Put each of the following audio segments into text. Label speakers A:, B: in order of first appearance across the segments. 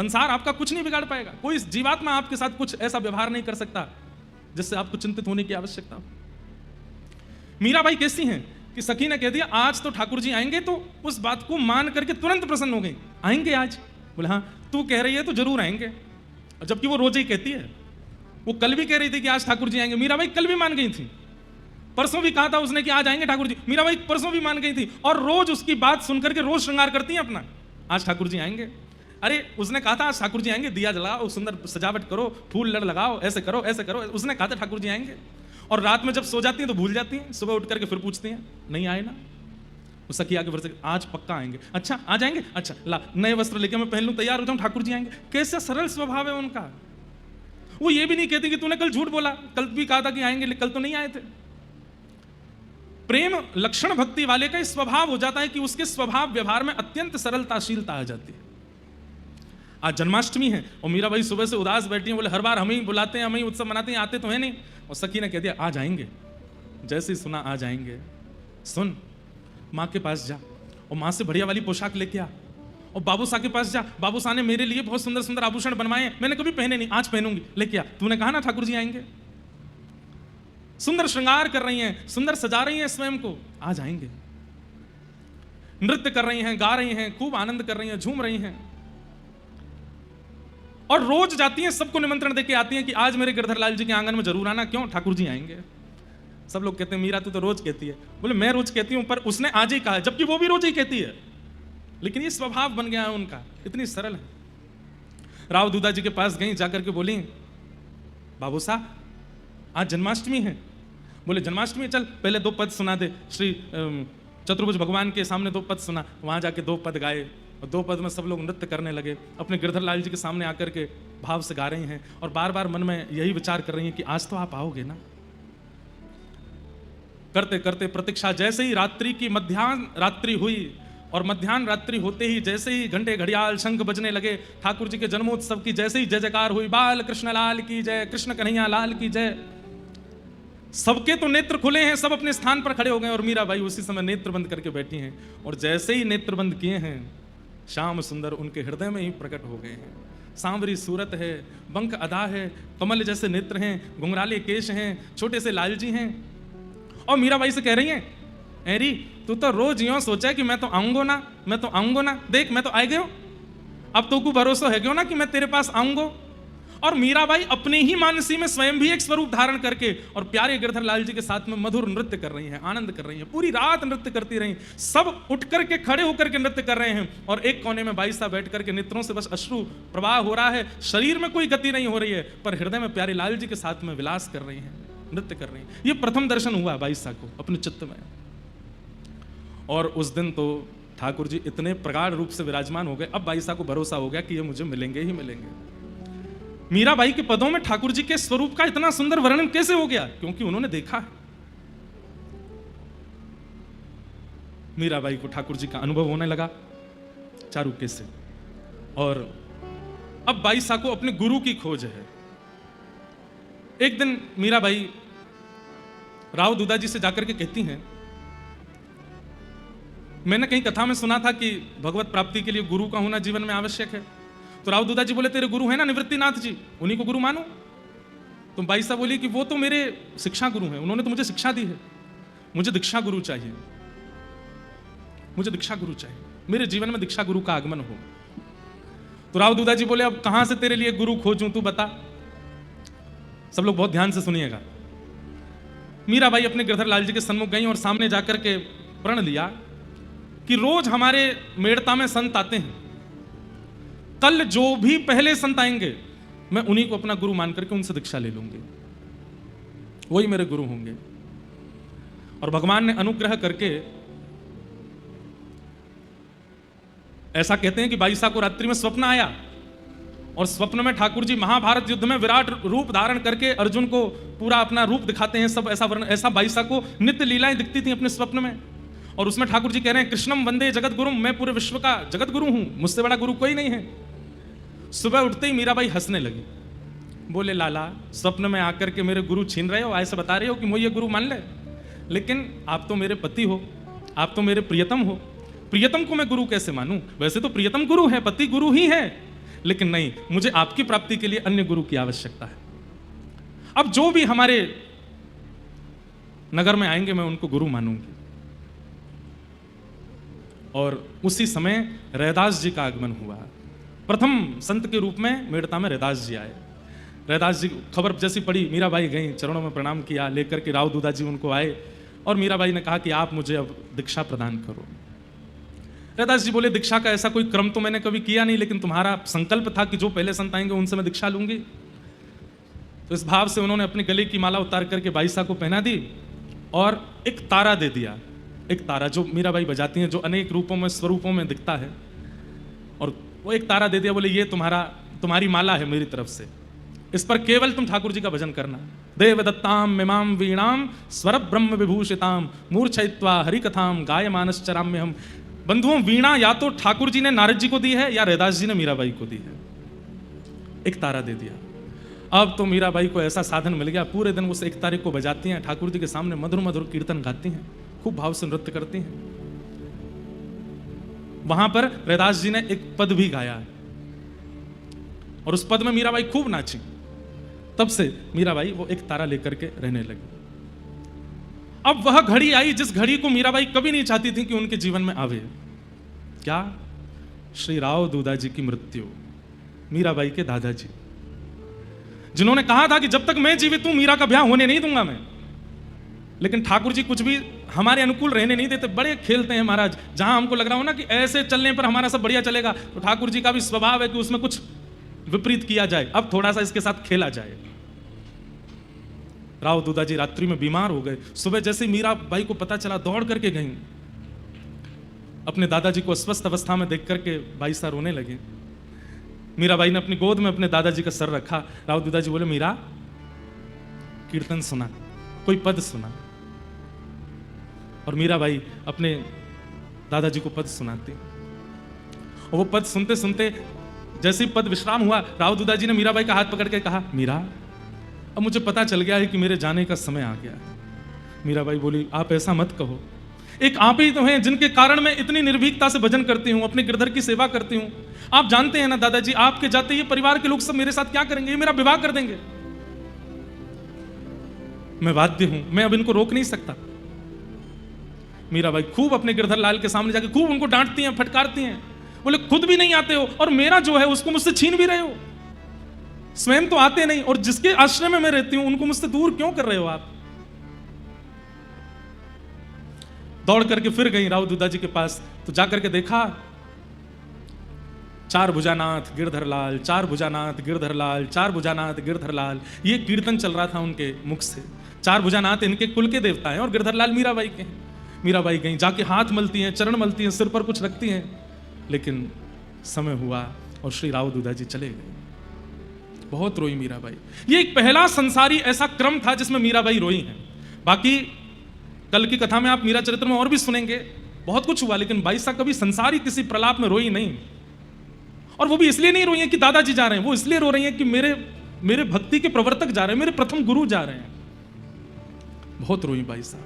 A: संसार आपका कुछ नहीं बिगाड़ पाएगा, कोई जीवात्मा आपके साथ कुछ ऐसा व्यवहार नहीं कर सकता जिससे आपको चिंतित होने की आवश्यकता हो। मीराबाई कैसी हैं कि सखी ने कह दिया आज तो ठाकुर जी आएंगे, तो उस बात को मान करके तुरंत प्रसन्न हो गई, आएंगे आज। बोले हाँ तू कह रही है तो जरूर आएंगे, जबकि वो रोज ही कहती है। वो कल भी कह रही थी कि आज ठाकुर जी आएंगे, मीराबाई कल भी मान गई थी। परसों भी कहा था उसने कि आज आएंगे ठाकुर जी, मीराबाई परसों भी मान गई थी, और रोज उसकी बात सुनकर के रोज श्रृंगार करती हैं अपना, आज ठाकुर जी आएंगे। अरे उसने कहा था आज ठाकुर जी आएंगे, दिया जलाओ, सुंदर सजावट करो, फूल लड़ लगाओ, ऐसे करो ऐसे करो, उसने कहा था ठाकुर जी आएंगे। और रात में जब सो जाती हैं तो भूल जाती हैं, सुबह उठ करके फिर पूछती हैं नहीं आए ना। वो सखी आके फिर से आज पक्का आएंगे, अच्छा आ जाएंगे, अच्छा ला नए वस्त्र लेके मैं पहन लूं, तैयार हो जाऊं, ठाकुर जी आएंगे। कैसा सरल स्वभाव है उनका। वो ये भी नहीं कहती कि तूने कल झूठ बोला, कल भी कहा था कि आएंगे लेकिन कल तो नहीं आए थे। प्रेम लक्षण भक्ति वाले का स्वभाव हो जाता है कि उसके स्वभाव व्यवहार में अत्यंत सरलताशीलता आ जाती है। आज जन्माष्टमी है और मीराबाई सुबह से उदास बैठी हैं, बोले हर बार हम ही बुलाते हैं, हम ही उत्सव मनाते हैं, आते तो है नहीं। और सखी ने कह दिया आज आएंगे, जैसे ही सुना आज आएंगे, सुन माँ के पास जा और माँ से बढ़िया वाली पोशाक लेके आ, और बाबूसा के पास जा, बाबूसा ने मेरे लिए बहुत सुंदर सुंदर आभूषण बनवाए हैं, मैंने कभी पहने नहीं, आज पहनूंगी, लेके आ, तूने कहा ना ठाकुर जी आएंगे। सुंदर श्रृंगार कर रही हैं, सुंदर सजा रही हैं स्वयं को, आज आएंगे। नृत्य कर रही हैं, गा रही हैं, खूब आनंद कर रही हैं, झूम रही हैं, और रोज जाती हैं, सबको निमंत्रण देके आती हैं कि आज मेरे गिरधर लाल जी के आंगन में जरूर आना। क्यों? ठाकुर जी आएंगे। सब लोग कहते हैं मीरा तू तो रोज कहती है। बोले मैं रोज कहती हूं, पर उसने आज ही कहा, जबकि वो भी रोज ही कहती है, लेकिन ये स्वभाव बन गया है उनका, इतनी सरल है। राव दूधा जी के पास गई, जाकर के बोली बाबू साहब आज जन्माष्टमी है। बोले जन्माष्टमी, चल पहले 2 पद सुना दे, श्री चतुर्भुज भगवान के सामने 2 पद सुना। वहां जाके 2 पद गाए, और 2 पद में सब लोग नृत्य करने लगे, अपने गिरधर लाल जी के सामने आकर के भाव से गा रही हैं, और बार बार मन में यही विचार कर रही हैं कि आज तो आप आओगे ना। करते करते प्रतीक्षा, जैसे ही रात्रि की मध्याह्न रात्रि हुई, और मध्याह्न रात्रि होते ही जैसे ही घंटे घड़ियाल शंख बजने लगे, ठाकुर जी के जन्मोत्सव की जैसे ही जय जयकार हुई, बाल कृष्ण लाल की जय, कृष्ण कन्हैया लाल की जय, सबके तो नेत्र खुले हैं, सब अपने स्थान पर खड़े हो गए, और मीराबाई उसी समय नेत्र बंद करके बैठी हैं। और जैसे ही नेत्र बंद किए हैं, श्याम सुंदर उनके हृदय में ही प्रकट हो गए हैं। सांवरी सूरत है, बंक अदा है, कमल जैसे नेत्र हैं, घुंघराले केश हैं, छोटे से लालजी हैं, और मीराबाई से कह रही हैं एरी तू तो रोज यूं सोचा कि मैं तो आऊंगो ना, मैं तो आऊंगो ना, देख मैं तो आ गयो, अब तो को भरोसा है क्यों ना कि मैं तेरे पास आऊंगो। और मीराबाई अपने ही मानसी में स्वयं भी एक स्वरूप धारण करके और प्यारे गिरधर लाल जी के साथ में मधुर नृत्य कर रही हैं, आनंद कर रही हैं, पूरी रात नृत्य करती रही, सब उठ करके खड़े होकर के नृत्य कर रहे हैं, और एक कोने में बाई साहब बैठ करके नेत्रों से बस अश्रु प्रवाह हो रहा है, शरीर में कोई गति नहीं हो रही है, पर हृदय में प्यारे लाल जी के साथ में विलास कर रही हैं, नृत्य कर रही हैं। ये प्रथम दर्शन हुआ बाई साहब को अपने चित्त में, और उस दिन तो ठाकुर जी इतने प्रगाढ़ रूप से विराजमान हो गए, अब बाई साहब को भरोसा हो गया कि ये मुझे मिलेंगे ही मिलेंगे। मीराबाई के पदों में ठाकुर जी के स्वरूप का इतना सुंदर वर्णन कैसे हो गया? क्योंकि उन्होंने देखा है। मीराबाई को ठाकुर जी का अनुभव होने लगा चारुके से, और अब बाई साहब को अपने गुरु की खोज है। एक दिन मीराबाई राव दूधा जी से जाकर के कहती हैं, मैंने कहीं कथा में सुना था कि भगवत प्राप्ति के लिए गुरु का होना जीवन में आवश्यक है। तो राव दूधा जी बोले तेरे गुरु है ना निवृत्तिनाथ जी, उन्हीं को गुरु मानो। तो बाई साहब बोली कि वो तो मेरे शिक्षा गुरु हैं, उन्होंने तो मुझे शिक्षा दी है, मुझे दीक्षा गुरु चाहिए, मुझे दीक्षा गुरु चाहिए, मेरे जीवन में दीक्षा गुरु का आगमन हो। तो राव दूधा जी बोले अब कहां से तेरे लिए गुरु खोजूं, तू बता। सब लोग बहुत ध्यान से सुनिएगा। मीराबाई अपने गिरधर लाल जी के सन्मुख गई और सामने जाकर के प्रण लिया कि रोज हमारे मेड़ता में संत आते हैं, कल जो भी पहले संत आएंगे मैं उन्हीं को अपना गुरु मान करके उनसे दीक्षा ले लूंगी, वही मेरे गुरु होंगे। और भगवान ने अनुग्रह करके ऐसा कहते हैं कि बाई साहब को रात्रि में स्वप्न आया, और स्वप्न में ठाकुर जी महाभारत युद्ध में विराट रूप धारण करके अर्जुन को पूरा अपना रूप दिखाते हैं, सब ऐसा वर्ण, ऐसा बाई साहब को नित्य लीलाएं दिखती थी अपने स्वप्न में। और उसमें ठाकुर जी कह रहे हैं कृष्णम वंदे जगत गुरु, मैं पूरे विश्व का जगत गुरु हूं, मुझसे बड़ा गुरु कोई नहीं है। सुबह उठते ही मीराबाई हंसने लगी, बोले लाला स्वप्न में आकर के मेरे गुरु छीन रहे हो, ऐसे बता रहे हो कि मुझे ये गुरु मान ले, लेकिन आप तो मेरे पति हो, आप तो मेरे प्रियतम हो, प्रियतम को मैं गुरु कैसे मानूं? वैसे तो प्रियतम गुरु है, पति गुरु ही है, लेकिन नहीं, मुझे आपकी प्राप्ति के लिए अन्य गुरु की आवश्यकता है। अब जो भी हमारे नगर में आएंगे मैं उनको गुरु मानूंगी। और उसी समय रैदास जी का आगमन हुआ। प्रथम संत के रूप में मेड़ता में रैदास जी आए। रैदास जी खबर जैसी पड़ी, मीराबाई गई, चरणों में प्रणाम किया, लेकर के राव दूधा जी उनको आए और मीराबाई ने कहा कि आप मुझे अब दीक्षा प्रदान करो। रैदास जी बोले, दीक्षा का ऐसा कोई क्रम तो मैंने कभी किया नहीं, लेकिन तुम्हारा संकल्प था कि जो पहले संत आएंगे उनसे मैं दीक्षा लूंगी। तो इस भाव से उन्होंने अपने गले की माला उतार करके बाईसा को पहना दी और एक तारा दे दिया। एक तारा जो मीराबाई बजाती हैं, जो अनेक रूपों में स्वरूपों में दिखता है, और वो एक तारा दे दिया। बोले, ये तुम्हारी माला है मेरी तरफ से, इस पर केवल तुम ठाकुर जी का भजन करना। देव दत्ताम मिमाम वीणाम स्वर ब्रह्म विभूषिताम मूर्छयित्वा हरि कथाम गाय मानस चराम्य हम। बंधुओं, वीणा या तो ठाकुर जी ने नारद जी को दी है या रैदास जी ने मीराबाई को दी है। एक तारा दे दिया। अब तो मीराबाई को ऐसा साधन मिल गया, पूरे दिन उस एक तारे को बजाती हैं, ठाकुर जी के सामने मधुर मधुर कीर्तन गाती हैं, खूब भाव से नृत्य करती हैं। वहां पर रैदास जी ने एक पद भी गाया और उस पद में मीराबाई खूब नाची। तब से मीराबाई वो एक तारा लेकर के रहने लगी। अब वह घड़ी आई जिस घड़ी को मीराबाई कभी नहीं चाहती थी कि उनके जीवन में आवे। क्या? श्री राव दूधा जी की मृत्यु। मीराबाई के दादाजी, जिन्होंने कहा था कि जब तक मैं जीवित हूं मीरा का ब्याह होने नहीं दूंगा मैं। लेकिन ठाकुर जी कुछ भी हमारे अनुकूल रहने नहीं देते, बड़े खेलते हैं महाराज। जहां हमको लग रहा हो ना कि ऐसे चलने पर हमारा सब बढ़िया चलेगा, तो ठाकुर जी का भी स्वभाव है कि उसमें कुछ विपरीत किया जाए, अब थोड़ा सा इसके साथ खेला जाए। राव दूधा जी रात्रि में बीमार हो गए। सुबह जैसे मीराबाई को पता चला, दौड़ करके गई, अपने दादाजी को अस्वस्थ अवस्था में देख करके बाईसा रोने लगे। मीराबाई ने अपनी गोद में अपने दादाजी का सर रखा। राव दूधा जी बोले, मीरा कीर्तन सुना, कोई पद सुना। और मीराबाई अपने दादाजी को पद सुनाती, और वो पद सुनते सुनते जैसे ही पद विश्राम हुआ, राव दूधा जी ने मीराबाई का हाथ पकड़ के कहा, मीरा अब मुझे पता चल गया है कि मेरे जाने का समय आ गया है। मीराबाई बोली, आप ऐसा मत कहो, एक आप ही तो हैं जिनके कारण मैं इतनी निर्भीकता से भजन करती हूं, अपने गिरधर की सेवा करती हूं। आप जानते हैं ना दादाजी, आपके जाते ये परिवार के लोग सब मेरे साथ क्या करेंगे? ये मेरा विवाह कर देंगे। मैं बाध्य हूं, मैं अब इनको रोक नहीं सकता। मीराबाई खूब अपने गिरधर लाल के सामने जाके खूब उनको डांटती हैं, फटकारती हैं। बोले, खुद भी नहीं आते हो और मेरा जो है उसको मुझसे छीन भी रहे हो। स्वयं तो आते नहीं, और जिसके आश्रय में मैं रहती हूं उनको मुझसे दूर क्यों कर रहे हो आप? दौड़ करके फिर गई राव दूधा जी के पास, तो जाकर के देखा, चार भुजानाथ गिरधरलाल, चार भुजानाथ गिरधरलाल, चार भुजानाथ गिरधरलाल, ये कीर्तन चल रहा था उनके मुख से। चार भुजानाथ इनके कुल के देवता हैं और गिरधरलाल मीराबाई के हैं। मीराबाई गई, जाके हाथ मलती हैं, चरण मलती हैं, सिर पर कुछ रखती हैं। लेकिन समय हुआ और श्री राव दूधा जी चले गए। बहुत रोई मीराबाई। ये एक पहला संसारी ऐसा क्रम था जिसमें मीराबाई रोई हैं। बाकी कल की कथा में आप मीरा चरित्र में और भी सुनेंगे, बहुत कुछ हुआ, लेकिन बाईसा कभी संसारी किसी प्रलाप में रोई नहीं। और वो भी इसलिए नहीं रोई है कि दादाजी जा रहे हैं, वो इसलिए रो रही है कि मेरे भक्ति के प्रवर्तक जा रहे हैं, मेरे प्रथम गुरु जा रहे हैं। बहुत रोई बाईसा।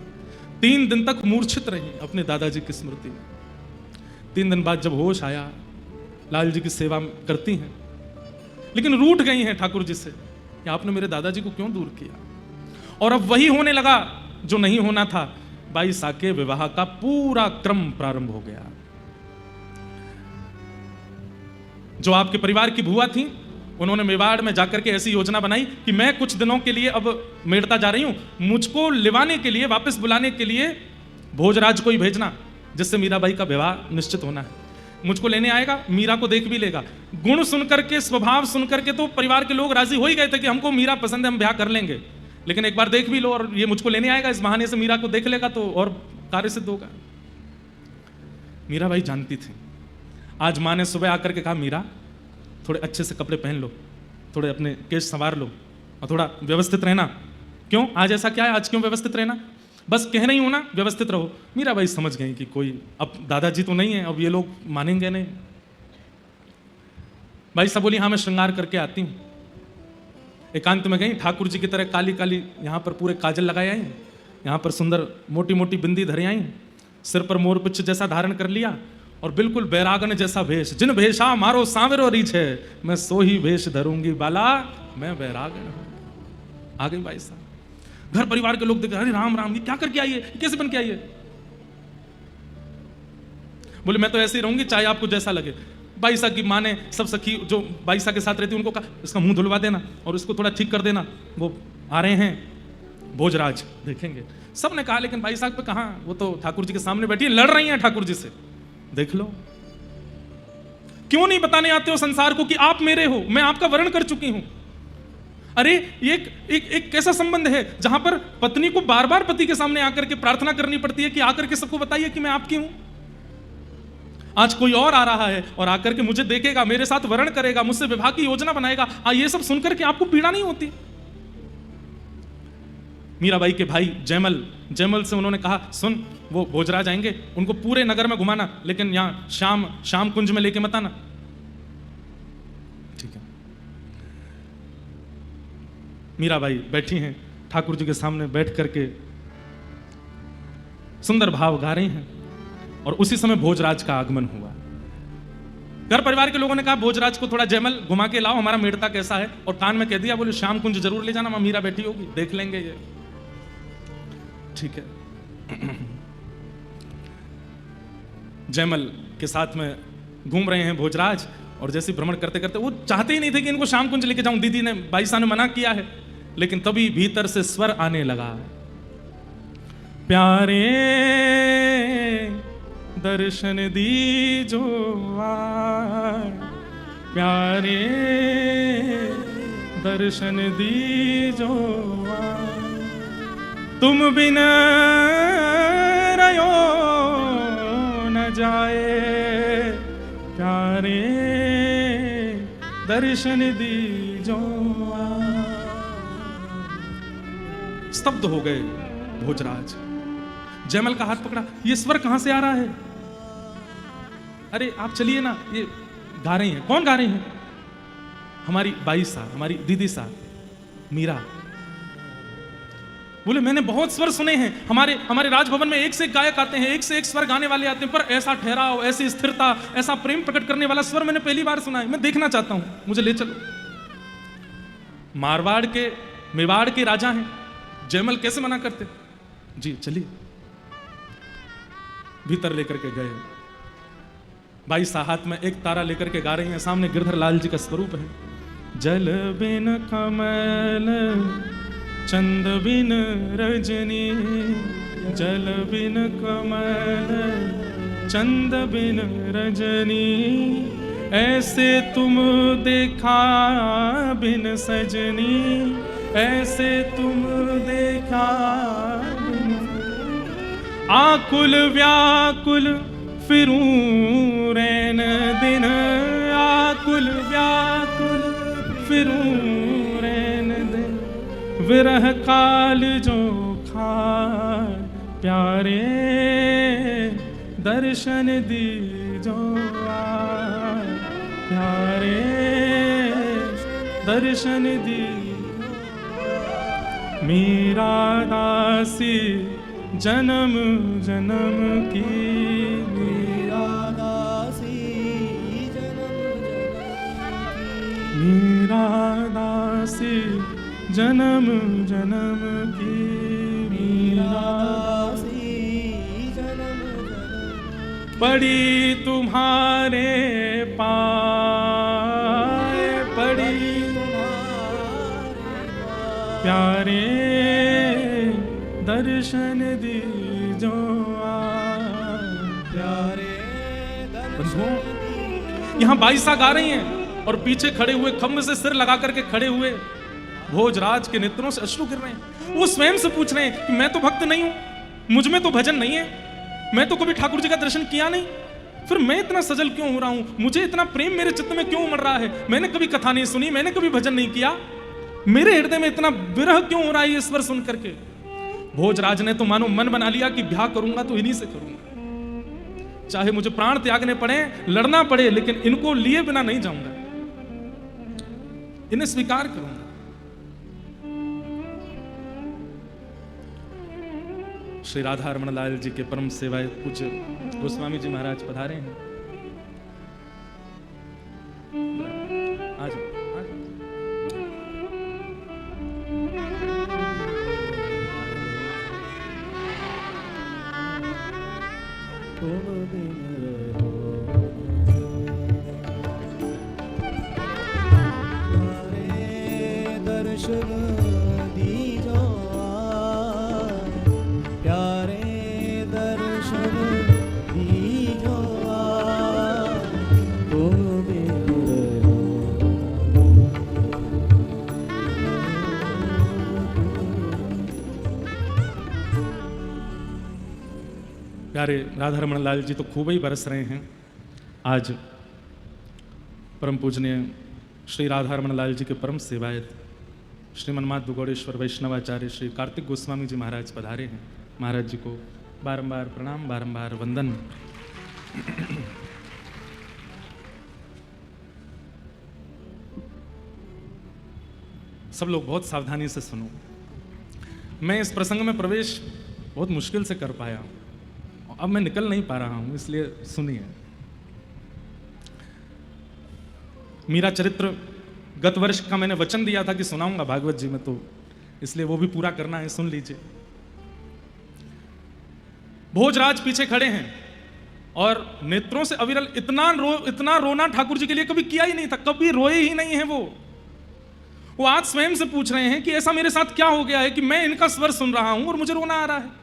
A: 3 दिन तक मूर्छित रही अपने दादाजी की स्मृति में। 3 दिन बाद जब होश आया, लाल जी की सेवा करती हैं, लेकिन रूठ गई हैं ठाकुर जी से कि आपने मेरे दादाजी को क्यों दूर किया। और अब वही होने लगा जो नहीं होना था। बाईसा के विवाह का पूरा क्रम प्रारंभ हो गया। जो आपके परिवार की बुआ थी, उन्होंने मेवाड़ में जाकर के ऐसी योजना बनाई कि मैं कुछ दिनों के लिए अब मेड़ता जा रही हूं, मुझको लिवाने के लिए, वापस बुलाने के लिए भोजराज को ही भेजना, जिससे मीराबाई का विवाह निश्चित होना है। मुझको लेने आएगा, मीरा को देख भी लेगा। गुण सुनकर के, स्वभाव सुनकर के तो परिवार के लोग राजी हो ही गए थे कि हमको मीरा पसंद है, हम ब्याह कर लेंगे, लेकिन एक बार देख भी लो और ये मुझको लेने आएगा, इस बहाने से मीरा को देख लेगा तो और कार्य सिद्ध होगा। मीराबाई जानती थी। आज माँ ने सुबह आकर के कहा, मीरा थोड़े अच्छे से कपड़े पहन लो, थोड़े अपने केश संवार लो और थोड़ा व्यवस्थित रहना। क्यों? आज ऐसा क्या है, आज क्यों व्यवस्थित रहना? बस कह रही हूं ना, व्यवस्थित रहो। मीराबाई समझ गई कि कोई, अब दादाजी तो नहीं है, अब ये लोग मानेंगे नहीं। भाई साहब बोली, हाँ मैं श्रृंगार करके आती हूँ। एकांत में गई, ठाकुर जी की तरह काली काली यहाँ पर पूरे काजल लगाए आई, यहाँ पर सुंदर मोटी मोटी बिंदी धरे आई, सिर पर मोरपिच्छ जैसा धारण कर लिया और बिल्कुल बैरागन जैसा भेष, जिन भेषा मारो सांवरो रीछ है, मैं सो ही भेष धरूंगी बाला, मैं बैरागन हूं। आ गई भाई साहब। घर परिवार के लोग देखे, अरे राम राम, ये क्या करके आई है, कैसे बन के आई है? बोले मैं तो ऐसे ही रहूंगी, चाहे आपको जैसा लगे। बाईसा की माँ ने सब सखी जो बाईसा के साथ रहती उनको कहा, इसका मुंह धुलवा देना और इसको थोड़ा ठीक कर देना, वो आ रहे हैं भोजराज, देखेंगे। सब ने कहा, लेकिन भाई साहब पे कहां, वो तो ठाकुर जी के सामने बैठी है, लड़ रही हैं ठाकुर जी से, देख लो। क्यों नहीं बताने आते हो संसार को कि आप मेरे हो, मैं आपका वर्ण कर चुकी हूं? अरे ये एक कैसा संबंध है जहां पर पत्नी को बार बार पति के सामने आकर के प्रार्थना करनी पड़ती है कि आकर के सबको बताइए कि मैं आपकी हूं। आज कोई और आ रहा है और आकर के मुझे देखेगा, मेरे साथ वर्ण करेगा, मुझसे विवाह की योजना बनाएगा, ये सब सुनकर के आपको पीड़ा नहीं होती? मीराबाई के भाई जयमल से उन्होंने कहा, सुन वो भोजराज आएंगे, उनको पूरे नगर में घुमाना, लेकिन यहां शाम कुंज में लेके मत आना। ठीक है। मीराबाई बैठी हैं ठाकुर जी के सामने बैठ करके सुंदर भाव गा रही हैं, और उसी समय भोजराज का आगमन हुआ। घर परिवार के लोगों ने कहा, भोजराज को थोड़ा जयमल घुमा के लाओ, हमारा मेड़ता कैसा है, और कान में कह दिया, बोले शाम कुंज जरूर ले जाना, मां मीरा बैठी होगी, देख लेंगे ये। ठीक है। जयमल के साथ में घूम रहे हैं भोजराज, और जैसे भ्रमण करते करते, वो चाहते ही नहीं थे कि इनको शाम कुंज लेके जाऊं, दीदी ने बाईसा ने मना किया है, लेकिन तभी भीतर से स्वर आने लगा, प्यारे दर्शन दीजो आए, प्यारे दर्शन दीजो आए, तुम बिन रयो न जाए, प्यारे दर्शन दीजो आए। स्तब्ध हो गए भोजराज। जयमल का हाथ पकड़ा, ये स्वर कहां से आ रहा है? अरे आप चलिए ना, ये गा रही हैं। कौन गा रही हैं? हमारी बाई साहब, हमारी दीदी साहब मीरा। बोले मैंने बहुत स्वर सुने हैं, हमारे राजभवन में एक से एक गायक आते हैं, एक से एक स्वर गाने वाले आते हैं, पर ऐसा ठहराव, ऐसी स्थिरता, ऐसा प्रेम प्रकट करने वाला स्वर मैंने पहली बार सुना है, मैं देखना चाहता हूं, मुझे ले चलो। मारवाड़ के मेवाड़ के राजा हैं, जयमल कैसे मना करते? जी चलिए। भीतर लेकर के गए। बाई सा हाथ में एक तारा लेकर के गा रही हैं, सामने गिरधर लाल जी का स्वरूप है। जल बिन कमल चंद बिन रजनी, जल बिन कमल चंद बिन रजनी, ऐसे तुम देखा बिन सजनी, ऐसे तुम देखा बिन, आकुल व्याकुल फिरूं रैन दिन, आकुल व्याकुल फिरूं रैन दिन, विरह काल जो खाए, प्यारे दर्शन दीजो आए, प्यारे दर्शन दी। मीरा दासी जन्म जन्म की, मीरा दासी जन्म जन्म, मीरा दासी जन्म जन्म की, मीरा दासी जन्म जन्म, पड़ी तुम्हारे पाए, पड़ी प्यारे दर्शन दीजो आए, प्यारे दर्शन। यहां बाईसा गा रही हैं और पीछे खड़े हुए खम्भ से सिर लगा करके खड़े हुए भोजराज के नेत्रों से अश्रु गिर रहे हैं। वो स्वयं से पूछ रहे हैं कि मैं तो भक्त नहीं हूं, मुझ में तो भजन नहीं है, मैं तो कभी ठाकुर जी का दर्शन किया नहीं, फिर मैं इतना सजल क्यों हो रहा हूं, मुझे इतना प्रेम मेरे चित्त में क्यों उमड़ रहा है, मैंने कभी कथा नहीं सुनी, मैंने कभी भजन नहीं किया, मेरे हृदय में इतना विरह क्यों हो रहा है ये स्वर सुन करके। भोजराज ने तो मानो मन बना लिया कि ब्याह करूंगा तो इन्हीं से करूंगा, चाहे मुझे प्राण त्यागने पड़े, लड़ना पड़े, लेकिन इनको लिए बिना नहीं जाऊंगा, इन्हें स्वीकार करूंगा। श्री राधा रमण लाल जी के परम सेवाय पूज्य गोस्वामी जी महाराज पधारे हैं।
B: दर्शन दीजो प्यारे दर्शन दीजो
A: प्यारे राधा रमन लाल जी तो खूब ही बरस रहे हैं। आज परम पूजनीय श्री राधा रमन लाल जी के परम सेवायत श्री मनमाद भगौड़ेश्वर वैष्णवाचार्य श्री कार्तिक गोस्वामी जी महाराज पधारे हैं। महाराज जी को बारंबार प्रणाम, बारंबार वंदन। सब लोग बहुत सावधानी से सुनो। मैं इस प्रसंग में प्रवेश बहुत मुश्किल से कर पाया, अब मैं निकल नहीं पा रहा हूं, इसलिए सुनिए। मीरा चरित्र गत वर्ष का मैंने वचन दिया था कि सुनाऊंगा भागवत जी में, तो इसलिए वो भी पूरा करना है, सुन लीजिए। भोजराज पीछे खड़े हैं और नेत्रों से अविरल इतना रोना ठाकुर जी के लिए कभी किया ही नहीं था, कभी रोए ही नहीं है वो आज स्वयं से पूछ रहे हैं कि ऐसा मेरे साथ क्या हो गया है कि मैं इनका स्वर सुन रहा हूं और मुझे रोना आ रहा है।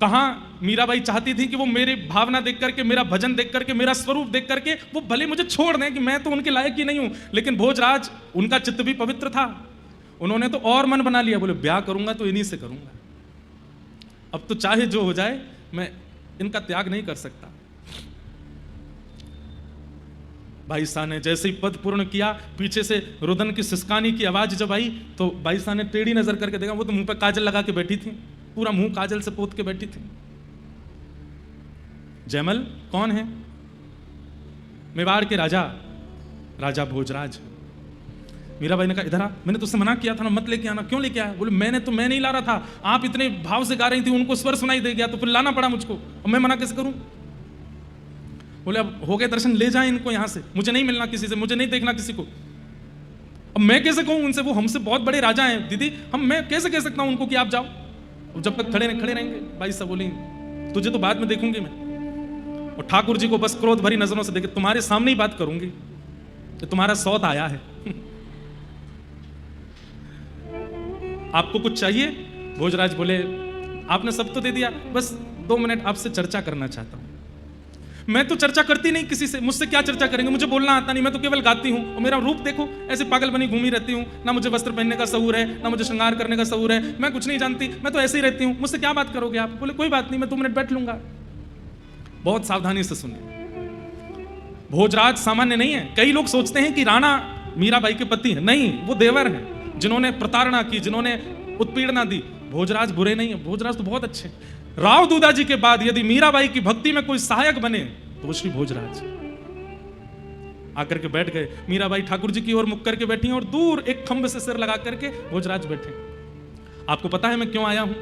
A: कहां मीराबाई चाहती थी कि वो मेरी भावना देख करके, मेरा भजन देख करके, मेरा स्वरूप देख करके वो भले मुझे छोड़ दें कि मैं तो उनके लायक ही नहीं हूं, लेकिन भोजराज उनका चित्त भी पवित्र था। उन्होंने तो और मन बना लिया, बोले ब्याह करूंगा तो इन्हीं से करूंगा, अब तो चाहे जो हो जाए मैं इनका त्याग नहीं कर सकता। भाई साहब ने जैसे ही पद पूर्ण किया, पीछे से रुदन की सिसकानी की आवाज जब आई तो भाई साहब ने टेढ़ी नजर करके देखा, वो तो मुंह पे काजल लगा के बैठी थी, पूरा मुंह काजल से पोत के बैठी थी। जयमल कौन है? मेवाड़ के राजा भोजराज। मीराबाई ने कहा इधर आ, मैंने तुझसे मना किया था ना मत लेके आना, क्यों लेके आया? बोले मैं नहीं ला रहा था, आप इतने भाव से गा रही थी, उनको स्वर सुनाई दे गया तो फिर लाना पड़ा मुझको, और मैं मना कैसे करूं? बोले अब हो गए दर्शन, ले जाएं इनको यहां से, मुझे नहीं मिलना किसी से, मुझे नहीं देखना किसी को। अब मैं कैसे कहूं उनसे, वो हमसे बहुत बड़े राजा हैं दीदी, मैं कैसे कह सकता हूं उनको कि आप जाओ, जब तक खड़े रहेंगे। भाई साहब बोली तुझे तो बाद में देखूंगी मैं, और ठाकुर जी को बस क्रोध भरी नजरों से देखे, तुम्हारे सामने ही बात करूंगी, तो तुम्हारा सौत आया है। आपको कुछ चाहिए? भोजराज बोले आपने सब तो दे दिया, बस 2 मिनट आपसे चर्चा करना चाहता हूं। मैं तो चर्चा करती नहीं किसी से, मुझसे क्या चर्चा करेंगे, मुझे बोलना आता नहीं, मैं तो केवल गाती हूँ, और मेरा रूप देखो ऐसे पागल बनी घूमी रहती हूँ, ना मुझे वस्त्र पहनने का शऊर है, ना मुझे श्रृंगार करने का शऊर है, मैं कुछ नहीं जानती, मैं तो ऐसे ही रहती हूँ, मुझसे क्या बात करोगे आप? बोले कोई बात नहीं, मैं 2 मिनट बैठ लूंगा। बहुत सावधानी से सुनिए, भोजराज सामान्य नहीं है। कई लोग सोचते हैं कि राणा मीराबाई के पति है, नहीं, वो देवर हैं जिन्होंने प्रताड़ना की, जिन्होंने उत्पीड़ना दी। भोजराज बुरे नहीं है, भोजराज तो बहुत अच्छे। राव दूधा जी के बाद यदि मीराबाई की भक्ति में कोई सहायक बने तो वो श्री भोजराज। आकर के बैठ गए, मीराबाई ठाकुर जी की ओर मुख करके बैठी और दूर एक खंभे से सिर लगा करके भोजराज बैठे। आपको पता है मैं क्यों आया हूं?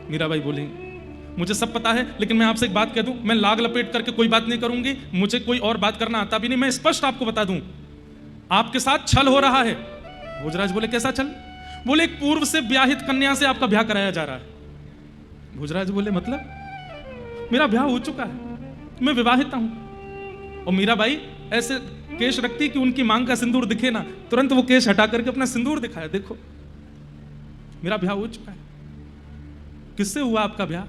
A: मीराबाई बोली मुझे सब पता है, लेकिन मैं आपसे एक बात कह दूं, मैं लाग लपेट करके कोई बात नहीं करूंगी, मुझे कोई और बात करना आता भी नहीं, मैं स्पष्ट आपको बता दूं, आपके साथ छल हो रहा है। भोजराज बोले कैसा छल? बोले एक पूर्व से ब्याहित कन्या से आपका ब्याह कराया जा रहा है। भोजराज बोले मतलब? मेरा ब्याह हो चुका है, मैं विवाहित हूं। और मीराबाई ऐसे केश रखती कि उनकी मांग का सिंदूर दिखे ना, तुरंत वो केश हटा करके अपना सिंदूर दिखाया, देखो मेरा ब्याह हो चुका है। किससे हुआ आपका ब्याह?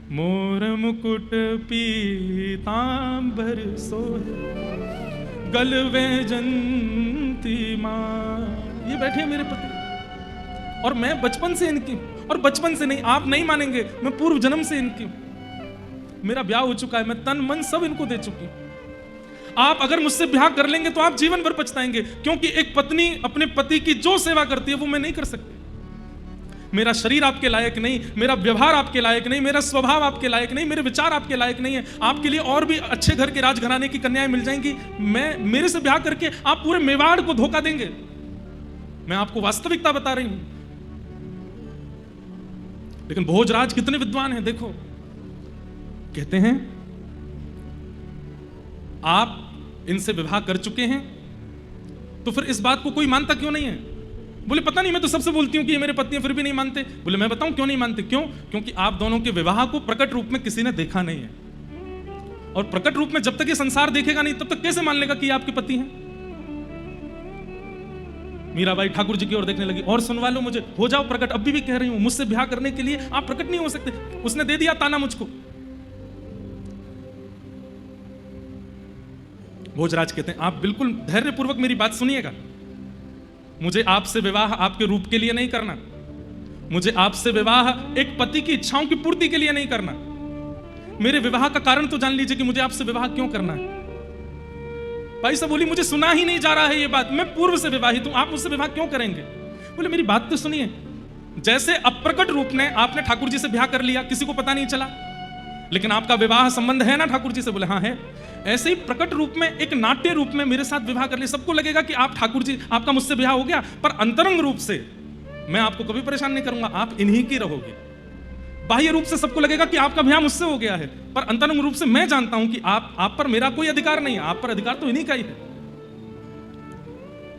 A: मोर मुकुट पीतांबर सोहे गलवे जंती मां। ये बैठे हैं मेरे पति, और मैं बचपन से इनकी, और बचपन से नहीं, आप नहीं मानेंगे, मैं पूर्व जन्म से इनकी। मेरा ब्याह हो चुका है, मैं तन मन सब इनको दे चुकी। आप अगर मुझसे ब्याह कर लेंगे तो आप जीवन भर पछताएंगे, क्योंकि एक पत्नी अपने पति की जो सेवा करती है वो मैं नहीं कर सकती। मेरा शरीर आपके लायक नहीं, मेरा व्यवहार आपके लायक नहीं, मेरा स्वभाव आपके लायक नहीं, मेरे विचार आपके लायक नहीं है। आपके लिए और भी अच्छे घर के राजघराने की कन्याएं मिल जाएंगी, मेरे से ब्याह करके आप पूरे मेवाड़ को धोखा देंगे। मैं आपको वास्तविकता बता रही हूं। लेकिन भोजराज कितने विद्वान हैं देखो, कहते हैं आप इनसे विवाह कर चुके हैं तो फिर इस बात को कोई मानता क्यों नहीं है? बोले पता नहीं, मैं तो सबसे बोलती हूं कि ये मेरे पति हैं फिर भी नहीं मानते। बोले मैं बताऊं क्यों नहीं मानते? क्यों? क्योंकि आप दोनों के विवाह को प्रकट रूप में किसी ने देखा नहीं है, और प्रकट रूप में जब तक ये संसार देखेगा नहीं तब तक कैसे मान लेगा कि ये आपके पति हैं? मीराबाई ठाकुर जी की ओर देखने लगी। और सुनवा लो मुझे, हो जाओ प्रकट, अभी भी कह रही हूं, मुझसे ब्याह करने के लिए आप प्रकट नहीं हो सकते। उसने दे दिया ताना मुझको। भोजराज कहते हैं, आप बिल्कुल धैर्यपूर्वक मेरी बात सुनिएगा। मुझे आपसे विवाह आपके रूप के लिए नहीं करना, मुझे आपसे विवाह एक पति की इच्छाओं की पूर्ति के लिए नहीं करना। मेरे विवाह का कारण तो जान लीजिए कि मुझे आपसे विवाह क्यों करना है। भाई साहब बोली, मुझे सुना ही नहीं जा रहा है ये बात, मैं पूर्व से विवाहित हूं, आप मुझसे विवाह क्यों करेंगे? बोले, मेरी बात तो सुनिए। जैसे अप्रकट रूप में आपने ठाकुर जी से ब्याह कर लिया, किसी को पता नहीं चला, लेकिन आपका विवाह संबंध है ना ठाकुर जी से? बोले, हाँ है। ऐसे ही प्रकट रूप में, एक नाट्य रूप में मेरे साथ विवाह कर लिया, सबको लगेगा कि आप ठाकुर जी, आपका मुझसे ब्याह हो गया, पर अंतरंग रूप से मैं आपको कभी परेशान नहीं करूंगा, आप इन्हीं की रहोगे। बाह्य रूप से सबको लगेगा कि आपका ब्याह मुझसे हो गया है, पर अंतरंग रूप से मैं जानता हूं कि आप पर मेरा कोई अधिकार नहीं है, आप पर अधिकार तो इन्हीं का ही है।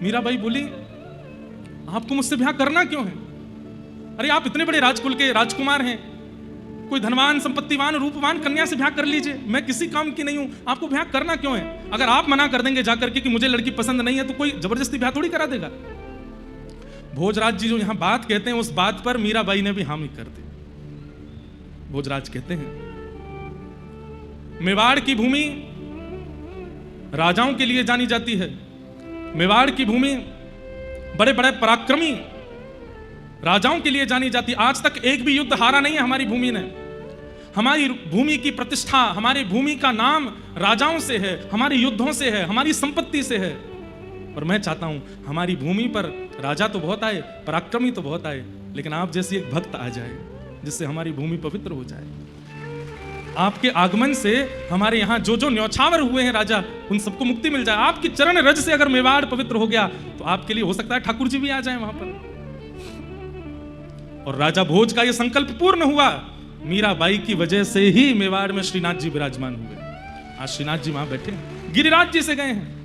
A: मीराबाई बोली, आपको मुझसे ब्याह करना क्यों है? अरे आप इतने बड़े राजकुल के राजकुमार हैं, कोई धनवान, संपत्तिवान, रूपवान कन्या से ब्याह कर लीजिए, मैं किसी काम की नहीं हूं, आपको ब्याह करना क्यों है? अगर आप मना कर देंगे जाकर के कि मुझे लड़की पसंद नहीं है, तो कोई जबरदस्ती ब्याह थोड़ी करा देगा। भोजराज जी जो यहां बात कहते हैं, उस बात पर मीराबाई ने भी हामी कर दी। भोजराज कहते हैं, मेवाड़ की भूमि राजाओं के लिए जानी जाती है, मेवाड़ की भूमि बड़े बड़े पराक्रमी राजाओं के लिए जानी जाती है। आज तक एक भी युद्ध हारा नहीं है हमारी भूमि ने। हमारी भूमि की प्रतिष्ठा, हमारी भूमि का नाम राजाओं से है, हमारे युद्धों से है, हमारी संपत्ति से है। और मैं चाहता हूं हमारी भूमि पर राजा तो बहुत आए, पराक्रमी तो बहुत आए, लेकिन आप जैसी एक भक्त आ जाए जिससे हमारी भूमि पवित्र हो जाए। आपके आगमन से हमारे यहाँ जो जो न्यौछावर हुए हैं राजा, उन सबको मुक्ति मिल जाए। आपकी चरण रज से अगर मेवाड़ पवित्र हो गया, तो आपके लिए हो सकता है ठाकुर जी भी आ जाए वहां पर। और राजा भोज का यह संकल्प पूर्ण हुआ। मीराबाई की वजह से ही मेवाड़ में श्रीनाथ जी विराजमान हुए। आज श्रीनाथ जी वहां बैठे हैं, गिरिराज जी से गए हैं।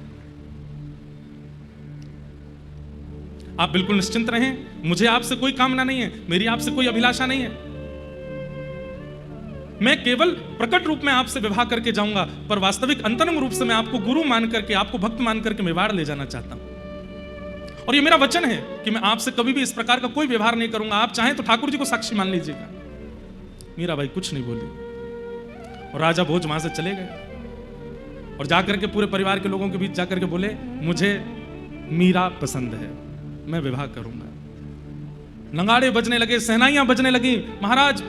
A: आप बिल्कुल निश्चिंत रहें, मुझे आपसे कोई कामना नहीं है, मेरी आपसे कोई अभिलाषा नहीं है। मैं केवल प्रकट रूप में आपसे विवाह करके जाऊंगा, पर वास्तविक अंतरंग रूप से मैं आपको गुरु मान करके, आपको भक्त मान करके मेवाड़ ले जाना चाहता हूं। और ये मेरा वचन है कि मैं आपसे कभी भी इस प्रकार का कोई व्यवहार नहीं करूंगा। आप चाहें तो ठाकुर जी को साक्षी मान लीजिएगा। मीराबाई कुछ नहीं बोली और राजा भोज वहां से चले गए और जाकर के पूरे परिवार के लोगों के बीच जाकर के बोले, मुझे मीरा पसंद है, मैं विवाह करूंगा। नगाड़े बजने लगे, सहनाइयां बजने लगी। महाराज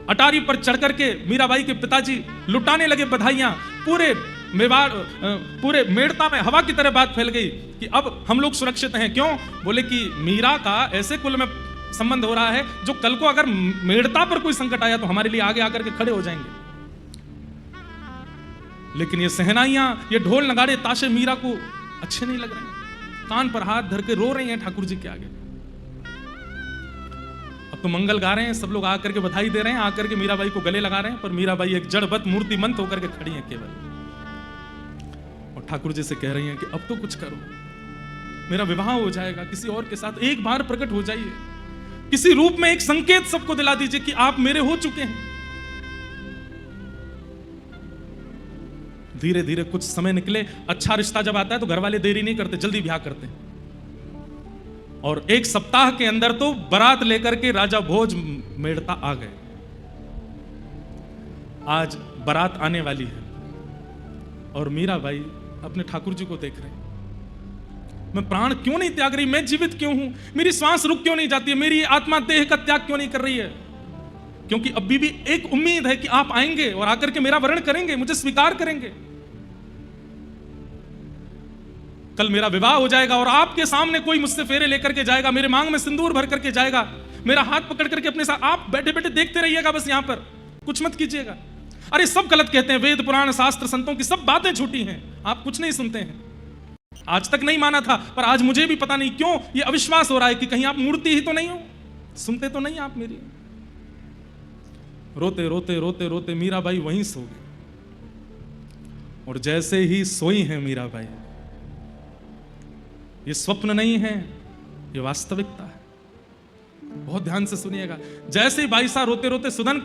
A: अटारी पर चढ़ करके मीराबाई के पिताजी लुटाने लगे बधाइयां। पूरे मेवाड़, पूरे मेड़ता में हवा की तरह बात फैल गई कि अब हम लोग सुरक्षित हैं। क्यों? बोले कि मीरा का ऐसे कुल में संबंध हो रहा है जो कल को अगर मेड़ता पर कोई संकट आया तो हमारे लिए आगे आकर के खड़े हो जाएंगे। लेकिन ये सहनाइयां, ये ढोल नगाड़े ताशे मीरा को अच्छे नहीं लग रहे हैं। कान पर हाथ धर के रो रही हैं ठाकुर जी के आगे। अब तो मंगल गा रहे हैं, सब लोग आकर के बधाई दे रहे हैं, आकर के मीराबाई को गले लगा रहे हैं, पर मीराबाई एक जड़वत मूर्तिमंत होकर के खड़ी हैं केवल। और ठाकुर जी से कह रही हैं कि अब तो कुछ करो, मेरा विवाह हो जाएगा किसी और के साथ, एक बार प्रकट हो जाइए, किसी रूप में एक संकेत सबको दिला दीजिए कि आप मेरे हो चुके हैं। धीरे धीरे कुछ समय निकले। अच्छा रिश्ता जब आता है तो घर वाले देरी नहीं करते, जल्दी ब्याह करते हैं। और एक सप्ताह के अंदर तो बारात लेकर के राजा भोज मेड़ता आ गए। आज बारात आने वाली है और मीराबाई अपने ठाकुर जी को देख रहे हैं। मैं प्राण क्यों नहीं त्याग रही? मैं जीवित क्यों हूं? मेरी श्वास रुक क्यों नहीं जाती है? मेरी आत्मा देह का त्याग क्यों नहीं कर रही है? क्योंकि अभी भी एक उम्मीद है कि आप आएंगे और आकर के मेरा वरण करेंगे, मुझे स्वीकार करेंगे। कल मेरा विवाह हो जाएगा और आपके सामने कोई मुझसे फेरे लेकर के जाएगा, मेरे मांग में सिंदूर भर करके जाएगा, मेरा हाथ पकड़ करके अपने साथ। आप बैठे बैठे देखते रहिएगा, बस यहां पर कुछ मत कीजिएगा। अरे सब गलत कहते हैं, वेद पुराण शास्त्र संतों की सब बातें झूठी हैं, आप कुछ नहीं सुनते हैं। आज तक नहीं माना था, पर आज मुझे भी पता नहीं क्यों ये अविश्वास हो रहा है कि कहीं आप मूर्ति ही तो नहीं हो, सुनते तो नहीं आप मेरी। रोते रोते रोते रोते मीराबाई वहीं सो गई। और जैसे ही सोई है मीराबाई, ये स्वप्न नहीं है, ये वास्तविकता है। बहुत ध्यान से सुनिएगा। जैसे ही बाई साहब रोते रोते सुदन,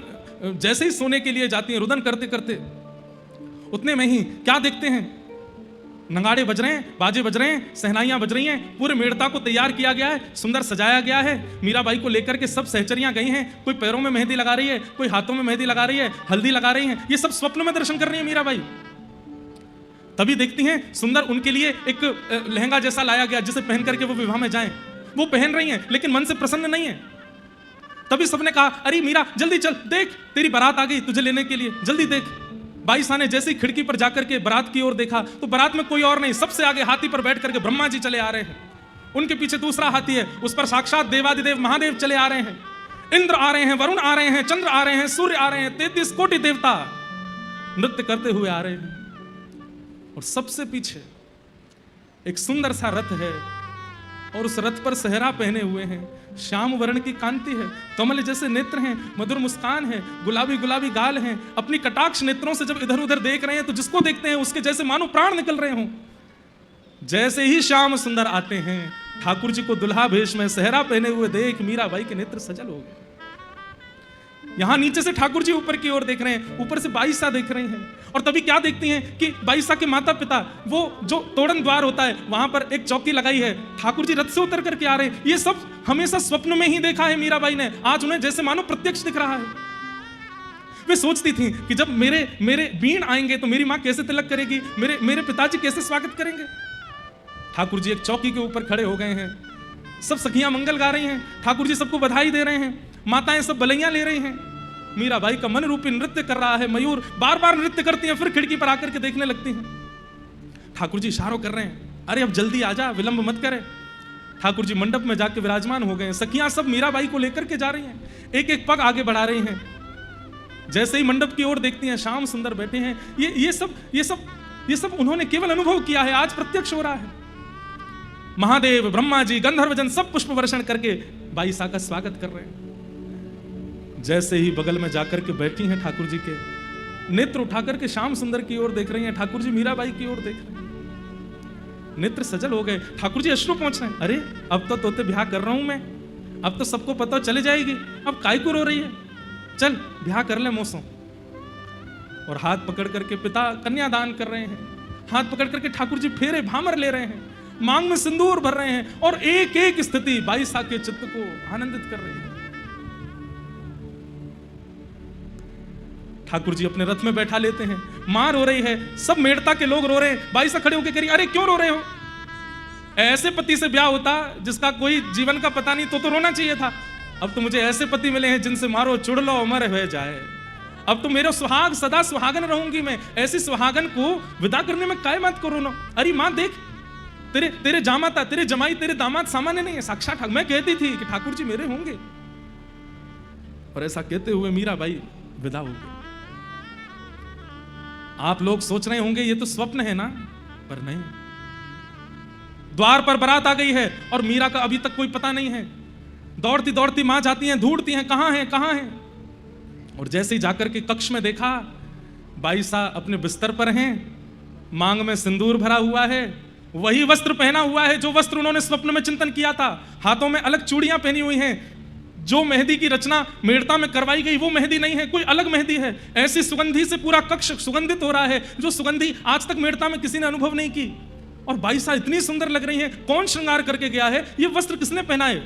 A: जैसे ही सोने के लिए जाती हैं, रुदन करते करते, उतने में ही क्या देखते हैं? नगाड़े बज रहे हैं, बाजे बज रहे हैं, सहनाइयां बज रही हैं, पूरे मेड़ता को तैयार किया गया है, सुंदर सजाया गया है। मीराबाई को लेकर के सब सहचरियां गई हैं, कोई पैरों में मेहंदी लगा रही है, कोई हाथों में मेहंदी लगा रही है, हल्दी लगा रही है। ये सब स्वप्न में दर्शन कर रही है मीराबाई। तभी देखती हैं सुंदर उनके लिए एक लहंगा जैसा लाया गया जिसे पहन करके वो विवाह में जाएं। वो पहन रही हैं लेकिन मन से प्रसन्न नहीं है। तभी सबने कहा, अरे मीरा जल्दी चल, देख तेरी बारात आ गई तुझे लेने के लिए, जल्दी देख। बाईसा ने जैसे ही खिड़की पर जाकर के बारात की ओर देखा तो बारात में कोई और नहीं, सबसे आगे हाथी पर बैठ करके ब्रह्मा जी चले आ रहे हैं। उनके पीछे दूसरा हाथी है, उस पर साक्षात देवादिदेव महादेव चले आ रहे हैं। इंद्र आ रहे हैं, वरुण आ रहे हैं, चंद्र आ रहे हैं, सूर्य आ रहे हैं, 33 कोटि देवता नृत्य करते हुए आ रहे हैं। और सबसे पीछे एक सुंदर सा रथ है और उस रथ पर सेहरा पहने हुए हैं, श्याम वर्ण की कांति है, कमल जैसे नेत्र हैं, मधुर मुस्कान है, गुलाबी गुलाबी गाल हैं। अपनी कटाक्ष नेत्रों से जब इधर उधर देख रहे हैं तो जिसको देखते हैं उसके जैसे मानो प्राण निकल रहे हों। जैसे ही श्याम सुंदर आते हैं, ठाकुर जी को दुल्हा भेष में सेहरा पहने हुए देख मीराबाई के नेत्र सजल हो गए। यहां नीचे से ठाकुर जी ऊपर की ओर देख रहे हैं, ऊपर से बाईसा देख रहे हैं। और तभी क्या देखती हैं कि बाईसा के माता पिता, वो जो तोड़न द्वार होता है वहां पर एक चौकी लगाई है, ठाकुर जी रथ से उतर करके आ रहे हैं। ये सब हमेशा स्वप्न में ही देखा है मीराबाई ने, आज उन्हें जैसे मानो प्रत्यक्ष दिख रहा है। वे सोचती थी कि जब मेरे बीण आएंगे तो मेरी माँ कैसे तिलक करेगी, मेरे पिताजी कैसे स्वागत करेंगे। ठाकुर जी एक चौकी के ऊपर खड़े हो गए हैं, सब सखियां मंगल गा रही हैं, ठाकुर जी सबको बधाई दे रहे हैं, माताएं सब बलैया ले रही हैं। मीराबाई का मन रूपी नृत्य कर रहा है मयूर, बार बार नृत्य करती हैं, फिर खिड़की पर आकर के देखने लगती हैं। ठाकुर जी इशारों कर रहे हैं, अरे अब जल्दी आ जा, विलंब मत करे। ठाकुर जी मंडप में जाके विराजमान हो गए। सखियां सब मीराबाई को लेकर के जा रही हैं, एक एक पग आगे बढ़ा रही हैं। जैसे ही मंडप की ओर देखती हैं, श्याम सुंदर बैठे हैं। ये सब उन्होंने केवल अनुभव किया है, आज प्रत्यक्ष हो रहा है। महादेव, ब्रह्मा जी, गंधर्वजन सब पुष्प वर्षण करके बाईसा का स्वागत कर रहे हैं। जैसे ही बगल में जाकर के बैठी हैं ठाकुर जी के, नेत्र उठाकर के श्याम सुंदर की ओर देख रही हैं, ठाकुर जी मीराबाई की ओर देख रहे हैं। नेत्र सजल हो गए, ठाकुर जी अश्रु पहुंच रहे हैं। अरे अब तो तोते ब्याह कर रहा हूं मैं, अब तो सबको पता चले जाएगी, अब काय को रो रही है, चल ब्याह कर ले मौसम। और हाथ पकड़ करके पिता कन्यादान कर रहे हैं, हाथ पकड़ करके ठाकुर जी फेरे भामर ले रहे हैं, मांग में सिंदूर भर रहे हैं और एक एक स्थिति बाईसा के चित्त को आनंदित कर रही है। ठाकुर जी अपने रथ में बैठा लेते हैं, मां रो रही है, सब मेड़ता के लोग रो रहे हैं। बाईसा खड़े होकर कह रही, अरे क्यों रो रहे हो? ऐसे पति से ब्याह होता जिसका कोई जीवन का पता नहीं तो रोना चाहिए था। अब तो मुझे ऐसे पति मिले हैं जिनसे मारो चुड़ लो अमर हो जाए। अब तो मेरा सुहाग सदा सुहागन रहूंगी मैं, ऐसी सुहागन को विदा करने में काय मत करो ना। अरे मां देख, तेरे जामाता, तेरे जमाई, तेरे दामाद सामान्य नहीं है, साक्षात मैं कहती थी कि ठाकुर जी मेरे होंगे। और ऐसा कहते हुए मीराबाई विदा हो गई। आप लोग सोच रहे होंगे ये तो स्वप्न है ना, पर नहीं। द्वार पर बारात आ गई है और मीरा का अभी तक कोई पता नहीं है। दौड़ती दौड़ती मां जाती हैं, ढूंढती हैं कहां है कहां है। और जैसे ही जाकर के कक्ष में देखा, बाईसा अपने बिस्तर पर हैं, मांग में सिंदूर भरा हुआ है, वही वस्त्र पहना हुआ है जो वस्त्र उन्होंने स्वप्न में चिंतन किया था। हाथों में अलग चूड़ियां पहनी हुई हैं, जो मेहंदी की रचना मेड़ता में करवाई गई वो मेहंदी नहीं है, कोई अलग मेहंदी है। ऐसी सुगंधी से पूरा कक्ष सुगंधित हो रहा है, जो सुगंधी आज तक मेड़ता में किसी ने अनुभव नहीं की। और बाईसा इतनी सुंदर लग रही है, कौन श्रृंगार करके गया है, ये वस्त्र किसने पहना है?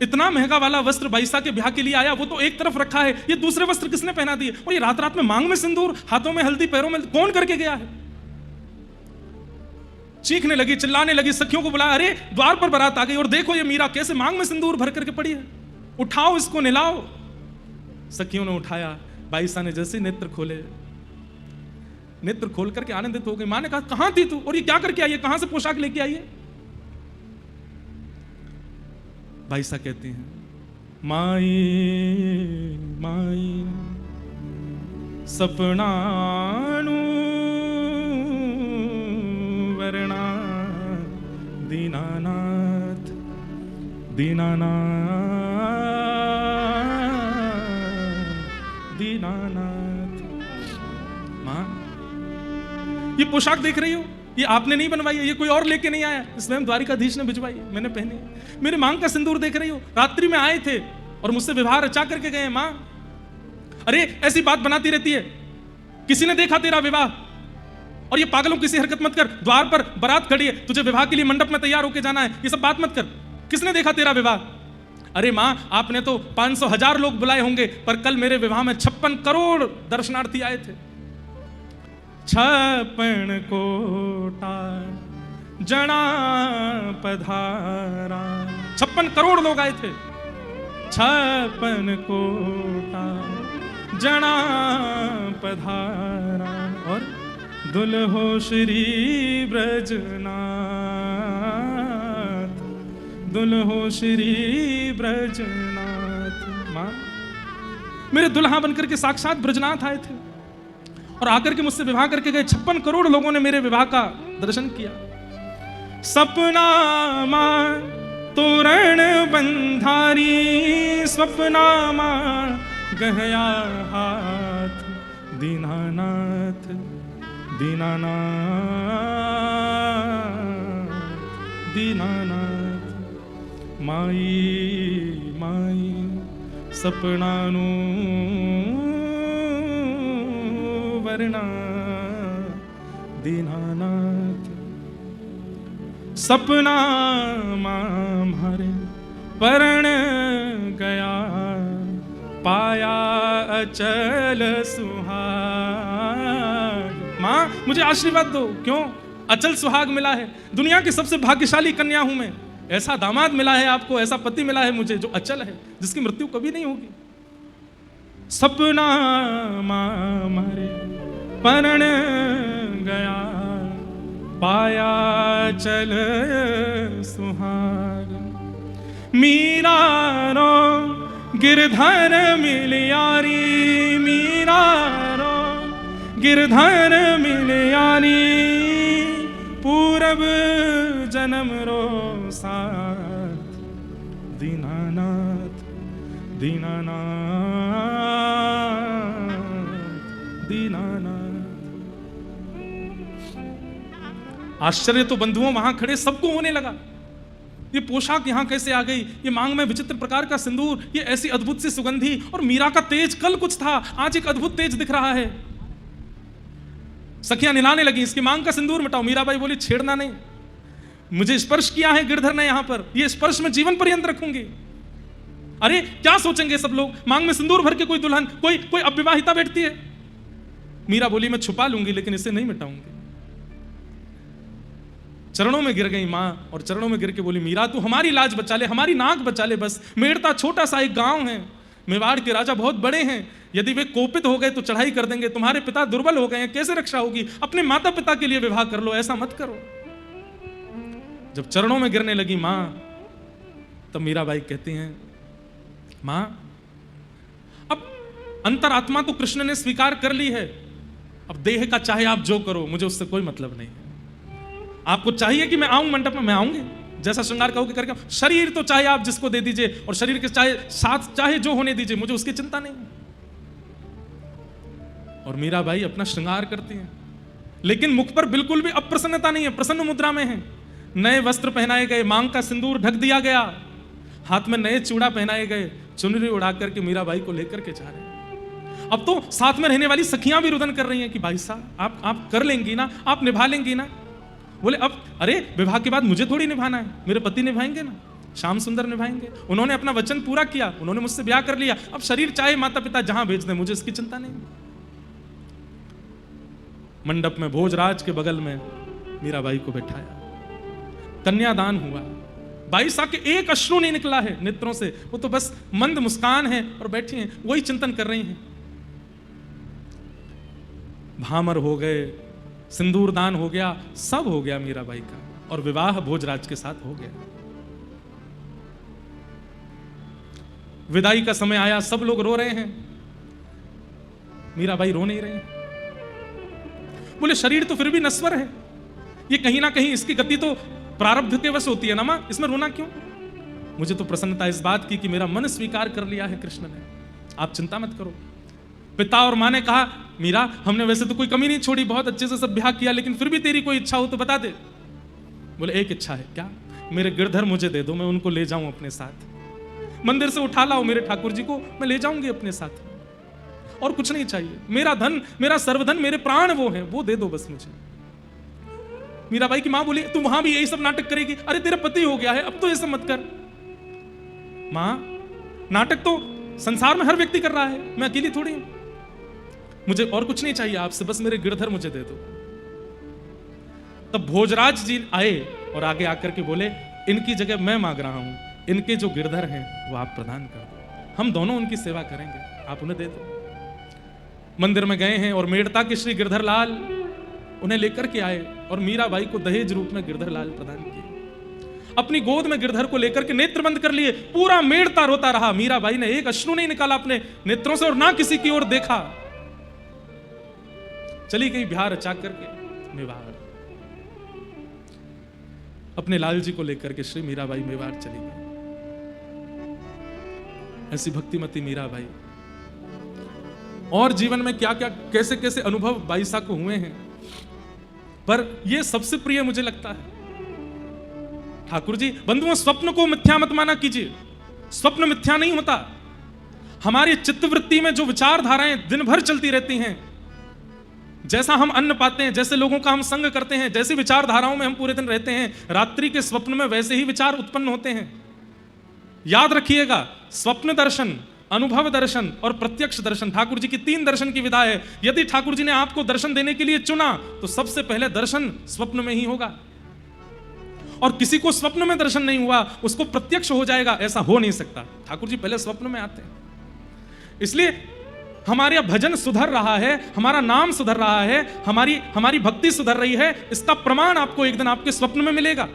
A: इतना महंगा वाला वस्त्र बाईसा के ब्याह के लिए आया, वो तो एक तरफ रखा है, ये दूसरे वस्त्र किसने पहना दिए? और ये रात रात में मांग में सिंदूर, हाथों में हल्दी, पैरों में कौन करके गया है? चीखने लगी, चिल्लाने लगी, सखियों को बुलाया, अरे द्वार पर बारात आ गई और देखो ये मीरा कैसे मांग में सिंदूर भर करके पड़ी है, उठाओ इसको, निलाओ। सखियों ने उठाया। बाईसा ने जैसे नेत्र खोले, नेत्र खोल करके आनंदित हो गई। मां ने कहा, कहां थी तू और ये क्या करके आई है, कहां से पोशाक लेके आई है? बाईसा कहती हैं, माई माई सपनानु वरणा दीनानाथ दीनानाथ दीनानाथ। मां, ये पोशाक देख रही हो, ये आपने नहीं बनवाई है, ये कोई और लेके नहीं आया, स्वयं द्वारिकाधीश ने भिजवाई, मैंने पहनी। मेरे मांग का सिंदूर देख रही हो, रात्रि में आए थे और मुझसे विवाह रचा करके गए। मां, अरे ऐसी बात बनाती रहती है, किसी ने देखा तेरा विवाह? और ये पागलों किसी हरकत मत कर, द्वार पर बारात खड़ी है, तुझे विवाह के लिए मंडप में तैयार होके जाना है, ये सब बात मत कर। किसने देखा तेरा विवाह? अरे माँ, आपने तो 500,000 लोग बुलाए होंगे, पर कल मेरे विवाह में 56 करोड़ दर्शनार्थी आए थे। 56 कोटा जना पधारा, 56 करोड़ लोग आए थे। 56 कोटा जना पधारा, और दुल्हो श्री ब्रजनाथ, दुल्हो श्री ब्रजनाथ। मां, मेरे दुल्हा बनकर के साक्षात ब्रजनाथ आए थे और आकर के मुझसे विवाह करके गए। 56 करोड़ लोगों ने मेरे विवाह का दर्शन किया। सपना मां तोरण बंधारी, स्वप्ना मां गहया हाथ, दीनानाथ दीनानाथ दीनानाथ। माई माई सपनानु वर्णा, दीनानाथ। सपना मारे परण गया, पाया अचल सुहाग। मां, मुझे आशीर्वाद दो। क्यों? अचल सुहाग मिला है। दुनिया की सबसे भाग्यशाली कन्या हूं मैं। ऐसा दामाद मिला है आपको, ऐसा पति मिला है मुझे जो अचल है, जिसकी मृत्यु कभी नहीं होगी। सपना मारे परण गया, पाया चल सुहाग। मीरा रो गिरधर मिलियारी, मीरा रो गिरधर मिलियारी, पूरब जन्म रो साथ, दीनानाथ दीनानाथ दीनानाथ। आश्चर्य तो बंधुओं वहां खड़े सबको होने लगा। ये पोशाक यहां कैसे आ गई, ये मांग में विचित्र प्रकार का सिंदूर, ये ऐसी अद्भुत सी सुगंधी, और मीरा का तेज कल कुछ था, आज एक अद्भुत तेज दिख रहा है। सखियां निलाने लगी, इसकी मांग का सिंदूर मिटाओ। मीराबाई बोली, छेड़ना नहीं, मुझे स्पर्श किया है गिरधर ने यहां पर, ये स्पर्श में जीवन पर्यंत रखूंगी। अरे क्या सोचेंगे सब लोग, मांग में सिंदूर भर के कोई दुल्हन, कोई अविवाहिता बैठती है। मीरा बोली, मैं छुपा लूंगी लेकिन इसे नहीं मिटाऊंगी। चरणों में गिर गई मां, और चरणों में गिर के बोली, मीरा तू हमारी लाज बचा ले, हमारी नाक बचा ले बस। मेड़ता छोटा सा एक गांव है, मेवाड़ के राजा बहुत बड़े हैं, यदि वे कोपित हो गए तो चढ़ाई कर देंगे। तुम्हारे पिता दुर्बल हो गए हैं, कैसे रक्षा होगी? अपने माता पिता के लिए विवाह कर लो, ऐसा मत करो। जब चरणों में गिरने लगी मां, तब मीराबाई कहती हैं, मां अब अंतरात्मा तो कृष्ण ने स्वीकार कर ली है, अब देह का चाहे आप जो करो, मुझे उससे कोई मतलब नहीं है। आपको चाहिए कि मैं आऊं मंडप में, मैं आऊंगी, जैसा श्रृंगार कहोगे करके। शरीर तो चाहे आप जिसको दे दीजिए, और शरीर के साथ चाहे जो होने दीजिए, मुझे उसकी चिंता नहीं। और मीराबाई अपना श्रृंगार करती हैं, लेकिन मुख पर बिल्कुल भी अप्रसन्नता नहीं है, प्रसन्न मुद्रा में है। नए वस्त्र पहनाए गए, मांग का सिंदूर ढक दिया गया, हाथ में नए चूड़ा पहनाए गए, चुनरी उड़ा करके मीराबाई को लेकर के जा रहे हैं। अब तो साथ में रहने वाली सखियां भी रुदन कर रही हैं कि भाई साहब आप कर लेंगी ना, आप निभा लेंगी ना। बोले, अब अरे विवाह के बाद मुझे थोड़ी निभाना है, मेरे पति निभाएंगे ना, श्याम सुंदर निभाएंगे। उन्होंने अपना वचन पूरा किया, उन्होंने मुझसे ब्याह कर लिया, अब शरीर चाहे माता पिता जहां भेज दें, मुझे इसकी चिंता नहीं। मंडप में भोजराज के बगल में मीराबाई को बैठाया, कन्यादान हुआ। 22 साल के एक अश्रु नहीं निकला है नेत्रों से, वो तो बस मंद मुस्कान है और बैठी हैं, वही चिंतन कर रही हैं। भामर हो गए, सिंदूर दान हो गया, सब हो गया मीराबाई का, और विवाह भोजराज के साथ हो गया। विदाई का समय आया, सब लोग रो रहे हैं, मीराबाई रो नहीं रही। बोले, शरीर तो फिर भी नश्वर है, ये कहीं ना कहीं इसकी गति तो प्रारब्ध के वश होती है ना मां, इसमें रोना क्यों? मुझे तो प्रसन्नता इस बात की कि मेरा मन स्वीकार कर लिया है कृष्ण ने, आप चिंता मत करो। पिता और मां ने कहा, मीरा हमने वैसे तो कोई कमी नहीं छोड़ी, बहुत अच्छे से सब ब्याह किया, लेकिन फिर भी तेरी कोई इच्छा हो तो बता दे। बोले, एक इच्छा है। क्या? मेरे गिरधर मुझे दे दो, मैं उनको ले जाऊं अपने साथ, मंदिर से उठा लाओ मेरे ठाकुर जी को, मैं ले जाऊंगी अपने साथ, और कुछ नहीं चाहिए। मेरा धन, मेरा सर्वधन, मेरे प्राण वो है, वो दे दो बस मुझे। मीराबाई की मां बोली, तू वहां भी यही सब नाटक करेगी? अरे तेरा पति हो गया है, अब तो ये सब मत कर। मां, नाटक तो संसार में हर व्यक्ति कर रहा है, मैं अकेली थोड़ी हूं। मुझे और कुछ नहीं चाहिए आपसे, बस मेरे गिरधर मुझे दे दो। तब भोजराज जी आए और आगे आकर के बोले, इनकी जगह मैं मांग रहा हूं, इनके जो गिरधर हैं वो आप प्रदान कर दो, हम दोनों उनकी सेवा करेंगे, आप उन्हें दे दो। मंदिर में गए हैं और मेड़ता के श्री गिरधर लाल उन्हें लेकर के आए और मीराबाई को दहेज रूप में गिरधर लाल प्रदान किए। अपनी गोद में गिरधर को लेकर के नेत्र बंद कर लिए, पूरा मेड़ता रोता रहा। मीराबाई ने एक अश्रु नहीं निकाला अपने नेत्रों से और ना किसी की ओर देखा। चली गई बिहार रचा करके मेवाड़, अपने लाल जी को लेकर के श्री मीराबाई मेवाड़ चली गई। ऐसी भक्तिमती मीराबाई। और जीवन में क्या क्या कैसे कैसे अनुभव बाईसा को हुए हैं, पर यह सबसे प्रिय मुझे लगता है ठाकुर जी। बंधुओं, स्वप्न को मिथ्या मत माना कीजिए, स्वप्न मिथ्या नहीं होता। हमारी चित्तवृत्ति में जो विचारधाराएं दिन भर चलती रहती हैं, जैसा हम अन्न पाते हैं, जैसे लोगों का हम संग करते हैं, जैसी विचारधाराओं में हम पूरे दिन रहते हैं, रात्रि के स्वप्न में वैसे ही विचार उत्पन्न होते हैं। याद रखिएगा, स्वप्न दर्शन, अनुभव दर्शन और प्रत्यक्ष दर्शन, ठाकुर जी की 3 दर्शन की विधा है। यदि ठाकुर जी ने आपको दर्शन देने के लिए चुना तो सबसे पहले दर्शन स्वप्न में ही होगा, और किसी को स्वप्न में दर्शन नहीं हुआ उसको प्रत्यक्ष हो जाएगा, ऐसा हो नहीं सकता। ठाकुर जी पहले स्वप्न में आते हैं। इसलिए हमारा भजन सुधर रहा है, हमारा नाम सुधर रहा है, हमारी भक्ति सुधर रही है, इसका प्रमाण आपको एक दिन आपके स्वप्न में मिलेगा।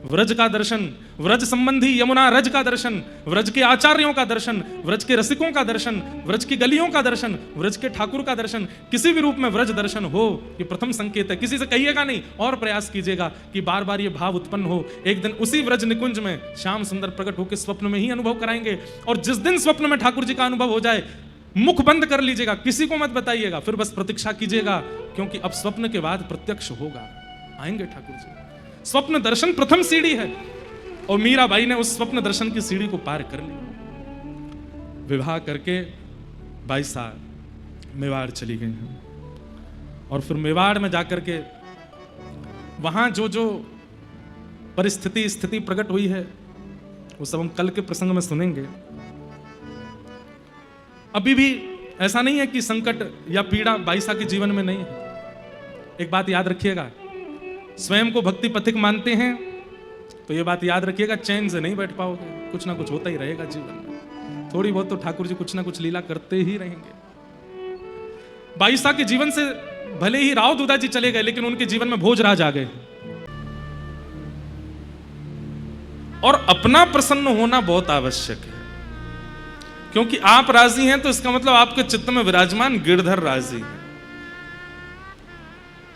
A: व्रज का दर्शन, व्रज संबंधी यमुना रज का दर्शन, व्रज के आचार्यों का दर्शन, व्रज के रसिकों का दर्शन, व्रज की गलियों का दर्शन, व्रज के ठाकुर का दर्शन, किसी भी रूप में व्रज दर्शन हो, ये प्रथम संकेत है। किसी से कहिएगा नहीं, और प्रयास कीजिएगा कि बार बार ये भाव उत्पन्न हो। एक दिन उसी व्रज निकुंज में श्याम सुंदर प्रकट होकर स्वप्न में ही अनुभव कराएंगे। और जिस दिन स्वप्न में ठाकुर जी का अनुभव हो जाए, मुख बंद कर लीजिएगा, किसी को मत बताइएगा, फिर बस प्रतीक्षा कीजिएगा, क्योंकि अब स्वप्न के बाद प्रत्यक्ष होगा, आएंगे ठाकुर जी। स्वप्न दर्शन प्रथम सीढ़ी है, और मीराबाई ने उस स्वप्न दर्शन की सीढ़ी को पार कर ली। विवाह करके बाईसा मेवाड़ चली गई हैं, और फिर मेवाड़ में जाकर के वहां जो जो परिस्थिति स्थिति प्रकट हुई है वो सब हम कल के प्रसंग में सुनेंगे। अभी भी ऐसा नहीं है कि संकट या पीड़ा बाईसा के जीवन में नहीं है। एक बात याद रखिएगा, स्वयं को भक्ति पथिक मानते हैं तो ये बात याद रखिएगा, चैन से नहीं बैठ पाओगे, कुछ ना कुछ होता ही रहेगा जीवन में। थोड़ी बहुत तो ठाकुर जी कुछ ना कुछ लीला करते ही रहेंगे। बाईसा के जीवन से भले ही राव दूधा जी चले गए, लेकिन उनके जीवन में भोजराज आ गए। और अपना प्रसन्न होना बहुत आवश्यक है, क्योंकि आप राजी हैं तो इसका मतलब आपके चित्त में विराजमान गिरधर राजी है।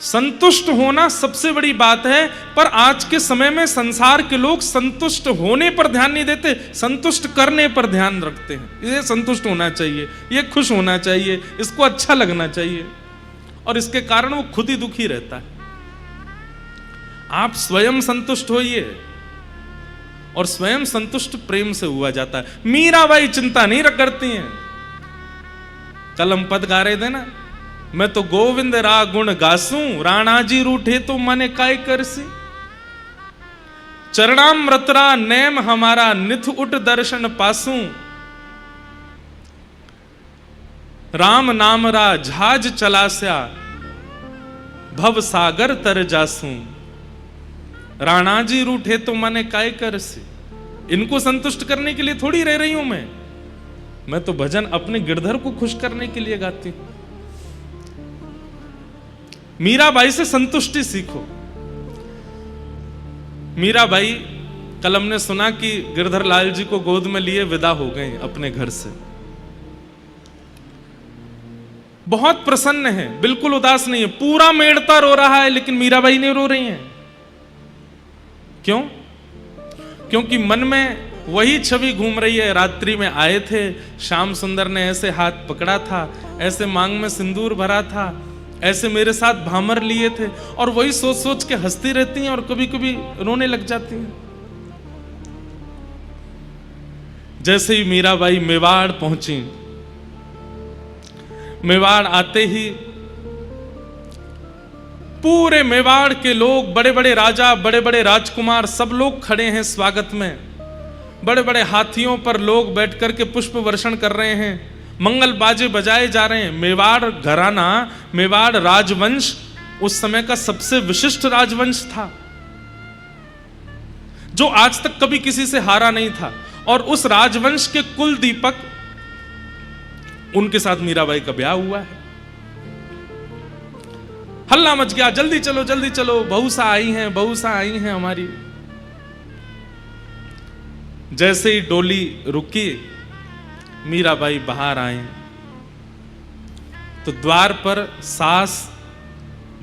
A: संतुष्ट होना सबसे बड़ी बात है, पर आज के समय में संसार के लोग संतुष्ट होने पर ध्यान नहीं देते, संतुष्ट करने पर ध्यान रखते हैं। ये संतुष्ट होना चाहिए, ये खुश होना चाहिए, इसको अच्छा लगना चाहिए, और इसके कारण वो खुद ही दुखी रहता है। आप स्वयं संतुष्ट होइए, और स्वयं संतुष्ट प्रेम से हुआ जाता है। मीराबाई चिंता नहीं करती हैं। कल हम पद गा रहे थे ना, मैं तो गोविंद रा गुण गासूं, राणा जी रूठे तो मने काय करसी, चरणामृतरा नेम हमारा निथ उठ दर्शन पासूं, राम नाम रा झाज चलास्या भव सागर तर जासूं, राणा जी रूठे तो मने काय करसी। इनको संतुष्ट करने के लिए थोड़ी रह रही हूं मैं तो भजन अपने गिरधर को खुश करने के लिए गाती हूं। मीराबाई से संतुष्टि सीखो। मीराबाई, कल हमने सुना कि गिरधर लाल जी को गोद में लिए विदा हो गए अपने घर से। बहुत प्रसन्न है, बिल्कुल उदास नहीं है, पूरा मेड़ता रो रहा है, लेकिन मीराबाई नहीं रो रही हैं। क्यों? क्योंकि मन में वही छवि घूम रही है। रात्रि में आए थे, श्याम सुंदर ने ऐसे हाथ पकड़ा था, ऐसे मांग में सिंदूर भरा था, ऐसे मेरे साथ भामर लिए थे, और वही सोच सोच के हंसती रहती हैं और कभी कभी रोने लग जाती हैं। जैसे ही मीराबाई मेवाड़ पहुंची, मेवाड़ आते ही पूरे मेवाड़ के लोग, बड़े बड़े राजा, बड़े बड़े राजकुमार, सब लोग खड़े हैं स्वागत में। बड़े बड़े हाथियों पर लोग बैठ कर के पुष्प वर्षण कर रहे हैं, मंगल बाजे बजाए जा रहे हैं। मेवाड़ घराना, मेवाड़ राजवंश उस समय का सबसे विशिष्ट राजवंश था, जो आज तक कभी किसी से हारा नहीं था। और उस राजवंश के कुल दीपक, उनके साथ मीराबाई का ब्याह हुआ है। हल्ला मच गया, जल्दी चलो जल्दी चलो, बहुसा आई हैं, बहुसा आई हैं हमारी। जैसे ही डोली रुकी, मीराबाई बाहर आई तो द्वार पर सास,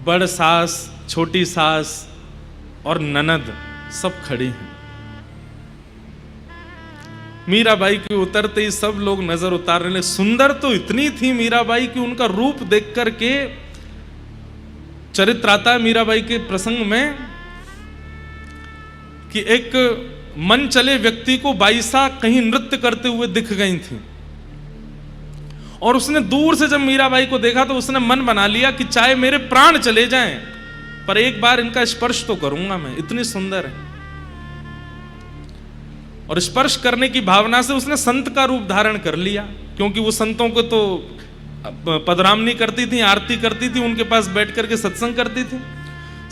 A: बड़ सास, छोटी सास और ननद सब खड़ी हैं। मीराबाई के उतरते ही सब लोग नजर उतारने लगे। सुंदर तो इतनी थी मीराबाई कि उनका रूप देख करके, चरित्र आता है मीराबाई के प्रसंग में कि एक मन चले व्यक्ति को बाईसा कहीं नृत्य करते हुए दिख गई थी, और उसने दूर से जब मीराबाई को देखा तो उसने मन बना लिया कि चाहे मेरे प्राण चले जाएं, पर एक बार इनका स्पर्श तो करूंगा मैं, इतनी सुंदर है। और स्पर्श करने की भावना से उसने संत का रूप धारण कर लिया, क्योंकि वो संतों को तो पदरामनी करती थी, आरती करती थी, उनके पास बैठ करके सत्संग करती थी।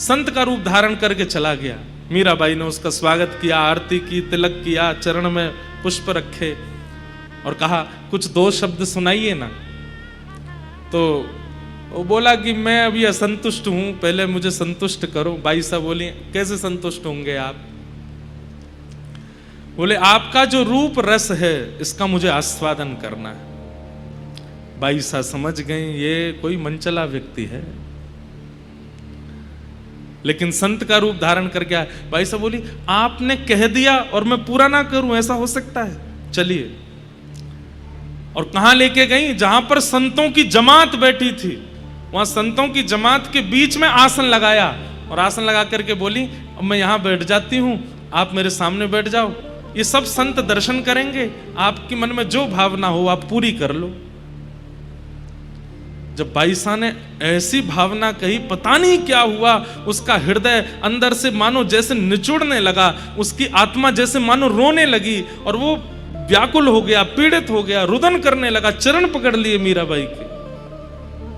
A: संत का रूप धारण करके चला गया। मीराबाई ने उसका स्वागत किया, आरती की, तिलक किया, चरण में पुष्प रखे और कहा कुछ दो शब्द सुनाइए ना। तो वो बोला कि मैं अभी असंतुष्ट हूं, पहले मुझे संतुष्ट करो। बाई साहब बोली कैसे संतुष्ट होंगे आप? बोले आपका जो रूप रस है इसका मुझे आस्वादन करना है। बाई साहब समझ गए ये कोई मनचला व्यक्ति है, लेकिन संत का रूप धारण करके आया। बाई साहब बोली आपने कह दिया और मैं पूरा ना करूं, ऐसा हो सकता है? चलिए। और कहां लेके गई? जहां पर संतों की जमात बैठी थी, वहां संतों की जमात के बीच में आसन लगाया, और आसन लगा करके बोली अब मैं यहां बैठ जाती हूं, आप मेरे सामने बैठ जाओ, ये सब संत दर्शन करेंगे, आपके मन में जो भावना हो आप पूरी कर लो। जब बाईसा ने ऐसी भावना कही, पता नहीं क्या हुआ, उसका हृदय अंदर से मानो जैसे निचुड़ने लगा, उसकी आत्मा जैसे मानो रोने लगी, और वो व्याकुल हो गया, पीड़ित हो गया, रुदन करने लगा, चरण पकड़ लिए मीराबाई के।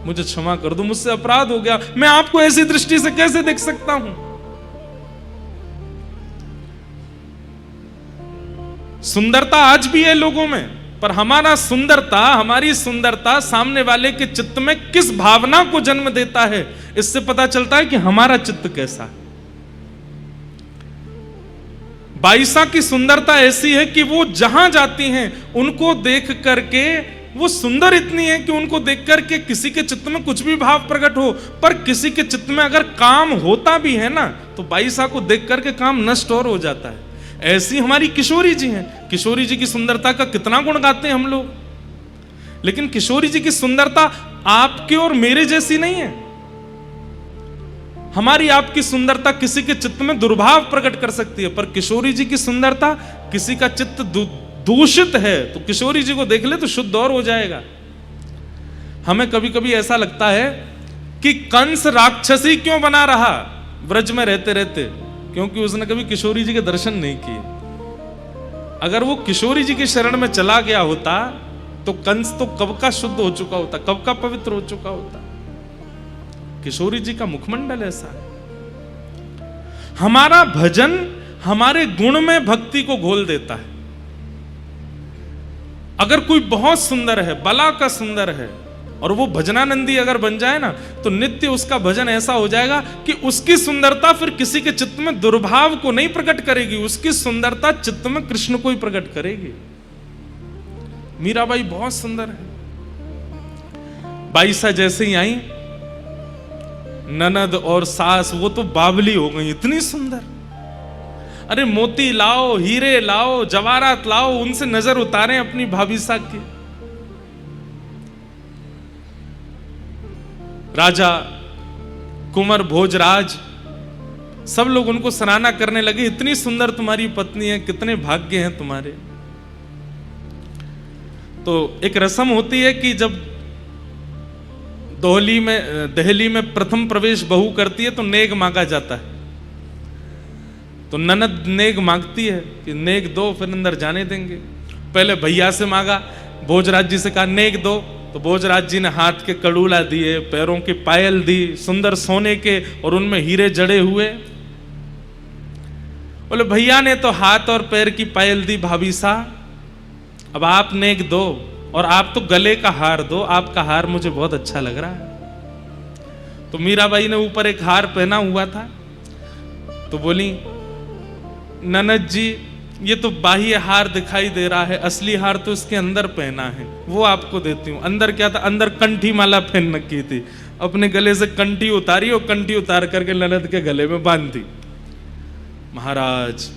A: मुझे क्षमा कर दो, मुझसे अपराध हो गया, मैं आपको ऐसी दृष्टि से कैसे देख सकता हूं? सुंदरता आज भी है लोगों में, पर हमारा सुंदरता, हमारी सुंदरता सामने वाले के चित्त में किस भावना को जन्म देता है, इससे पता चलता है कि हमारा चित्त कैसा है। बाईसा की सुंदरता ऐसी है कि वो जहां जाती हैं उनको देख करके, वो सुंदर इतनी है कि उनको देख करके किसी के चित्त में कुछ भी भाव प्रकट हो, पर किसी के चित्त में अगर काम होता भी है ना, तो बाईसा को देख करके काम नष्ट और हो जाता है। ऐसी हमारी किशोरी जी हैं। किशोरी जी की सुंदरता का कितना गुण गाते हैं हम लोग, लेकिन किशोरी जी की सुंदरता आपके और मेरे जैसी नहीं है। हमारी आपकी सुंदरता किसी के चित्त में दुर्भाव प्रकट कर सकती है, पर किशोरी जी की सुंदरता, किसी का चित्त दूषित है तो किशोरी जी को देख ले तो शुद्ध और हो जाएगा। हमें कभी कभी ऐसा लगता है कि कंस राक्षसी क्यों बना रहा व्रज में रहते रहते, क्योंकि उसने कभी किशोरी जी के दर्शन नहीं किए। अगर वो किशोरी जी की शरण में चला गया होता तो कंस तो कब का शुद्ध हो चुका होता, कब का पवित्र हो चुका होता। किशोरी जी का मुखमंडल ऐसा है। हमारा भजन हमारे गुण में भक्ति को घोल देता है। अगर कोई बहुत सुंदर है, बला का सुंदर है, और वो भजनानंदी अगर बन जाए ना, तो नित्य उसका भजन ऐसा हो जाएगा कि उसकी सुंदरता फिर किसी के चित्त में दुर्भाव को नहीं प्रकट करेगी, उसकी सुंदरता चित्त में कृष्ण को ही प्रकट करेगी। मीराबाई बहुत सुंदर है। बाईसा जैसे ही आई, ननद और सास वो तो बावली हो गई, इतनी सुंदर। अरे मोती लाओ, हीरे लाओ, जवाहरात लाओ, उनसे नजर उतारें अपनी भाभी साहब की। राजा, कुंवर भोजराज, सब लोग उनको सराहना करने लगे, इतनी सुंदर तुम्हारी पत्नी है, कितने भाग्य हैं तुम्हारे। तो एक रस्म होती है कि जब दहली में प्रथम प्रवेश बहू करती है तो नेग मांगा जाता है। तो ननद नेग मांगती है कि नेग दो, फिर अंदर जाने देंगे। पहले भैया से मांगा, भोजराज जी से कहा नेग दो, तो भोजराज जी ने हाथ के कड़ूला दिए, पैरों की पायल दी सुंदर सोने के और उनमें हीरे जड़े हुए। बोले भैया ने तो हाथ और पैर की पायल दी भाभी सा, अब आप नेक दो और आप तो गले का हार दो, आपका हार मुझे बहुत अच्छा लग रहा है। तो मीराबाई ने ऊपर एक हार पहना हुआ था, तो बोली ननद जी ये तो बाह्य हार दिखाई दे रहा है, असली हार तो इसके अंदर पहना है, वो आपको देती हूँ। अंदर क्या था? अंदर कंठी माला पहन रखी थी। अपने गले से कंठी उतारी और कंठी उतार करके ननद के गले में बांध दी। महाराज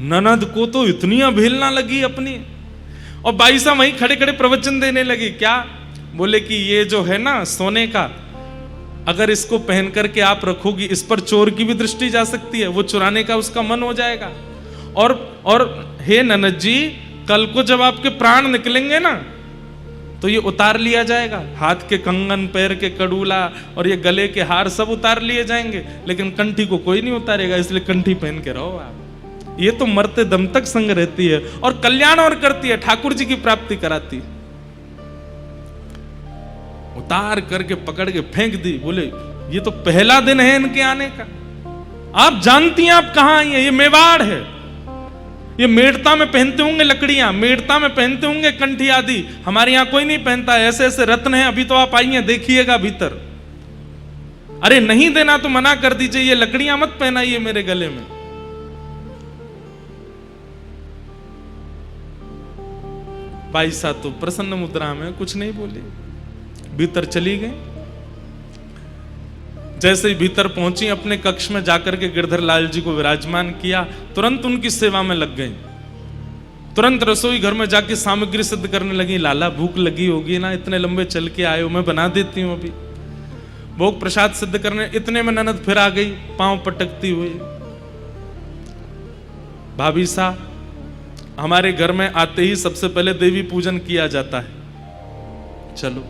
A: ननद को तो इतनी अवहेलना लगी अपनी, और बाई साहब वहीं खड़े खड़े प्रवचन देने लगी। क्या बोले कि ये जो है ना सोने का, अगर इसको पहन करके आप रखोगी, इस पर चोर की भी दृष्टि जा सकती है, वो चुराने का उसका मन हो जाएगा। और हे ननद जी, कल को जब आपके प्राण निकलेंगे ना तो ये उतार लिया जाएगा, हाथ के कंगन, पैर के कड़ूला और ये गले के हार सब उतार लिए जाएंगे, लेकिन कंठी को कोई नहीं उतारेगा, इसलिए कंठी पहन के रहो आप। ये तो मरते दम तक संग रहती है और कल्याण और करती है, ठाकुर जी की प्राप्ति कराती है। उतार करके पकड़ के फेंक दी। बोले ये तो पहला दिन है इनके आने का, आप जानती हैं आप कहां आई हैं? ये मेवाड़ है, ये मेड़ता में पहनते होंगे लकड़ियां, मेड़ता में पहनते होंगे कंठी आदि, हमारे यहां कोई नहीं पहनता है, ऐसे ऐसे रत्न हैं। अभी तो आप आई हैं, देखिएगा भीतर। अरे नहीं देना तो मना कर दीजिए, ये लकड़ियां मत पहनाइए मेरे गले में। भाई साहब तो प्रसन्न मुद्रा में कुछ नहीं बोले, भीतर चली गई। जैसे ही भीतर पहुंची, अपने कक्ष में जाकर के गिरधर लाल जी को विराजमान किया, तुरंत उनकी सेवा में लग गई। तुरंत रसोई घर में जाके सामग्री सिद्ध करने लगी। लाला भूख लगी होगी ना, इतने लंबे चल के आए हो, मैं बना देती हूं अभी। भोग प्रसाद सिद्ध करने, इतने में ननद फिर आ गई पांव पटकती हुई। भाभी सा, हमारे घर में आते ही सबसे पहले देवी पूजन किया जाता है, चलो।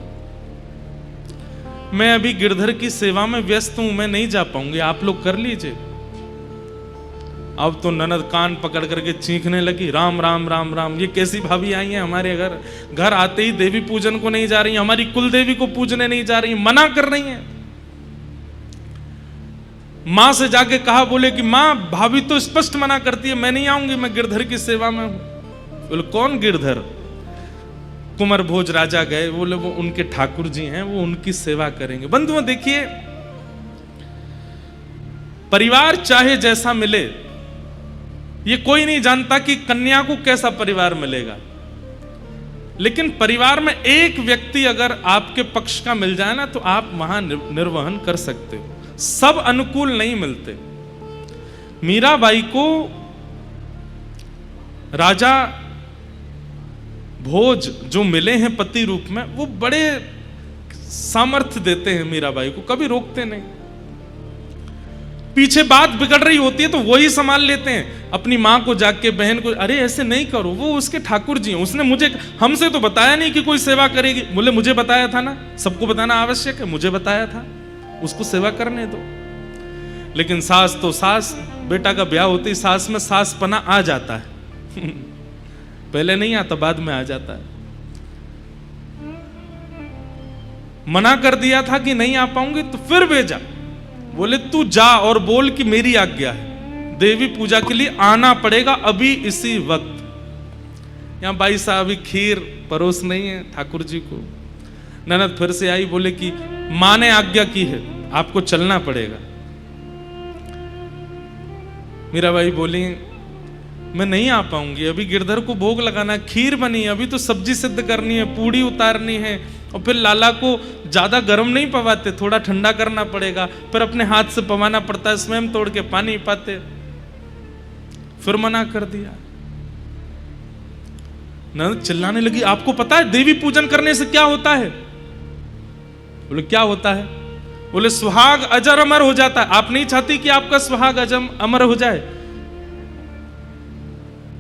A: मैं अभी गिरधर की सेवा में व्यस्त हूं, मैं नहीं जा पाऊंगी, आप लोग कर लीजिए। अब तो ननद कान पकड़ करके चीखने लगी, राम राम राम राम, ये कैसी भाभी आई हैं हमारे घर? घर आते ही देवी पूजन को नहीं जा रही, हमारी कुल देवी को पूजने नहीं जा रही, मना कर रही हैं। मां से जाके कहा, बोले कि मां भाभी तो स्पष्ट मना करती है, मैं नहीं आऊंगी, मैं गिरधर की सेवा में हूं। बोले कौन गिरधर? कुंवर भोज राजा गए, बोले वो उनके ठाकुर जी हैं, वो उनकी सेवा करेंगे। बंधुओं देखिए, परिवार चाहे जैसा मिले, ये कोई नहीं जानता कि कन्या को कैसा परिवार मिलेगा, लेकिन परिवार में एक व्यक्ति अगर आपके पक्ष का मिल जाए ना, तो आप वहां निर्वहन कर सकते हो। सब अनुकूल नहीं मिलते। मीराबाई को राजा भोज जो मिले हैं पति रूप में, वो बड़े सामर्थ्य देते हैं मीराबाई को, कभी रोकते नहीं। पीछे बात बिगड़ रही होती है तो वही संभाल लेते हैं, अपनी मां को जाके, बहन को, अरे ऐसे नहीं करो, वो उसके ठाकुर जी हैं, उसने मुझे, हमसे तो बताया नहीं कि कोई सेवा करेगी। बोले मुझे बताया था ना, सबको बताना आवश्यक है, मुझे बताया था, उसको सेवा करने दो। लेकिन सास तो सास, बेटा का ब्याह होते ही सास में सास पना आ जाता है पहले नहीं आता, बाद में आ जाता है। मना कर दिया था कि नहीं आ पाऊंगी, तो फिर भेजा। बोले तू जा और बोल कि मेरी आज्ञा है, देवी पूजा के लिए आना पड़ेगा अभी इसी वक्त। यहां भाई साहब अभी खीर परोस नहीं है ठाकुर जी को। ननद फिर से आई, बोले कि मां ने आज्ञा की है, आपको चलना पड़ेगा। मीराबाई बोली मैं नहीं आ पाऊंगी, अभी गिरधर को भोग लगाना, खीर बनी, अभी तो सब्जी सिद्ध करनी है, पूड़ी उतारनी है, और फिर लाला को ज्यादा गर्म नहीं पवाते, थोड़ा ठंडा करना पड़ेगा, फिर अपने हाथ से पवाना पड़ता है, स्वयं तोड़ के पानी पाते। फिर मना कर दिया। ननद चिल्लाने लगी, आपको पता है देवी पूजन करने से क्या होता है? बोले क्या होता है? बोले सुहाग अजर अमर हो जाता है। आप नहीं चाहती कि आपका सुहाग अमर हो जाए?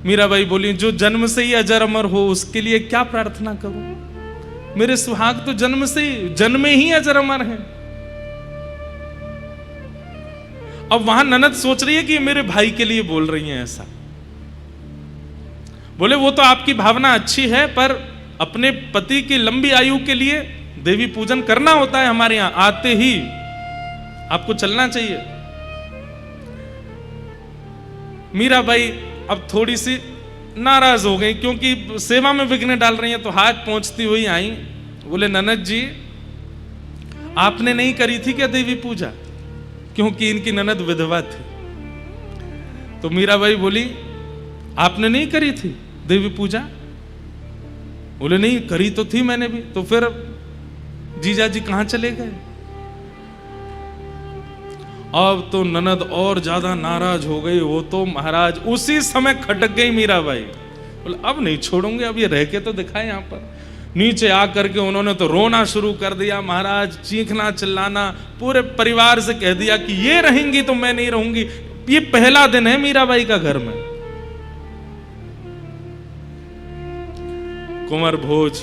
A: मीराबाई बोली जो जन्म से ही अजर अमर हो, उसके लिए क्या प्रार्थना करूं? मेरे सुहाग तो जन्मे ही अजर अमर हैं। अब वहां ननद सोच रही है कि मेरे भाई के लिए बोल रही हैं ऐसा। बोले वो तो आपकी भावना अच्छी है, पर अपने पति की लंबी आयु के लिए देवी पूजन करना होता है, हमारे यहां आते ही आपको चलना चाहिए। मीराबाई अब थोड़ी सी नाराज हो गई, क्योंकि सेवा में विघ्न डाल रही हैं, तो हाथ पहुंचती हुई आई। बोले ननद जी, आपने नहीं करी थी क्या देवी पूजा? क्योंकि इनकी ननद विधवा थी। तो मीराबाई बोली, आपने नहीं करी थी देवी पूजा? बोले नहीं करी तो थी मैंने भी। तो फिर जीजा जी कहां चले गए? अब तो ननद और ज्यादा नाराज हो गई। वो तो महाराज उसी समय खटक गई मीराबाई। बोले अब नहीं छोड़ूंगे, अब ये रह के तो दिखाए यहां पर। नीचे आकर के उन्होंने तो रोना शुरू कर दिया महाराज, चीखना चिल्लाना, पूरे परिवार से कह दिया कि ये रहेंगी तो मैं नहीं रहूंगी। ये पहला दिन है मीराबाई का घर में। कुंवर भोज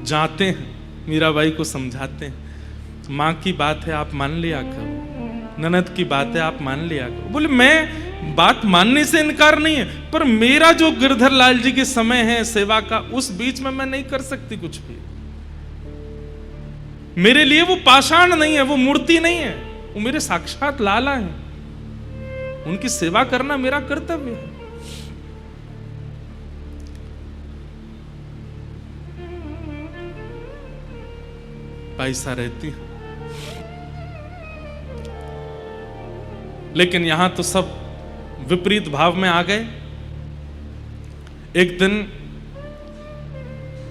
A: जाते हैं, मीराबाई को समझाते हैं, माँ की बात है आप मान लिया करो, ननद की बात है आप मान लिया करो। बोले मैं बात मानने से इनकार नहीं है, पर मेरा जो गिरधर लाल जी के समय है सेवा का, उस बीच में मैं नहीं कर सकती कुछ भी। मेरे लिए वो पाषाण नहीं है, वो मूर्ति नहीं है, वो मेरे साक्षात लाला है। उनकी सेवा करना मेरा कर्तव्य है। पैसा रहती है, लेकिन यहां तो सब विपरीत भाव में आ गए। एक दिन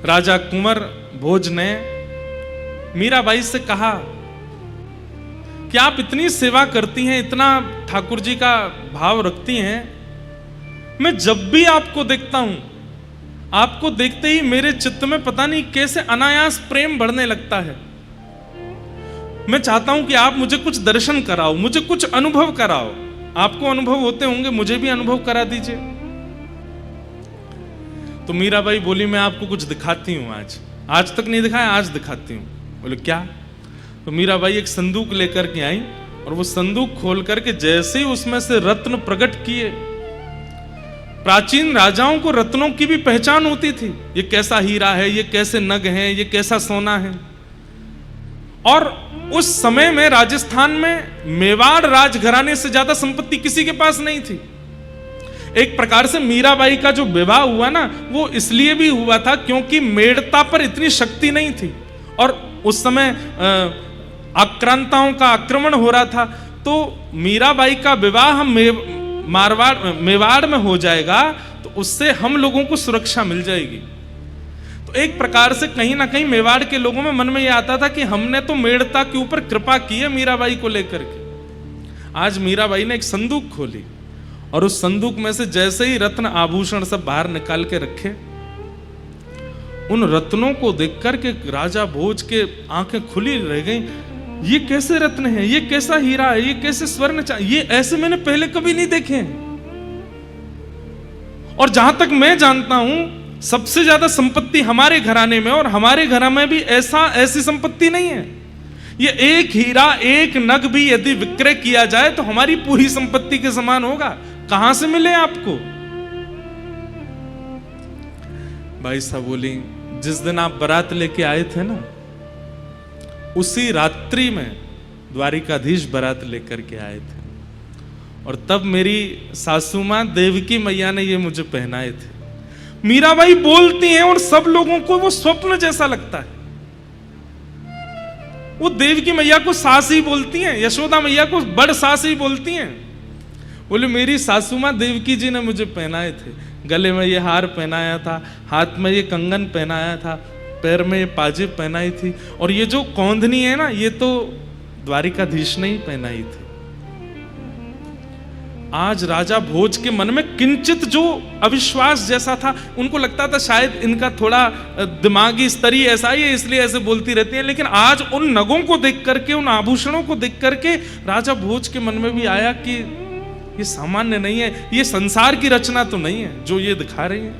A: राजा कुंवर भोज ने मीराबाई से कहा कि आप इतनी सेवा करती हैं, इतना ठाकुर जी का भाव रखती हैं, मैं जब भी आपको देखता हूं, आपको देखते ही मेरे चित्त में पता नहीं कैसे अनायास प्रेम बढ़ने लगता है। मैं चाहता हूं कि आप मुझे कुछ दर्शन कराओ, मुझे कुछ अनुभव कराओ। आपको अनुभव होते होंगे, मुझे भी अनुभव करा दीजिए। तो मीराबाई बोली मैं आपको कुछ दिखाती हूं। आज तक नहीं दिखाया, आज दिखाती हूं। बोले क्या? तो मीराबाई एक संदूक लेकर के आई और वो संदूक खोल करके जैसे ही उसमें से रत्न प्रकट किए। प्राचीन राजाओं को रत्नों की भी पहचान होती थी, ये कैसा हीरा है, ये कैसे नग है, ये कैसा सोना है। और उस समय में राजस्थान में मेवाड़ राजघराने से ज्यादा संपत्ति किसी के पास नहीं थी। एक प्रकार से मीराबाई का जो विवाह हुआ ना, वो इसलिए भी हुआ था क्योंकि मेड़ता पर इतनी शक्ति नहीं थी और उस समय आक्रांताओं का आक्रमण हो रहा था। तो मीराबाई का विवाह मेवाड़ में हो जाएगा तो उससे हम लोगों को सुरक्षा मिल जाएगी। तो एक प्रकार से कहीं ना कहीं मेवाड़ के लोगों में मन में यह आता था कि हमने तो मेड़ता के ऊपर कृपा की है मीराबाई को लेकर के। आज मीराबाई ने एक संदूक खोली और उस संदूक में से जैसे ही रत्न आभूषण सब बाहर निकाल के रखे, उन रत्नों को देखकर के राजा भोज के आंखें खुली रह गई। ये कैसे रत्न है, ये कैसा हीरा है, ये कैसे स्वर्ण, ये ऐसे मैंने पहले कभी नहीं देखे हैं। और जहां तक मैं जानता हूं सबसे ज्यादा संपत्ति हमारे घराने में, और हमारे घर में भी ऐसी संपत्ति नहीं है। ये एक हीरा, एक नग भी यदि विक्रय किया जाए तो हमारी पूरी संपत्ति के समान होगा। कहां से मिले आपको? भाई साहब बोली, जिस दिन आप बारात लेके आए थे ना, उसी रात्रि में द्वारिकाधीश बारात लेकर के आए थे, और तब मेरी सासू मां देवकी मैया ने ये मुझे पहनाए थे। मीराबाई बोलती हैं और सब लोगों को वो स्वप्न जैसा लगता है। वो देवकी मैया को सास ही बोलती हैं, यशोदा मैया को बड़ सास ही बोलती हैं। बोले मेरी सासू मां देवकी जी ने मुझे पहनाए थे। गले में ये हार पहनाया था, हाथ में ये कंगन पहनाया था, पैर में ये पाजेब पहनाई थी, और ये जो कौंधनी है ना, ये तो द्वारिकाधीश ने ही पहनाई थी। आज राजा भोज के मन में किंचित जो अविश्वास जैसा था, उनको लगता था शायद इनका थोड़ा दिमागी स्तर ही ऐसा ही है, इसलिए ऐसे बोलती रहती है। लेकिन आज उन नगों को देख करके, उन आभूषणों को देख करके राजा भोज के मन में भी आया कि ये सामान्य नहीं है, ये संसार की रचना तो नहीं है जो ये दिखा रही है।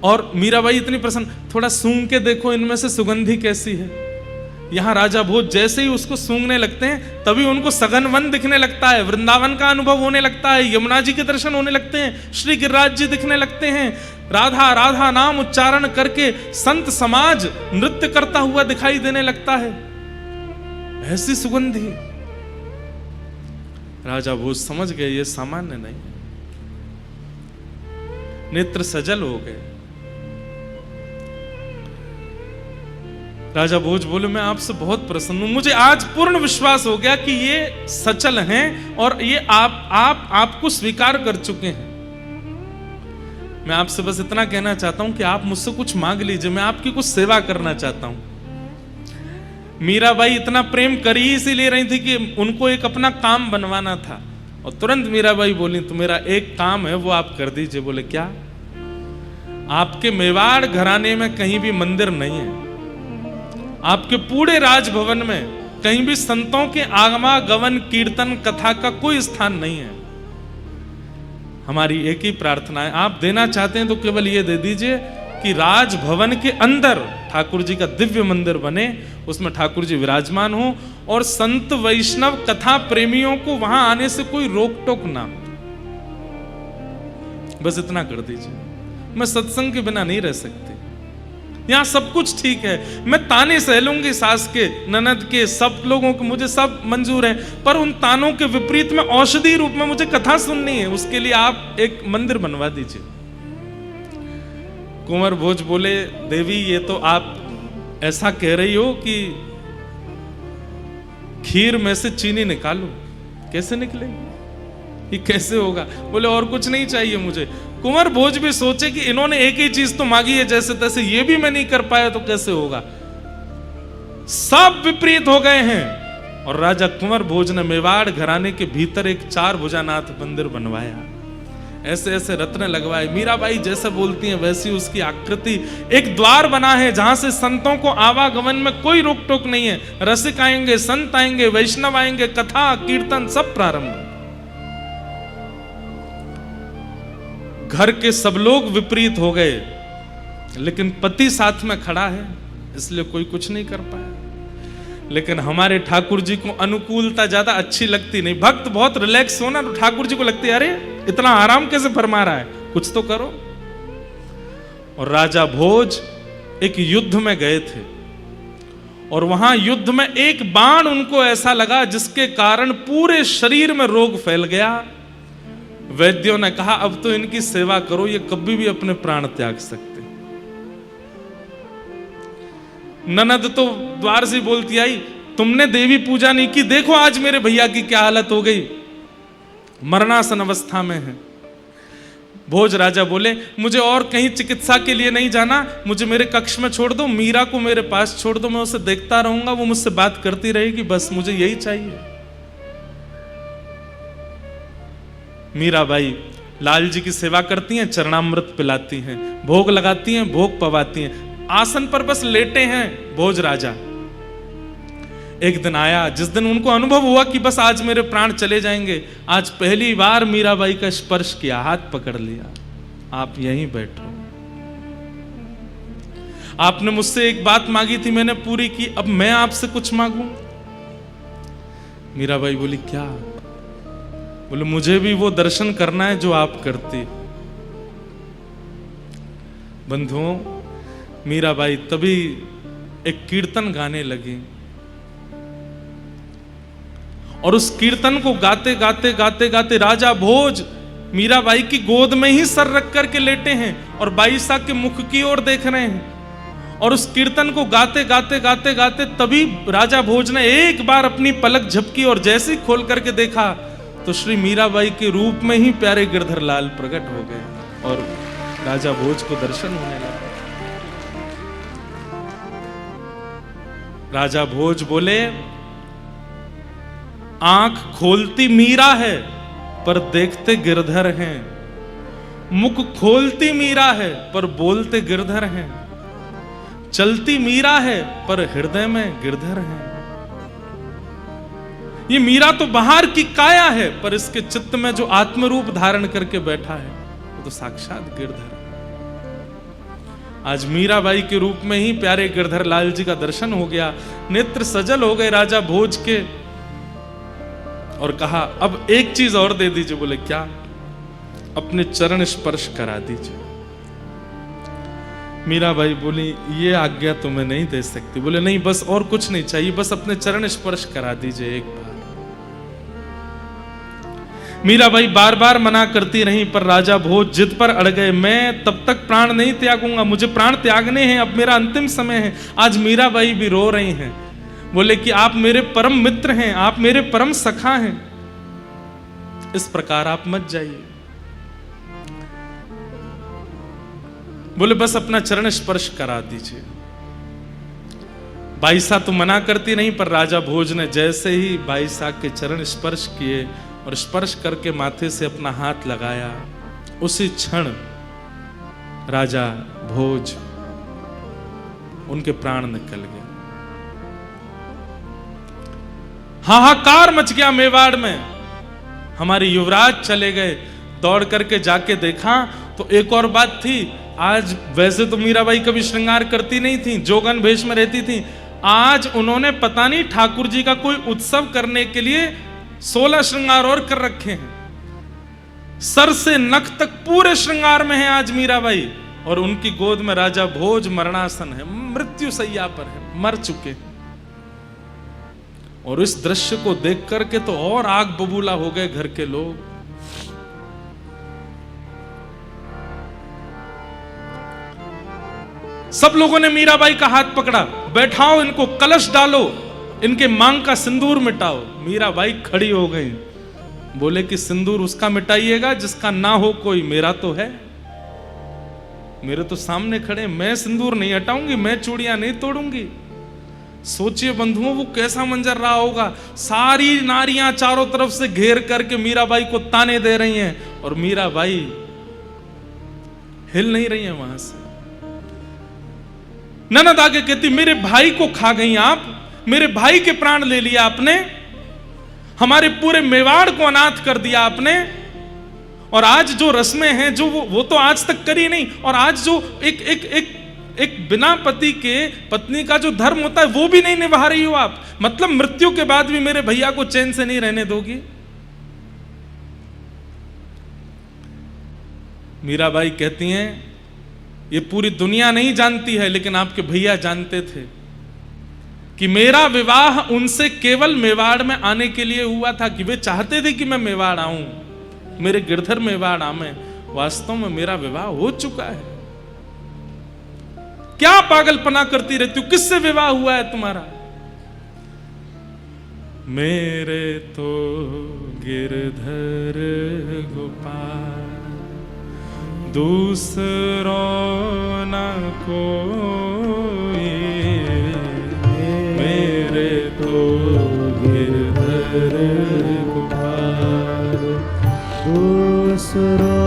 A: और मीराबाई इतनी प्रसन्न, थोड़ा सूंघ के देखो इनमें से सुगंधी कैसी है। यहां राजा भोज जैसे ही उसको सूंघने लगते हैं तभी उनको सघन वन दिखने लगता है, वृंदावन का अनुभव होने लगता है, यमुना जी के दर्शन होने लगते हैं, श्री गिरिराज जी दिखने लगते हैं, राधा राधा नाम उच्चारण करके संत समाज नृत्य करता हुआ दिखाई देने लगता है। ऐसी सुगंधी। राजा भोज समझ गए ये सामान्य नहीं, नेत्र सजल हो गए। राजा भोज बोले मैं आपसे बहुत प्रसन्न हूं, मुझे आज पूर्ण विश्वास हो गया कि ये सचल हैं और ये आपको स्वीकार कर चुके हैं। मैं आपसे बस इतना कहना चाहता हूं कि आप मुझसे कुछ मांग लीजिए, मैं आपकी कुछ सेवा करना चाहता हूं। मीराबाई इतना प्रेम कर ही इसीलिए रही थी कि उनको एक अपना काम बनवाना था, और तुरंत मीराबाई बोली तो मेरा एक काम है वो आप कर दीजिए। बोले क्या? आपके मेवाड़ घराने में कहीं भी मंदिर नहीं है, आपके पूरे राजभवन में कहीं भी संतों के आगमन कीर्तन कथा का कोई स्थान नहीं है। हमारी एक ही प्रार्थना है, आप देना चाहते हैं तो केवल ये दे दीजिए कि राजभवन के अंदर ठाकुर जी का दिव्य मंदिर बने, उसमें ठाकुर जी विराजमान हो और संत वैष्णव कथा प्रेमियों को वहां आने से कोई रोक टोक ना हो। बस इतना कर दीजिए। मैं सत्संग के बिना नहीं रह सकती, यहां सब कुछ ठीक है, मैं ताने सह लूंगी सास के, ननद के, सब लोगों को, मुझे सब मंजूर है, पर उन तानों के विपरीत में औषधि रूप में मुझे कथा सुननी है, उसके लिए आप एक मंदिर बनवा दीजिए। कुंवर भोज बोले देवी ये तो आप ऐसा कह रही हो कि खीर में से चीनी निकालो, कैसे निकलेगी, ये कैसे होगा? बोले और कुछ नहीं चाहिए मुझे। कुंवर भोज भी सोचे कि इन्होंने एक ही चीज तो मांगी है जैसे तैसे, ये भी मैं नहीं कर पाया तो कैसे होगा। सब विपरीत हो गए हैं और राजा कुंवर भोज ने मेवाड़ घराने के भीतर एक 4 भुजानाथ मंदिर बनवाया, ऐसे ऐसे रत्न लगवाए। मीराबाई जैसे बोलती हैं वैसी उसकी आकृति, एक द्वार बना है जहां से संतों को आवागमन में कोई रोक टोक नहीं है। रसिक आएंगे, संत आएंगे, वैष्णव आएंगे, कथा कीर्तन सब प्रारंभ। घर के सब लोग विपरीत हो गए, लेकिन पति साथ में खड़ा है इसलिए कोई कुछ नहीं कर पाया। लेकिन हमारे ठाकुर जी को अनुकूलता ज्यादा अच्छी लगती नहीं। भक्त बहुत रिलैक्स हो ना तो ठाकुर जी को लगती है अरे इतना आराम कैसे फरमा रहा है, कुछ तो करो। और राजा भोज एक युद्ध में गए थे और वहां युद्ध में एक बाण उनको ऐसा लगा जिसके कारण पूरे शरीर में रोग फैल गया। वैद्यों ने कहा अब तो इनकी सेवा करो, ये कभी भी अपने प्राण त्याग सकते। ननद तो द्वार से बोलती आई तुमने देवी पूजा नहीं की, देखो आज मेरे भैया की क्या हालत हो गई, मरणासन अवस्था में है। भोज राजा बोले मुझे और कहीं चिकित्सा के लिए नहीं जाना, मुझे मेरे कक्ष में छोड़ दो, मीरा को मेरे पास छोड़ दो, मैं उसे देखता रहूंगा, वो मुझसे बात करती रहेगी, बस मुझे यही चाहिए। मीराबाई लाल जी की सेवा करती हैं, चरणामृत पिलाती हैं, भोग लगाती हैं, भोग पवाती हैं, आसन पर बस लेटे हैं भोज राजा। एक दिन आया जिस दिन उनको अनुभव हुआ कि बस आज मेरे प्राण चले जाएंगे। आज पहली बार मीराबाई का स्पर्श किया, हाथ पकड़ लिया, आप यहीं बैठो, आपने मुझसे एक बात मांगी थी मैंने पूरी की, अब मैं आपसे कुछ मांगू? मीराबाई बोली क्या? बोले मुझे भी वो दर्शन करना है जो आप करती। बंधुओं, मीराबाई तभी एक कीर्तन गाने लगी और उस कीर्तन को गाते गाते गाते गाते राजा भोज मीराबाई की गोद में ही सर रख करके लेटे हैं और बाई साहब के मुख की ओर देख रहे हैं। और उस कीर्तन को गाते गाते गाते गाते तभी राजा भोज ने एक बार अपनी पलक झपकी और जैसे ही खोल करके देखा तो श्री मीराबाई के रूप में ही प्यारे गिरधर लाल प्रकट हो गए और राजा भोज को दर्शन होने लगा। राजा भोज बोले आंख खोलती मीरा है पर देखते गिरधर हैं, मुख खोलती मीरा है पर बोलते गिरधर हैं, चलती मीरा है पर हृदय में गिरधर हैं। ये मीरा तो बाहर की काया है पर इसके चित्त में जो आत्मरूप धारण करके बैठा है वो तो साक्षात गिरधर है। आज मीराबाई के रूप में ही प्यारे गिरधर लाल जी का दर्शन हो गया, नेत्र सजल हो गए राजा भोज के। और कहा अब एक चीज और दे दीजिए। बोले क्या? अपने चरण स्पर्श करा दीजिए। मीराबाई बोली ये आज्ञा तो मैं नहीं दे सकती। बोले नहीं, बस और कुछ नहीं चाहिए, बस अपने चरण स्पर्श करा दीजिए एक बार। मीराबाई बार बार मना करती रही, पर राजा भोज जिद पर अड़ गए। मैं तब तक प्राण नहीं त्यागूंगा, मुझे प्राण त्यागने हैं, अब मेरा अंतिम समय है। आज मीराबाई भी रो रही हैं। बोले कि आप मेरे परम मित्र हैं, आप मेरे परम सखा हैं, इस प्रकार आप मत जाइए। बोले बस अपना चरण स्पर्श करा दीजिए। बाईसा तो मना करती नहीं, पर राजा भोज ने जैसे ही बाईसा के चरण स्पर्श किए और स्पर्श करके माथे से अपना हाथ लगाया, उसी क्षण राजा भोज उनके प्राण निकल गए। हाहाकार मच गया मेवाड़ में। हमारे युवराज चले गए, दौड़ करके जाके देखा तो एक और बात थी। आज वैसे तो मीराबाई कभी श्रृंगार करती नहीं थी, जोगन भेष में रहती थी। आज उन्होंने पता नहीं ठाकुर जी का कोई उत्सव करने के लिए 16 श्रृंगार और कर रखे हैं। सर से नख तक पूरे श्रृंगार में है आज मीराबाई, और उनकी गोद में राजा भोज मरणासन है, मृत्यु सैया पर है, मर चुके हैं। और इस दृश्य को देख करके तो और आग बबूला हो गए घर के लोग। सब लोगों ने मीराबाई का हाथ पकड़ा, बैठाओ इनको, कलश डालो, इनके मांग का सिंदूर मिटाओ। मीराबाई खड़ी हो गई। बोले कि सिंदूर उसका मिटाइएगा जिसका ना हो कोई, मेरा तो है, मेरे तो सामने खड़े, मैं सिंदूर नहीं हटाऊंगी, मैं चूड़ियां नहीं तोड़ूंगी। सोचिए बंधुओं वो कैसा मंजर रहा होगा। सारी नारियां चारों तरफ से घेर करके मीराबाई को ताने दे रही हैं, और मीराबाई हिल नहीं रही है वहां से। ननद आगे कहती मेरे भाई को खा गई आप, मेरे भाई के प्राण ले लिया आपने, हमारे पूरे मेवाड़ को अनाथ कर दिया आपने, और आज जो रस्में हैं जो वो तो आज तक करी नहीं, और आज जो एक बिना पति के पत्नी का जो धर्म होता है वो भी नहीं निभा रही हो आप। मतलब मृत्यु के बाद भी मेरे भैया को चैन से नहीं रहने दोगी। मीराबाई कहती हैं ये पूरी दुनिया नहीं जानती है, लेकिन आपके भैया जानते थे कि मेरा विवाह उनसे केवल मेवाड़ में आने के लिए हुआ था, कि वे चाहते थे कि मैं मेवाड़ आऊं, मेरे गिरधर मेवाड़ आवे। वास्तव में मेरा विवाह हो चुका है। क्या पागलपना करती रहती हो, किससे विवाह हुआ है तुम्हारा? मेरे तो गिरधर गोपाल दूसरो न कोई, मेरे तो गिरधर गोपाल
B: दूसरो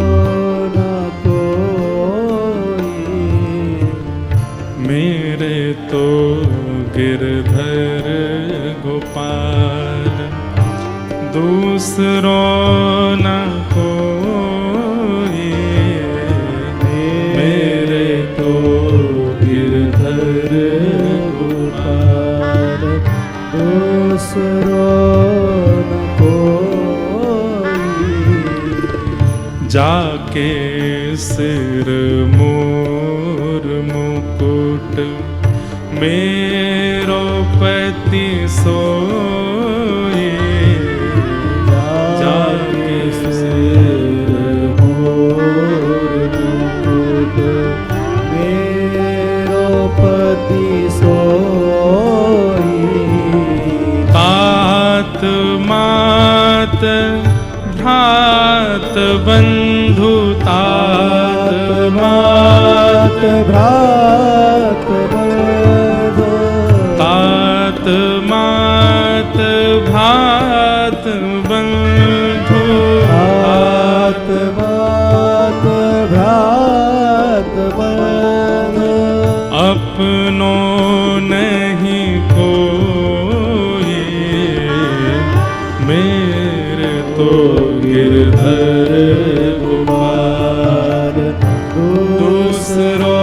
B: न कोई,
A: मेरे तो गिरधर गोपाल दूसरो न कोई, मेरे तो गिरधर
B: गोपाल दूसरो न कोई।
A: जाके सिर मोर मुकुट मेरो पति सोए, जाके
B: सिर मोर मुकुट मेरो पति सोई।
A: तात मात भ्रात बंधु, तात
B: मात भ्रात बंधु,
A: तात मात भ्रात बंधु,
B: तात मात भ्रात बंधु,
A: अपनो नहीं कोई, मेरे तो गिरधर गोपाल दूसरो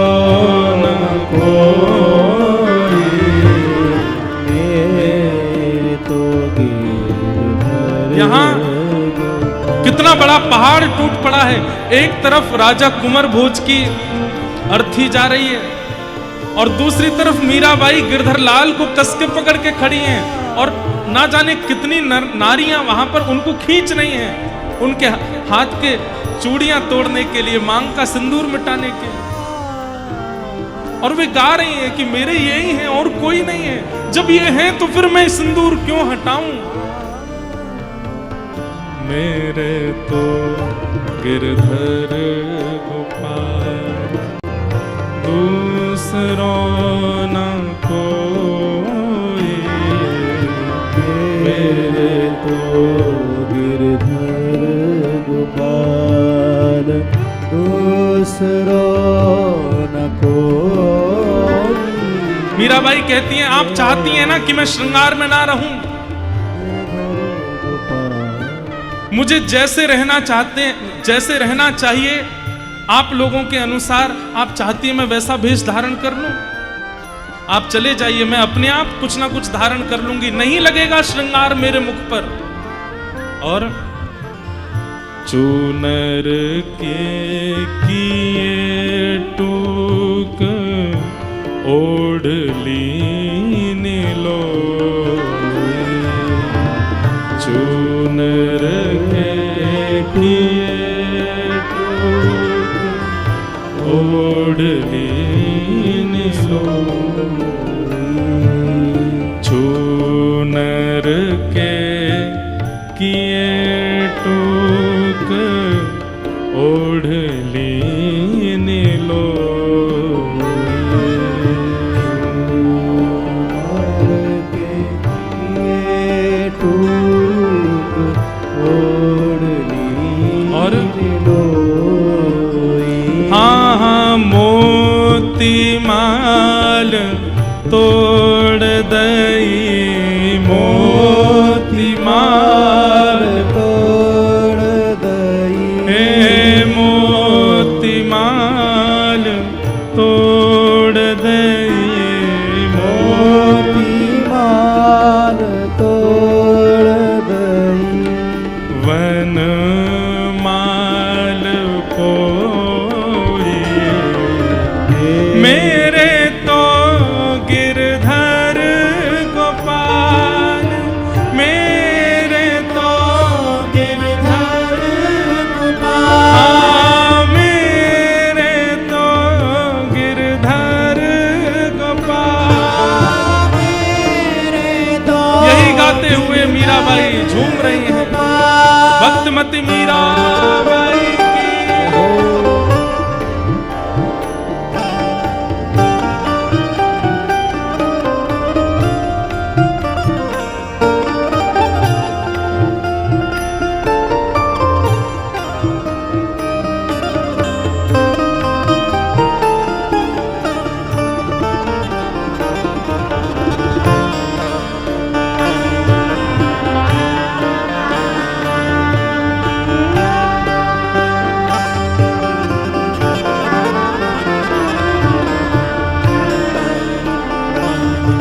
A: यहाँ कितना बड़ा पहाड़ टूट पड़ा है। एक तरफ राजा कुंवर भोज की अर्थी जा रही है और दूसरी तरफ मीराबाई गिरधर लाल को कस के पकड़ के खड़ी हैं और ना जाने कितनी नारियां वहां पर उनको खींच रही हैं उनके हाथ के चूड़ियां तोड़ने के लिए, मांग का सिंदूर मिटाने के लिए। और वे गा रही हैं कि मेरे यही हैं और कोई नहीं है, जब ये हैं तो फिर मैं सिंदूर क्यों हटाऊं। मेरे तो गिरधर गोपाल दूसरों न कोई,
B: मेरे तो गिरधर गोपाल दूसरों न कोई।
A: मीराबाई कहती हैं आप चाहती हैं ना कि मैं श्रृंगार में ना रहूं, मुझे जैसे रहना चाहते हैं, जैसे रहना चाहिए आप लोगों के अनुसार आप चाहती हैं मैं वैसा वेश धारण कर लूं। आप चले जाइए, मैं अपने आप कुछ ना कुछ धारण कर लूंगी, नहीं लगेगा श्रृंगार मेरे मुख पर। और चूनर के किए टूक ओढ़ली नीलो, चूनर के किए ओढ़ली नीलो, चूनर के किए टूक ओढ़ली नीलो, और हाँ हाँ मोती माल तोड़ दई, मोती माल
B: तोड़ दई,
A: हे मोती माल तोड़ दई,
B: मोती माल तोड़ दई,
A: वन माल कोई, मेरे तो गिरधर गोपाल, मेरे तो गिरधर गोपाल, मेरे तो गिरधर गोपाल,
B: मेरे तो
A: यही गाते हुए मीराबाई झूम रही हैं। भक्तमती मीराबाई की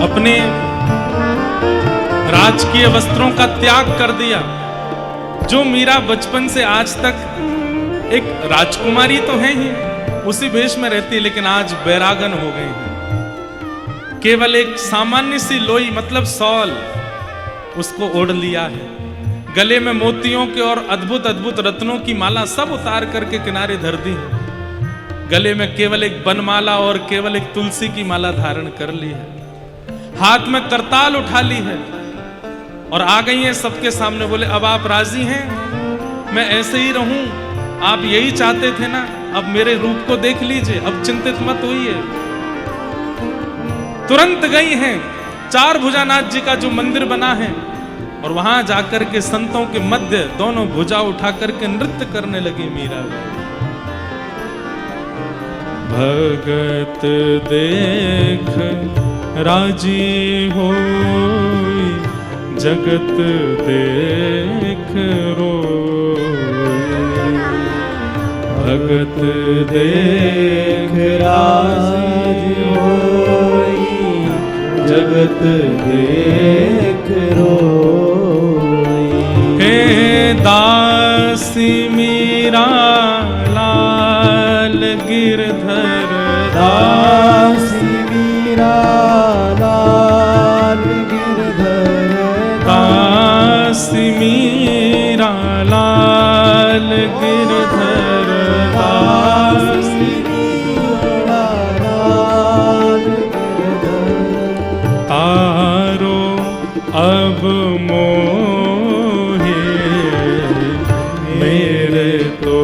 A: अपने राजकीय वस्त्रों का त्याग कर दिया। जो मीरा बचपन से आज तक एक राजकुमारी तो है ही, उसी वेश में रहती, लेकिन आज बैरागन हो गई है। केवल एक सामान्य सी लोई मतलब सॉल उसको ओढ़ लिया है। गले में मोतियों के और अद्भुत अद्भुत रत्नों की माला सब उतार करके किनारे धर दी है। गले में केवल एक बनमाला और केवल एक तुलसी की माला धारण कर ली है। हाथ में करताल उठा ली है और आ गई हैं सबके सामने। बोले अब आप राजी हैं, मैं ऐसे ही रहूं, आप यही चाहते थे ना, अब मेरे रूप को देख लीजिए, अब चिंतित मत होइए। तुरंत गई हैं चार भुजानाथ जी का जो मंदिर बना है और वहां जाकर के संतों के मध्य दोनों भुजा उठा करके नृत्य करने लगी मीरा। भगत देख राजी हो, जगत देख रो, भगत देख राजी हो, जगत देख रो, हे दासी मीरा लाल गिरधर
B: दासी मीरा लाल गिरधर
A: दासी मीरा लाल गिरधर
B: दासी मीरा लाल गिरधर
A: तारो अब मोहे मेरे तो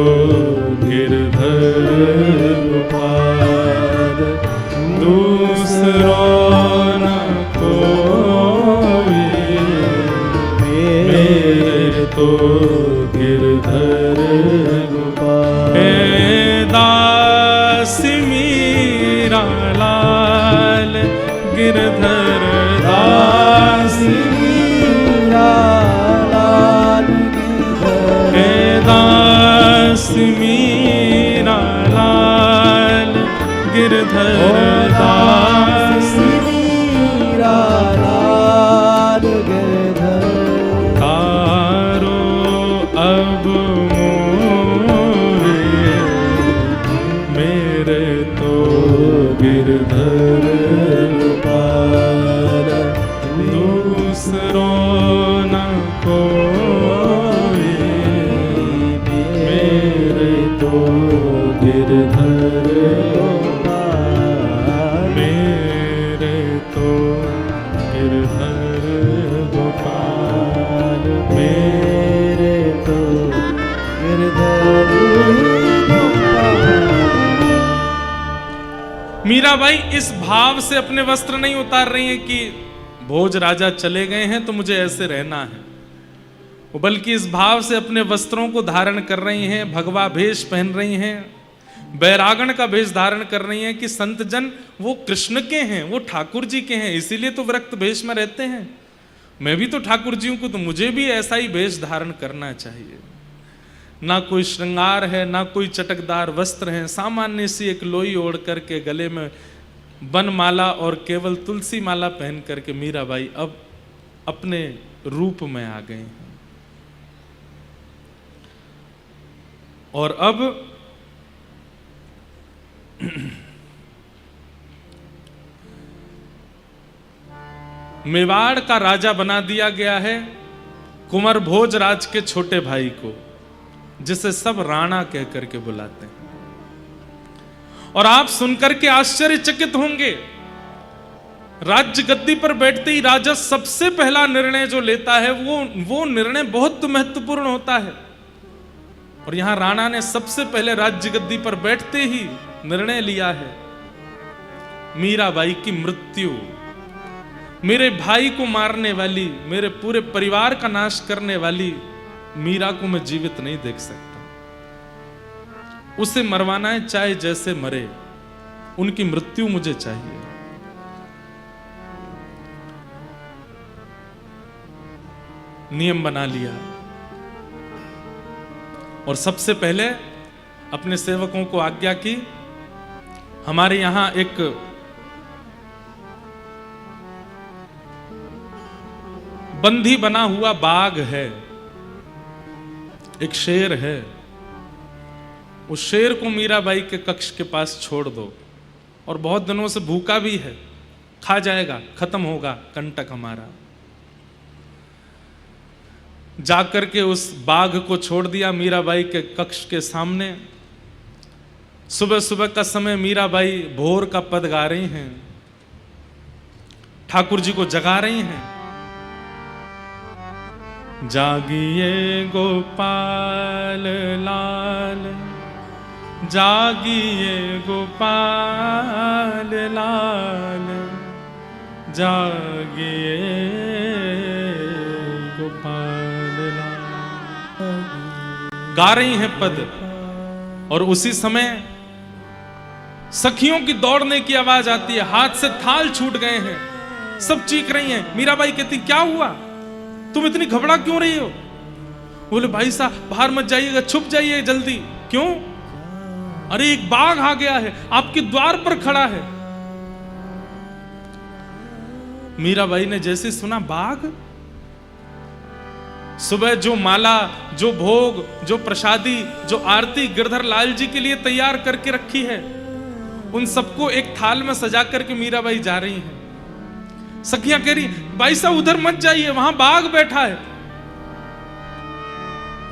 A: गिरधर गोपाल दूसरो न कोई मेरे तो गिरधर
B: गोपाल
A: हे दासी मीरा लाल गिरधर
B: दासी मीरा लाल गिरधर
A: हे दासी मीरा लाल गिरधर
B: दासी मीरा लाल गिरधर
A: तारो अब मोहे मेरे तो गिरधर गोपाल दूसरो न कोई मेरे तो गिरधर गोपाल मेरे तो गिरधर गोपाल
B: मेरे तो गिरधर गोपाल।
A: मीराबाई इस भाव से अपने वस्त्र नहीं उतार रही हैं कि भोज राजा चले गए हैं तो मुझे ऐसे रहना है, वो बल्कि इस भाव से अपने वस्त्रों को धारण कर रही हैं, भगवा भेष पहन रही हैं, बैरागण का भेष धारण कर रही हैं कि संत जन वो कृष्ण के हैं, वो ठाकुर जी के हैं, इसीलिए तो विरक्त भेष में रहते हैं। मैं भी तो ठाकुर जी को, तो मुझे भी ऐसा ही भेष धारण करना चाहिए। ना कोई श्रृंगार है, ना कोई चटकदार वस्त्र है, सामान्य सी एक लोई ओढ़ करके गले में बनमाला और केवल तुलसी माला पहन करके मीराबाई अब अपने रूप में आ गए हैं। और अब मेवाड़ का राजा बना दिया गया है कुंवर भोजराज के छोटे भाई को, जिसे सब राणा कह करके बुलाते हैं। और आप सुनकर के आश्चर्यचकित होंगे, राज्य गद्दी पर बैठते ही राजा सबसे पहला निर्णय जो लेता है वो निर्णय बहुत महत्वपूर्ण होता है। और यहां राणा ने सबसे पहले राज्य गद्दी पर बैठते ही निर्णय लिया है, मीराबाई की मृत्यु, मेरे भाई को मारने वाली, मेरे पूरे परिवार का नाश करने वाली मीरा को मैं जीवित नहीं देख सकता। उसे मरवाना है, चाहे जैसे मरे, उनकी मृत्यु मुझे चाहिए। नियम बना लिया और सबसे पहले अपने सेवकों को आज्ञा की, हमारे यहां एक बंदी बना हुआ बाघ है, एक शेर है, उस शेर को मीराबाई के कक्ष के पास छोड़ दो। और बहुत दिनों से भूखा भी है, खा जाएगा, खत्म होगा कंटक हमारा। जाकर के उस बाघ को छोड़ दिया मीराबाई के कक्ष के सामने। सुबह सुबह का समय मीराबाई भोर का पद गा रही हैं, ठाकुर जी को जगा रही हैं। जागिए गोपाल लाल, जागिए गोपाल लाल, जागिए गोपाल लाल। गा रही हैं पद, और उसी समय सखियों की दौड़ने की आवाज आती है, हाथ से थाल छूट गए हैं, सब चीख रही हैं। मीराबाई कहती, क्या हुआ, तुम इतनी घबरा क्यों रही हो? बोले, भाई साहब बाहर मत जाइएगा, छुप जाइए जल्दी। क्यों? अरे एक बाघ आ गया है, आपके द्वार पर खड़ा है। मीराबाई ने जैसे सुना बाघ, सुबह जो माला, जो भोग, जो प्रसादी, जो आरती गिरधर लाल जी के लिए तैयार करके रखी है, उन सबको एक थाल में सजा करके मीराबाई जा रही हैं। सखियां कह रही, भाई साहब उधर मत जाइए, वहां बाघ बैठा है।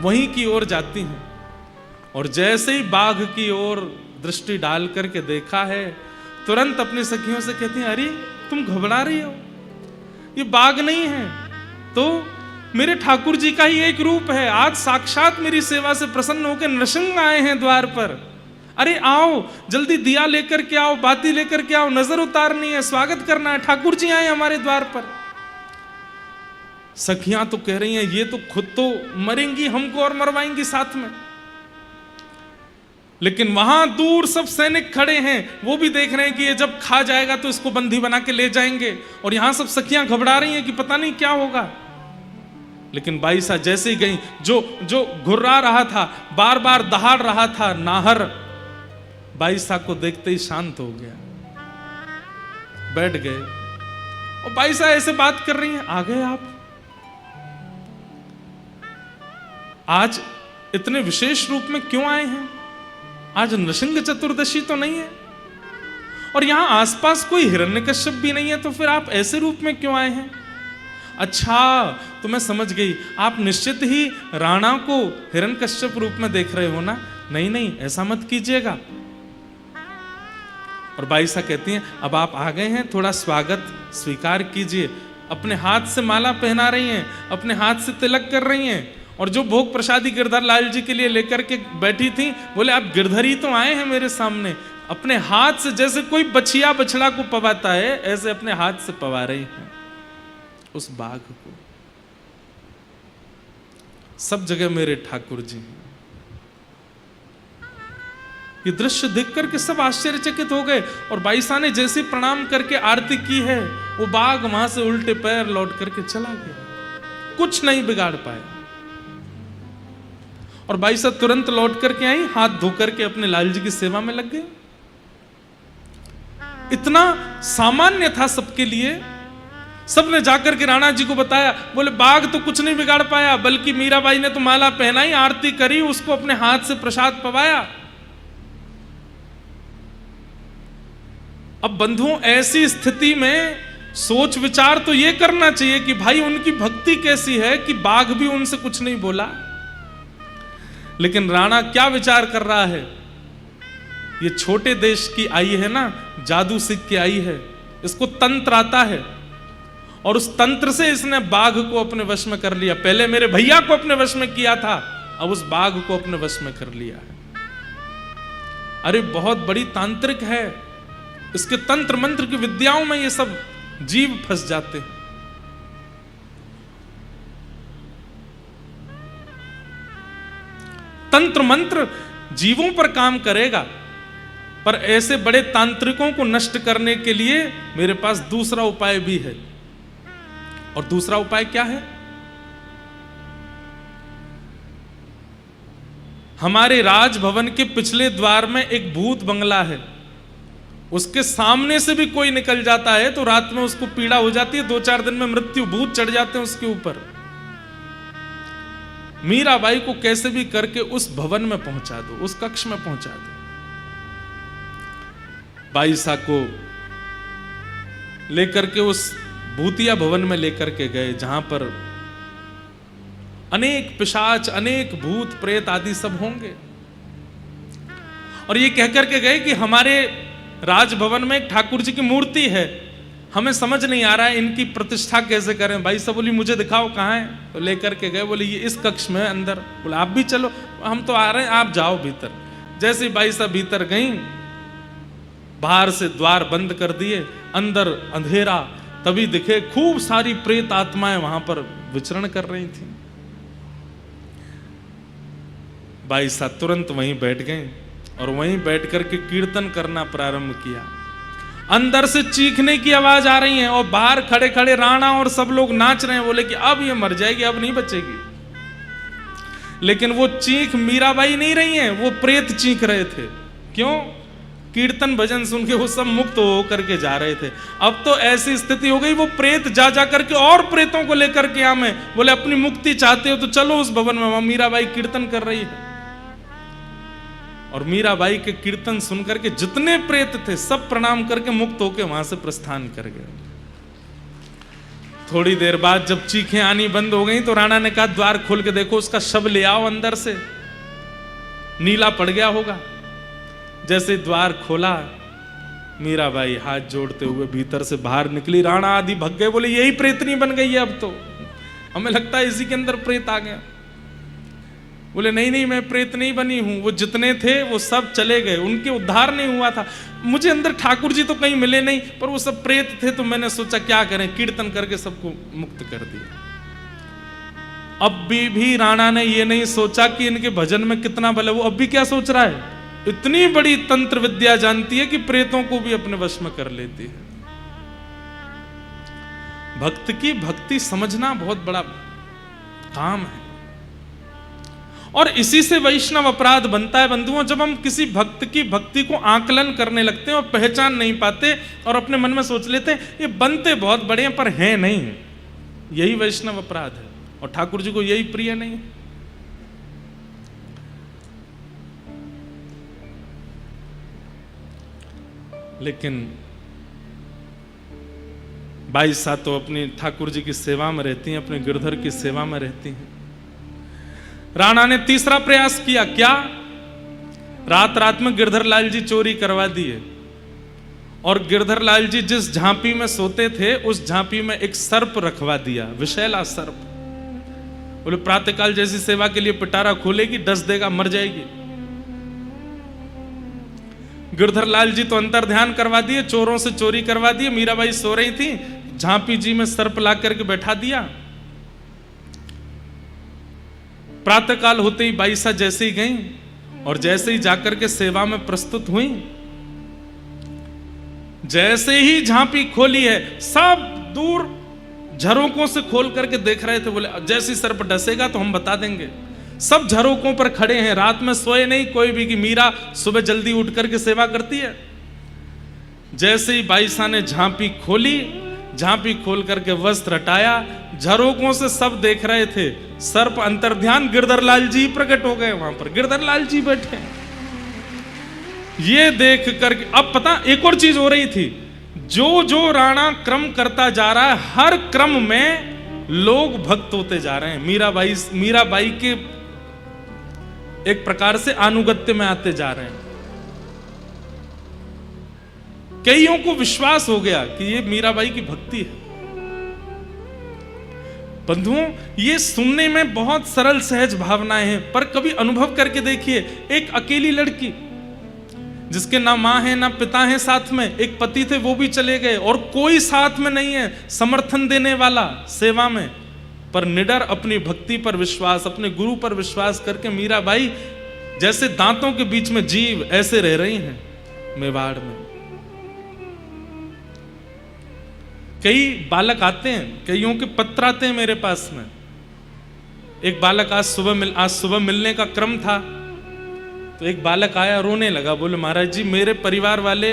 A: वहीं की ओर जाती हैं और जैसे ही बाघ की ओर दृष्टि डाल करके देखा है, तुरंत अपनी सखियों से कहती हैं, अरे तुम घबरा रही हो, ये बाघ नहीं है, तो मेरे ठाकुर जी का ही एक रूप है। आज साक्षात मेरी सेवा से प्रसन्न होकर नृसिंह आए हैं द्वार पर। अरे आओ, जल्दी दिया लेकर के आओ, बाती लेकर के आओ, नजर उतारनी है, स्वागत करना है, ठाकुर जी आए हमारे द्वार पर। सखियां तो कह रही हैं, ये तो खुद तो मरेंगी, हमको और मरवाएंगी साथ में। लेकिन वहां दूर सब सैनिक खड़े हैं, वो भी देख रहे हैं कि ये जब खा जाएगा तो इसको बंदी बना के ले जाएंगे। और यहां सब सखियां घबरा रही हैं कि पता नहीं क्या होगा। लेकिन बाईसा जैसे ही गई, जो घुर्रा रहा था, बार बार दहाड़ रहा था नाहर, बाईसा को देखते ही शांत हो गया, बैठ गए। और बाईसा ऐसे बात कर रही हैं, आ गए आप, आज इतने विशेष रूप में क्यों आए हैं? आज नृसिंह चतुर्दशी तो नहीं है और यहां आसपास कोई हिरण्यकश्यप भी नहीं है, तो फिर आप ऐसे रूप में क्यों आए हैं? अच्छा, तो मैं समझ गई, आप निश्चित ही राणा को हिरण्यकश्यप रूप में देख रहे हो ना? नहीं नहीं, ऐसा मत कीजिएगा। और बाईसा कहती हैं, अब आप आ गए हैं, थोड़ा स्वागत स्वीकार कीजिए। अपने हाथ से माला पहना रही हैं, अपने हाथ से तिलक कर रही हैं, और जो भोग प्रसादी गिरधर लाल जी के लिए लेकर के बैठी थी, बोले आप गिरधर ही तो आए हैं मेरे सामने। अपने हाथ से, जैसे कोई बछिया बछड़ा को पवाता है, ऐसे अपने हाथ से पवा रही हैं उस बाघ को। सब जगह मेरे ठाकुर जी हैं। ये दृश्य देख करके सब आश्चर्यचकित हो गए। और बाईसा ने जैसे प्रणाम करके आरती की है, वो बाघ वहां से उल्टे पैर लौट करके चला गया, कुछ नहीं बिगाड़ पाया। और बाईसा तुरंत लौट करके आई, हाथ धो करके अपने लाल जी की सेवा में लग गए। इतना सामान्य था सबके लिए। सबने जाकर के राणा जी को बताया, बोले बाघ तो कुछ नहीं बिगाड़ पाया, बल्कि मीराबाई ने तो माला पहनाई, आरती करी, उसको अपने हाथ से प्रसाद पवाया। अब बंधुओं, ऐसी स्थिति में सोच विचार तो ये करना चाहिए कि भाई उनकी भक्ति कैसी है कि बाघ भी उनसे कुछ नहीं बोला। लेकिन राणा क्या विचार कर रहा है, ये छोटे देश की आई है ना, जादू सीख के आई है, इसको तंत्र आता है, और उस तंत्र से इसने बाघ को अपने वश में कर लिया। पहले मेरे भैया को अपने वश में किया था, अब उस बाघ को अपने वश में कर लिया है। अरे बहुत बड़ी तांत्रिक है, इसके तंत्र मंत्र की विद्याओं में ये सब जीव फंस जाते हैं। तंत्र मंत्र जीवों पर काम करेगा, पर ऐसे बड़े तांत्रिकों को नष्ट करने के लिए मेरे पास दूसरा उपाय भी है। और दूसरा उपाय क्या है? हमारे राजभवन के पिछले द्वार में एक भूत बंगला है, उसके सामने से भी कोई निकल जाता है तो रात में उसको पीड़ा हो जाती है, 2-4 दिन में मृत्यु, भूत चढ़ जाते हैं उसके ऊपर। मीराबाई को कैसे भी करके उस भवन में पहुंचा दो, उस कक्ष में पहुंचा दो। बाईसा को लेकर के उस भूतिया भवन में लेकर के गए, जहां पर अनेक पिशाच, अनेक भूत प्रेत आदि सब होंगे। और ये कहकर के गए कि हमारे राजभवन में एक ठाकुर जी की मूर्ति है, हमें समझ नहीं आ रहा है इनकी प्रतिष्ठा कैसे करें। भाई साहब बोली मुझे दिखाओ कहाँ है, तो लेकर के गए, बोले ये इस कक्ष में अंदर। बोले आप भी चलो, हम तो आ रहे हैं, आप जाओ भीतर। जैसे ही भाई साहब भीतर गई, बाहर से द्वार बंद कर दिए, अंदर अंधेरा, तभी दिखे खूब सारी प्रेत आत्माएं वहां पर विचरण कर रही थी। भाई साहब तुरंत वहीं बैठ गए और वहीं बैठ करके कीर्तन करना प्रारंभ किया। अंदर से चीखने की आवाज आ रही है और बाहर खड़े खड़े राणा और सब लोग नाच रहे हैं। बोले कि अब ये मर जाएगी, अब नहीं बचेगी। लेकिन वो चीख मीराबाई नहीं रही हैं, वो प्रेत चीख रहे थे। क्यों? कीर्तन भजन सुन के वो सब मुक्त हो करके जा रहे थे। अब तो ऐसी स्थिति हो गई, वो प्रेत जा जा करके और प्रेतों को लेकर के आए। बोले अपनी मुक्ति चाहते हो तो चलो उस भवन में, वहां मीराबाई कीर्तन कर रही है। और मीराबाई के कीर्तन सुनकर के जितने प्रेत थे सब प्रणाम करके मुक्त होके वहां से प्रस्थान कर गए। थोड़ी देर बाद जब चीखें आनी बंद हो गई तो राणा ने कहा द्वार खोल के देखो, उसका शव ले आओ अंदर से, नीला पड़ गया होगा। जैसे द्वार खोला, मीराबाई हाथ जोड़ते हुए भीतर से बाहर निकली। राणा आदि भग गए, बोले यही प्रेतनी बन गई है, अब तो हमें लगता है इसी के अंदर प्रेत आ गया। बोले नहीं नहीं, मैं प्रेत नहीं बनी हूं, वो जितने थे वो सब चले गए, उनके उद्धार नहीं हुआ था। मुझे अंदर ठाकुर जी तो कहीं मिले नहीं, पर वो सब प्रेत थे, तो मैंने सोचा क्या करें, कीर्तन करके सबको मुक्त कर दिया। अब भी राणा ने ये नहीं सोचा कि इनके भजन में कितना बल है। वो अब भी क्या सोच रहा है, इतनी बड़ी तंत्र विद्या जानती है कि प्रेतों को भी अपने वश में कर लेती है। भक्त की भक्ति समझना बहुत बड़ा काम है, और इसी से वैष्णव अपराध बनता है बंधुओं। जब हम किसी भक्त की भक्ति को आकलन करने लगते हैं और पहचान नहीं पाते और अपने मन में सोच लेते हैं ये बनते बहुत बड़े हैं पर हैं नहीं, यही वैष्णव अपराध है, और ठाकुर जी को यही प्रिय नहीं है। लेकिन बाई सा तो अपनी ठाकुर जी की सेवा में रहती हैं, अपने गिरधर की सेवा में रहती हैं। राणा ने तीसरा प्रयास किया, क्या? रात रात में गिरधर लाल जी चोरी करवा दिए, और गिरधर लाल जी जिस झांपी में सोते थे उस झांपी में एक सर्प रखवा दिया, विषैला सर्प। बोले प्रातःकाल जैसी सेवा के लिए पिटारा खोलेगी, डस देगा, मर जाएगी। गिरधर लाल जी तो अंतर ध्यान करवा दिए, चोरों से चोरी करवा दिए। मीराबाई सो रही थी, झांपी जी में सर्प ला करके बैठा दिया। प्रातःकाल होते ही बाईसा जैसे ही गई और जैसे ही जाकर के सेवा में प्रस्तुत हुई, जैसे ही झांपी खोली है, सब दूर झरोकों से खोल करके देख रहे थे। बोले जैसे सर्प डसेगा तो हम बता देंगे। सब झरोकों पर खड़े हैं, रात में सोए नहीं कोई भी, कि मीरा सुबह जल्दी उठ करके सेवा करती है। जैसे ही बाईसा ने झांपी खोली, झांपी खोल करके वस्त्र हटाया, झरोकों से सब देख रहे थे, सर्प अंतर्ध्यान, गिरधर लाल जी प्रकट हो गए वहां पर, गिरधर लाल जी बैठे। ये देख करके अब पता एक और चीज हो रही थी, जो जो राणा क्रम करता जा रहा है, हर क्रम में लोग भक्त होते जा रहे हैं। मीराबाई के एक प्रकार से अनुगत्य में आते जा रहे हैं। कईयों को विश्वास हो गया कि ये मीराबाई की भक्ति है। बंधुओं, ये सुनने में बहुत सरल सहज भावनाएं हैं, पर कभी अनुभव करके देखिए। एक अकेली लड़की जिसके ना मां है ना पिता है साथ में, एक पति थे वो भी चले गए और कोई साथ में नहीं है समर्थन देने वाला सेवा में, पर निडर अपनी भक्ति पर विश्वास, अपने गुरु पर विश्वास करके मीराबाई जैसे दांतों के बीच में जीव ऐसे रह रही हैं मेवाड़ में। कई बालक आते हैं, कईयों के पत्र आते हैं मेरे पास में। एक बालक आज सुबह मिलने का क्रम था, तो एक बालक आया, रोने लगा। बोले महाराज जी मेरे परिवार वाले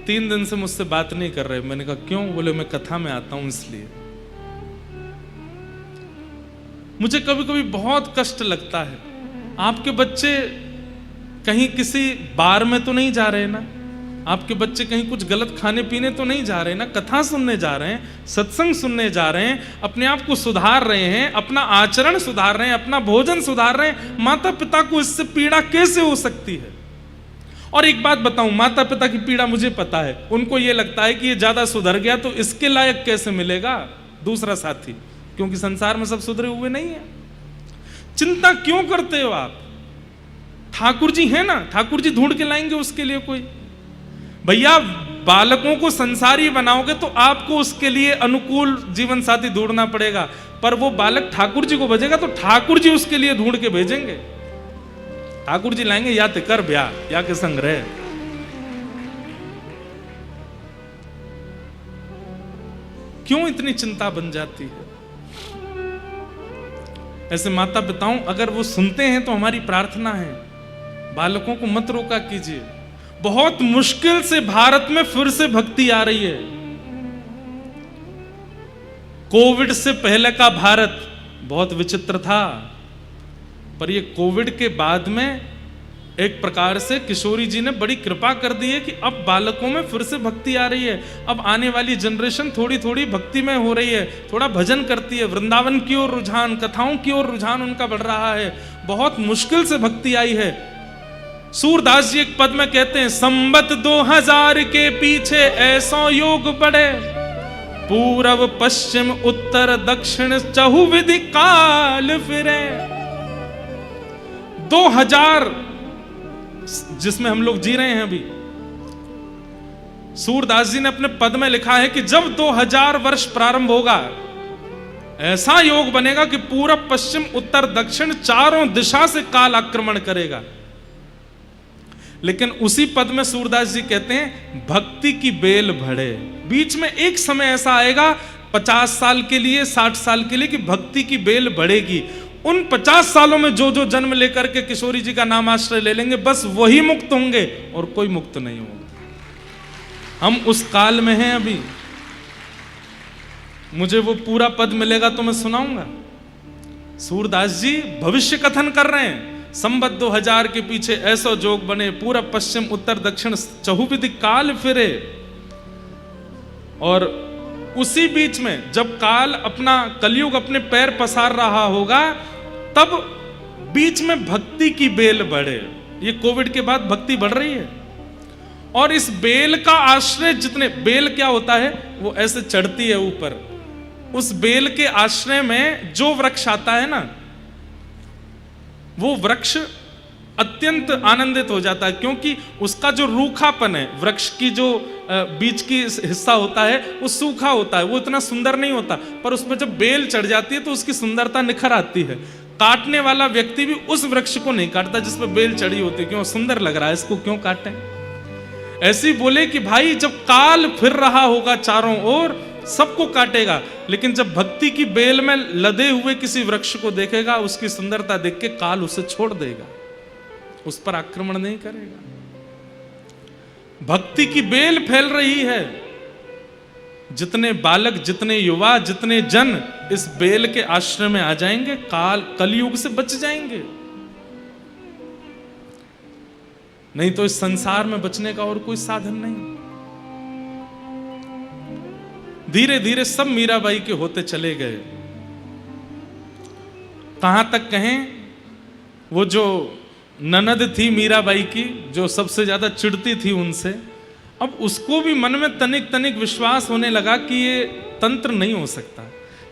A: 3 दिन से मुझसे बात नहीं कर रहे। मैंने कहा क्यों? बोले मैं कथा में आता हूं इसलिए। मुझे कभी कभी बहुत कष्ट लगता है, आपके बच्चे कहीं किसी बार में तो नहीं जा रहे ना, आपके बच्चे कहीं कुछ गलत खाने पीने तो नहीं जा रहे ना, कथा सुनने जा रहे हैं, सत्संग सुनने जा रहे हैं, अपने आप को सुधार रहे हैं, अपना आचरण सुधार रहे हैं, अपना भोजन सुधार रहे हैं। माता पिता को इससे पीड़ा कैसे हो सकती है? और एक बात बताऊं, माता पिता की पीड़ा मुझे पता है। उनको ये लगता है कि ये ज्यादा सुधर गया तो इसके लायक कैसे मिलेगा दूसरा साथी, क्योंकि संसार में सब सुधरे हुए नहीं है। चिंता क्यों करते हो आप? ठाकुर जी है ना, ठाकुर जी ढूंढ के लाएंगे उसके लिए कोई। भैया बालकों को संसारी बनाओगे तो आपको उसके लिए अनुकूल जीवन साथी ढूंढना पड़ेगा, पर वो बालक ठाकुर जी को भेजेगा तो ठाकुर जी उसके लिए ढूंढ के भेजेंगे। ठाकुर जी लाएंगे, या ते कर ब्याह या के संग रहे। क्यों इतनी चिंता बन जाती है? ऐसे माता पिताओं, अगर वो सुनते हैं तो हमारी प्रार्थना है, बालकों को मत रोका कीजिए। बहुत मुश्किल से भारत में फिर से भक्ति आ रही है। कोविड से पहले का भारत बहुत विचित्र था, पर ये कोविड के बाद में एक प्रकार से किशोरी जी ने बड़ी कृपा कर दी है कि अब बालकों में फिर से भक्ति आ रही है। अब आने वाली जनरेशन थोड़ी थोड़ी भक्ति में हो रही है, थोड़ा भजन करती है, वृंदावन की ओर रुझान, कथाओं की ओर रुझान उनका बढ़ रहा है। बहुत मुश्किल से भक्ति आई है। सूरदास जी एक पद में कहते हैं, संबत 2000 के पीछे ऐसा योग बढ़े, पूरब पश्चिम उत्तर दक्षिण चहुविधि काल फिरे। 2000 जिसमें हम लोग जी रहे हैं अभी, सूरदास जी ने अपने पद में लिखा है कि जब 2000 वर्ष प्रारंभ होगा, ऐसा योग बनेगा कि पूरब पश्चिम उत्तर दक्षिण चारों दिशा से काल आक्रमण करेगा। लेकिन उसी पद में सूरदास जी कहते हैं, भक्ति की बेल बढ़े। बीच में एक समय ऐसा आएगा 50 साल के लिए, 60 साल के लिए, कि भक्ति की बेल बढ़ेगी। उन 50 सालों में जो जो जन्म लेकर के किशोरी जी का नाम आश्रय ले लेंगे, बस वही मुक्त होंगे और कोई मुक्त नहीं होगा। हम उस काल में हैं अभी। मुझे वो पूरा पद मिलेगा तो मैं सुनाऊंगा। सूरदास जी भविष्य कथन कर रहे हैं, संबत 2000 के पीछे ऐसा जोग बने, पूरब पश्चिम उत्तर दक्षिण चहुविधि काल फिरे। और उसी बीच में जब काल अपना कलयुग अपने पैर पसार रहा होगा, तब बीच में भक्ति की बेल बढ़े। ये कोविड के बाद भक्ति बढ़ रही है, और इस बेल का आश्रय जितने, बेल क्या होता है, वो ऐसे चढ़ती है ऊपर। उस बेल के आश्रय में जो वृक्ष आता है ना, वो वृक्ष अत्यंत आनंदित हो जाता है, क्योंकि उसका जो रूखापन है, वृक्ष की जो बीच की हिस्सा होता है वो सूखा होता है, वो इतना सुंदर नहीं होता, पर उसमें जब बेल चढ़ जाती है तो उसकी सुंदरता निखर आती है। काटने वाला व्यक्ति भी उस वृक्ष को नहीं काटता जिसमें बेल चढ़ी होती है, क्यों, सुंदर लग रहा है, इसको क्यों काटें। ऐसे बोले कि भाई जब काल फिर रहा होगा चारों ओर, सबको काटेगा, लेकिन जब भक्ति की बेल में लदे हुए किसी वृक्ष को देखेगा, उसकी सुंदरता देख के काल उसे छोड़ देगा, उस पर आक्रमण नहीं करेगा। भक्ति की बेल फैल रही है। जितने बालक, जितने युवा, जितने जन इस बेल के आश्रय में आ जाएंगे, कलयुग से बच जाएंगे। नहीं तो इस संसार में बचने का और कोई साधन नहीं। धीरे धीरे सब मीराबाई के होते चले गए। कहां तक कहें, वो जो ननद थी मीराबाई की, जो सबसे ज्यादा चिढ़ती थी उनसे, अब उसको भी मन में तनिक तनिक विश्वास होने लगा कि ये तंत्र नहीं हो सकता,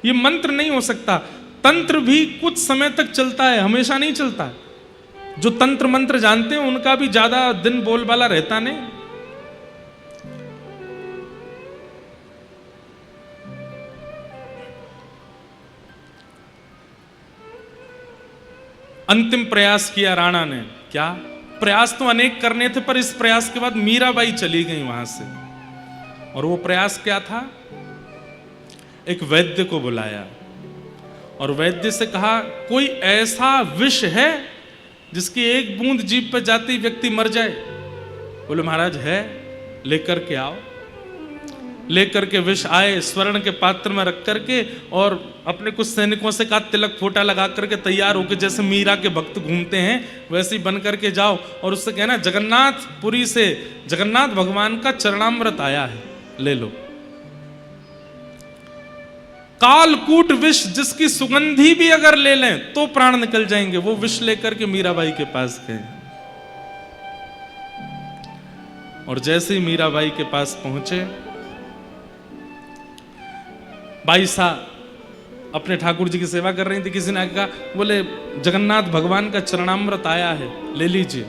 A: ये मंत्र नहीं हो सकता। तंत्र भी कुछ समय तक चलता है, हमेशा नहीं चलता। जो तंत्र मंत्र जानते हैं उनका भी ज्यादा दिन बोलबाला रहता नहीं। अंतिम प्रयास किया राणा ने। क्या प्रयास तो अनेक करने थे, पर इस प्रयास के बाद मीराबाई चली गई वहां से। और वो प्रयास क्या था? एक वैद्य को बुलाया और वैद्य से कहा, कोई ऐसा विष है जिसकी एक बूंद जीभ पे जाते ही व्यक्ति मर जाए? बोले महाराज है, लेकर के आओ। लेकर के विष आए, स्वर्ण के पात्र में रख करके, और अपने कुछ सैनिकों से कहा तिलक फोटा लगा करके तैयार होकर, जैसे मीरा के भक्त घूमते हैं वैसे ही बन करके जाओ, और उससे कहना जगन्नाथपुरी से जगन्नाथ भगवान का चरणामृत आया है, ले लो। कालकूट विष जिसकी सुगंधी भी अगर ले लें तो प्राण निकल जाएंगे, वो विष लेकर के मीराबाई के पास गए। और जैसे ही मीराबाई के पास पहुंचे, बाई साहब अपने ठाकुर जी की सेवा कर रही थी, किसी ने कहा, बोले जगन्नाथ भगवान का चरणामृत आया है, ले लीजिए।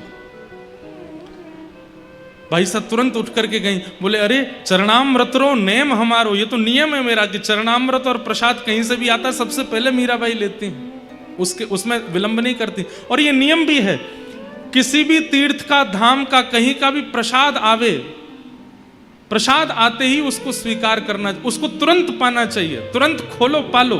A: भाई साहब तुरंत उठ करके गई, बोले अरे चरणामृत रो नेम हमारो, ये तो नियम है मेरा कि चरणामृत और प्रसाद कहीं से भी आता है सबसे पहले मीराबाई लेती हैं, उसमें विलंब नहीं करती। और ये नियम भी है, किसी भी तीर्थ का, धाम का, कहीं का भी प्रसाद आवे, प्रसाद आते ही उसको स्वीकार करना, उसको तुरंत पाना चाहिए, तुरंत खोलो पालो।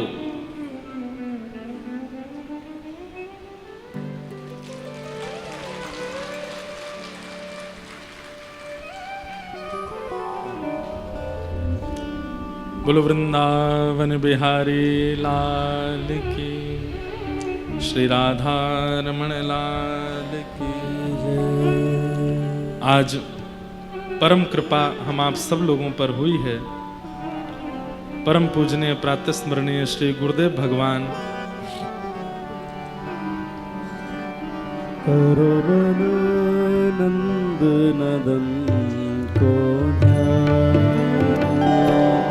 A: बोलो वृंदावन बिहारी लाल की, श्री राधा रमण लाल की जय। आज परम कृपा हम आप सब लोगों पर हुई है। परम पूजनीय प्रातः स्मरणीय श्री गुरुदेव भगवान
B: करो मन नंद नदन को ध्यान,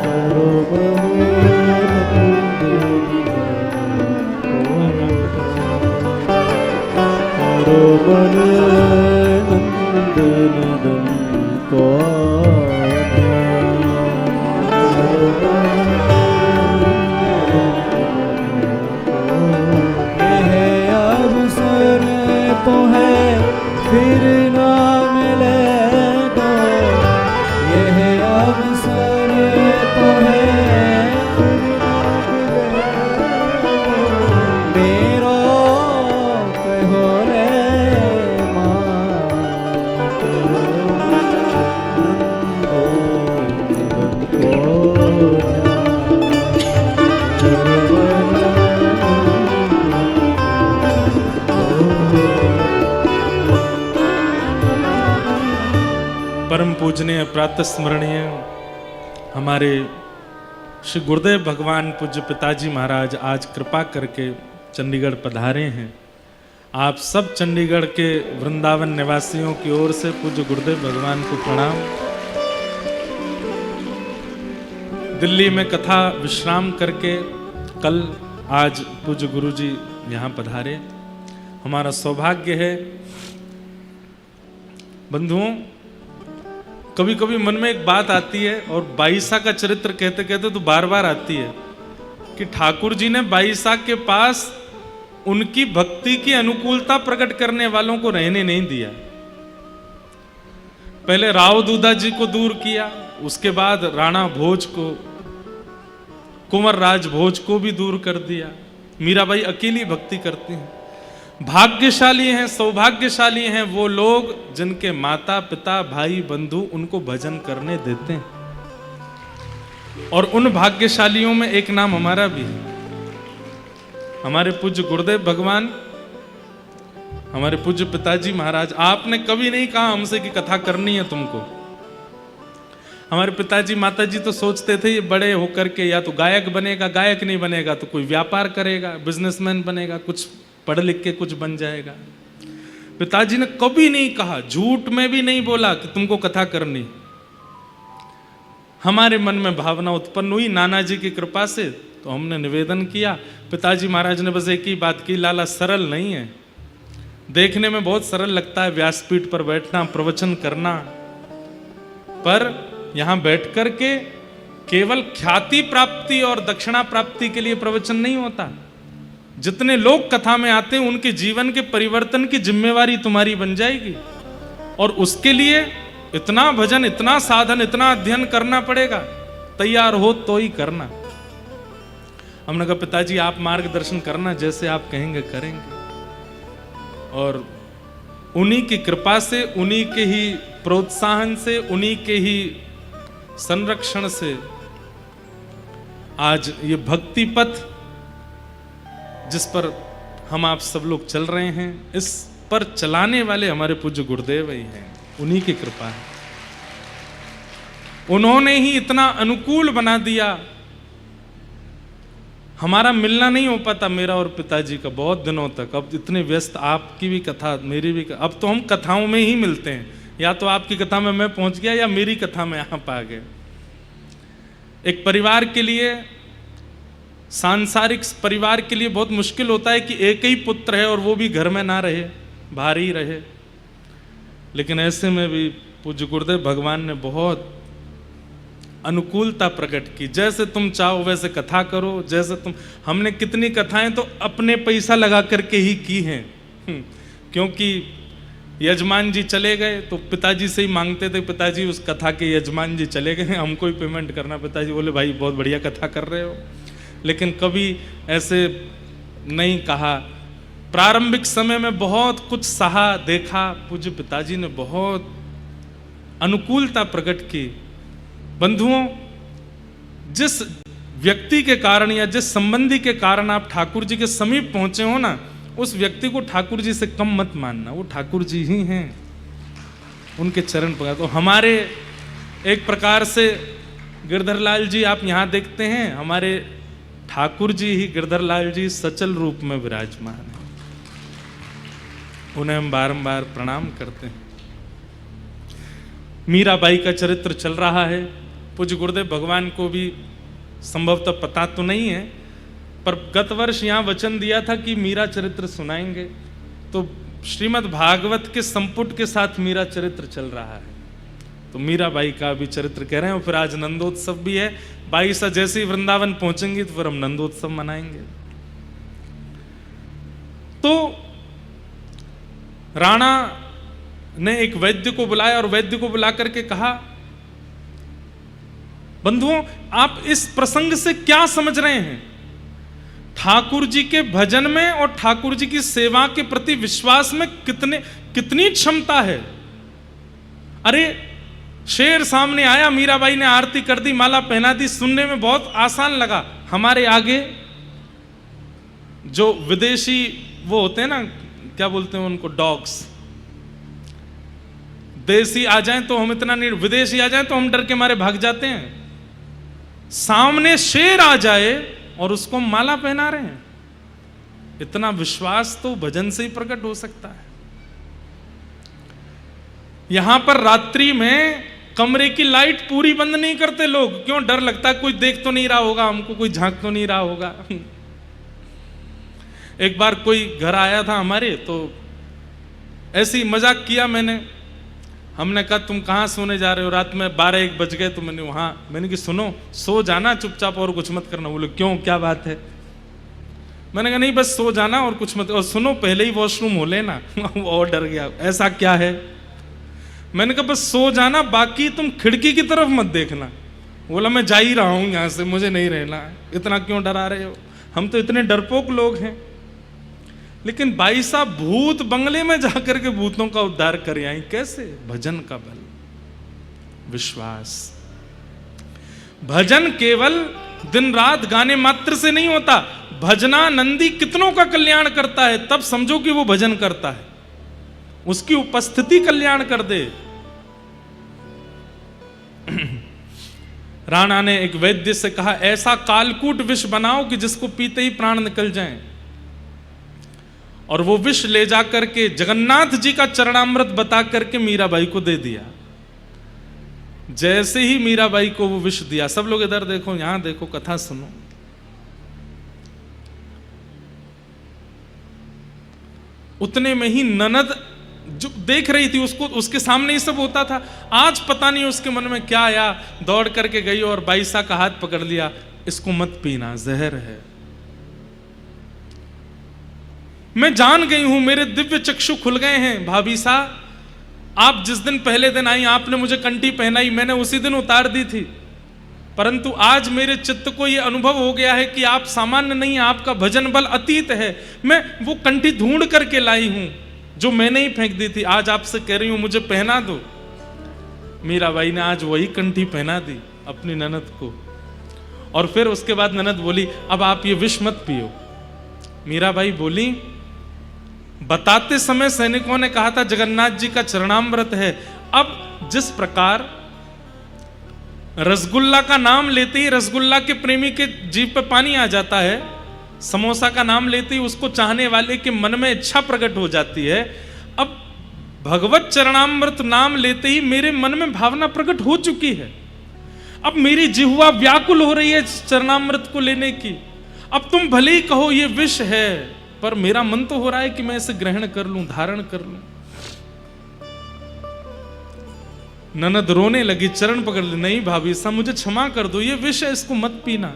B: करो मन नंद करो मन नंद नदन को तो है फिर ना मिलेगा, यह अवसर तो है फिर ना मिलेगा। मेरो कहो रे
A: परम पूजनीय प्रातः स्मरणीय हमारे श्री गुरुदेव भगवान पूज्य पिताजी महाराज आज कृपा करके चंडीगढ़ पधारे हैं। आप सब चंडीगढ़ के वृंदावन निवासियों की ओर से पूज्य गुरुदेव भगवान को प्रणाम। दिल्ली में कथा विश्राम करके कल आज पूज्य गुरु जी यहाँ पधारे। हमारा सौभाग्य है। बंधुओं, कभी कभी मन में एक बात आती है और बाईसा का चरित्र कहते कहते तो बार बार आती है कि ठाकुर जी ने बाईसा के पास उनकी भक्ति की अनुकूलता प्रकट करने वालों को रहने नहीं दिया। पहले राव दूधा जी को दूर किया, उसके बाद राणा भोज को, कुंवर राज भोज को भी दूर कर दिया। मीराबाई अकेली भक्ति करती हैं। भाग्यशाली हैं, सौभाग्यशाली हैं वो लोग जिनके माता पिता भाई बंधु उनको भजन करने देते हैं। और उन भाग्यशालियों में एक नाम हमारा भी है। हमारे पूज्य गुरुदेव भगवान, हमारे पूज्य पिताजी महाराज। आपने कभी नहीं कहा हमसे कि कथा करनी है तुमको। हमारे पिताजी माताजी तो सोचते थे ये बड़े होकर के या तो गायक बनेगा, गायक नहीं बनेगा तो कोई व्यापार करेगा, बिजनेसमैन बनेगा, कुछ पढ़ लिख के कुछ बन जाएगा। पिताजी ने कभी नहीं कहा, झूठ में भी नहीं बोला कि तुमको कथा करनी। हमारे मन में भावना उत्पन्न हुई नाना जी की कृपा से, तो हमने निवेदन किया। पिताजी महाराज ने बस एक ही बात की, लाला सरल नहीं है। देखने में बहुत सरल लगता है व्यासपीठ पर बैठना, प्रवचन करना, पर यहां बैठ कर के केवल ख्याति प्राप्ति और दक्षिणा प्राप्ति के लिए प्रवचन नहीं होता। जितने लोग कथा में आते हैं उनके जीवन के परिवर्तन की जिम्मेवारी तुम्हारी बन जाएगी। और उसके लिए इतना भजन, इतना साधन, इतना अध्ययन करना पड़ेगा। तैयार हो तो ही करना। हमने कहा पिताजी आप मार्गदर्शन करना, जैसे आप कहेंगे करेंगे। और उन्हीं की कृपा से, उन्हीं के ही प्रोत्साहन से, उन्हीं के ही संरक्षण से आज ये भक्ति पथ जिस पर हम आप सब लोग चल रहे हैं, इस पर चलाने वाले हमारे पूज्य गुरुदेव ही हैं। उन्हीं की कृपा है। उन्होंने ही इतना अनुकूल बना दिया। हमारा मिलना नहीं हो पाता मेरा और पिताजी का बहुत दिनों तक। अब इतने व्यस्त, आपकी भी कथा मेरी भी कथा, अब तो हम कथाओं में ही मिलते हैं। या तो आपकी कथा में मैं पहुंच गया या मेरी कथा में आप आ गए। एक परिवार के लिए, सांसारिक परिवार के लिए बहुत मुश्किल होता है कि एक ही पुत्र है और वो भी घर में ना रहे, बाहर ही रहे। लेकिन ऐसे में भी पूज्य गुरुदेव भगवान ने बहुत अनुकूलता प्रकट की। जैसे तुम चाहो वैसे कथा करो, जैसे तुम। हमने कितनी कथाएं तो अपने पैसा लगा करके ही की हैं, क्योंकि यजमान जी चले गए तो पिताजी से ही मांगते थे, पिताजी उस कथा के यजमान जी चले गए, हमको ही पेमेंट करना। पिताजी बोले भाई बहुत बढ़िया कथा कर रहे हो। लेकिन कभी ऐसे नहीं कहा। प्रारंभिक समय में बहुत कुछ सहा, देखा। पूज्य पिताजी ने बहुत अनुकूलता प्रकट की। बंधुओं, जिस व्यक्ति के कारण या जिस संबंधी के कारण आप ठाकुर जी के समीप पहुंचे हो ना, उस व्यक्ति को ठाकुर जी से कम मत मानना, वो ठाकुर जी ही हैं, उनके चरण पकड़। तो हमारे एक प्रकार से गिरधर लाल जी आप यहाँ देखते हैं, हमारे ठाकुर जी ही गिरधर लाल जी सचल रूप में विराजमान हैं, उन्हें हम बारंबार प्रणाम करते हैं। मीराबाई का चरित्र चल रहा है। पूज्य गुरुदेव भगवान को भी संभवतः पता तो नहीं है, पर गत वर्ष यहाँ वचन दिया था कि मीरा चरित्र सुनाएंगे, तो श्रीमद् भागवत के संपुट के साथ मीरा चरित्र चल रहा है, तो मीराबाई का भी चरित्र कह रहे हैं। और फिर आज नंदोत्सव भी है, 22 जैसे ही वृंदावन पहुंचेंगे तो फिर हम नंदोत्सव मनाएंगे। तो राणा ने एक वैद्य को बुलाया और वैद्य को बुला करके कहा, बंधुओं आप इस प्रसंग से क्या समझ रहे हैं? ठाकुर जी के भजन में और ठाकुर जी की सेवा के प्रति विश्वास में कितनी क्षमता है। अरे शेर सामने आया, मीराबाई ने आरती कर दी, माला पहना दी, सुनने में बहुत आसान लगा। हमारे आगे जो विदेशी वो होते हैं ना, क्या बोलते हैं उनको, डॉग्स, देसी आ जाएं तो हम इतना नहीं, विदेशी आ जाएं तो हम डर के मारे भाग जाते हैं। सामने शेर आ जाए और उसको माला पहना रहे हैं, इतना विश्वास तो भजन से ही प्रकट हो सकता है। यहां पर रात्रि में कमरे की लाइट पूरी बंद नहीं करते लोग, क्यों? डर लगता है कोई देख तो नहीं रहा होगा हमको, कोई झांक तो नहीं रहा होगा। एक बार कोई घर आया था हमारे, तो ऐसी मजाक किया हमने कहा तुम कहाँ सोने जा रहे हो? रात में 12-1 बज गए। तो मैंने कि सुनो, सो जाना चुपचाप और कुछ मत करना। बोले क्यों, क्या बात है? मैंने कहा नहीं बस सो जाना और कुछ मत, और सुनो पहले ही वॉशरूम हो लेना। वो और डर गया, ऐसा क्या है? मैंने कहा बस सो जाना, बाकी तुम खिड़की की तरफ मत देखना। बोला मैं जा ही रहा हूं यहां से, मुझे नहीं रहना है, इतना क्यों डरा रहे हो? हम तो इतने डरपोक लोग हैं। लेकिन भाई साहब भूत बंगले में जाकर के भूतों का उद्धार कर आई, कैसे? भजन का बल, विश्वास। भजन केवल दिन रात गाने मात्र से नहीं होता, भजनानंदी कितनों का कल्याण करता है, तब समझो कि वो भजन करता है, उसकी उपस्थिति कल्याण कर दे। राणा ने एक वैद्य से कहा, ऐसा कालकूट विष बनाओ कि जिसको पीते ही प्राण निकल जाएं। और वो विष ले जाकर के जगन्नाथ जी का चरणामृत बता करके मीराबाई को दे दिया। जैसे ही मीराबाई को वो विष दिया, सब लोग इधर देखो, यहां देखो, कथा सुनो। उतने में ही ननद जो देख रही थी उसको, उसके सामने ही सब होता था। आज पता नहीं उसके मन में क्या आया, दौड़ करके गई और बाईसा का हाथ पकड़ लिया, इसको मत पीना, जहर है। मैं जान गई हूं, मेरे दिव्य चक्षु खुल गए हैं। भाभी सा, आप जिस दिन पहले दिन आई, आपने मुझे कंठी पहनाई, मैंने उसी दिन उतार दी थी, परंतु आज मेरे चित्त को यह अनुभव हो गया है कि आप सामान्य नहीं, आपका भजन बल अतीत है। मैं वो कंठी ढूंढ करके लाई हूं जो मैंने ही फेंक दी थी, आज आपसे कह रही हूं मुझे पहना दो। मीराबाई ने आज वही कंठी पहना दी अपनी ननद को। और फिर उसके बाद ननद बोली, अब आप ये विष मत पियो। मीराबाई बोली, बताते समय सैनिकों ने कहा था जगन्नाथ जी का चरणामृत है। अब जिस प्रकार रसगुल्ला का नाम लेते ही रसगुल्ला के प्रेमी के जीभ पे पानी आ जाता है, समोसा का नाम लेते ही उसको चाहने वाले के मन में इच्छा प्रकट हो जाती है, अब भगवत चरणामृत नाम लेते ही मेरे मन में भावना प्रकट हो चुकी है। अब मेरी जिह्वा व्याकुल हो रही है चरणामृत को लेने की। अब तुम भले ही कहो ये विष है, पर मेरा मन तो हो रहा है कि मैं इसे ग्रहण कर लूं, धारण कर लूं। ननद रोने लगी, चरण पकड़ ली, नहीं भाभी साहब मुझे क्षमा कर दो, ये विष है, इसको मत पीना।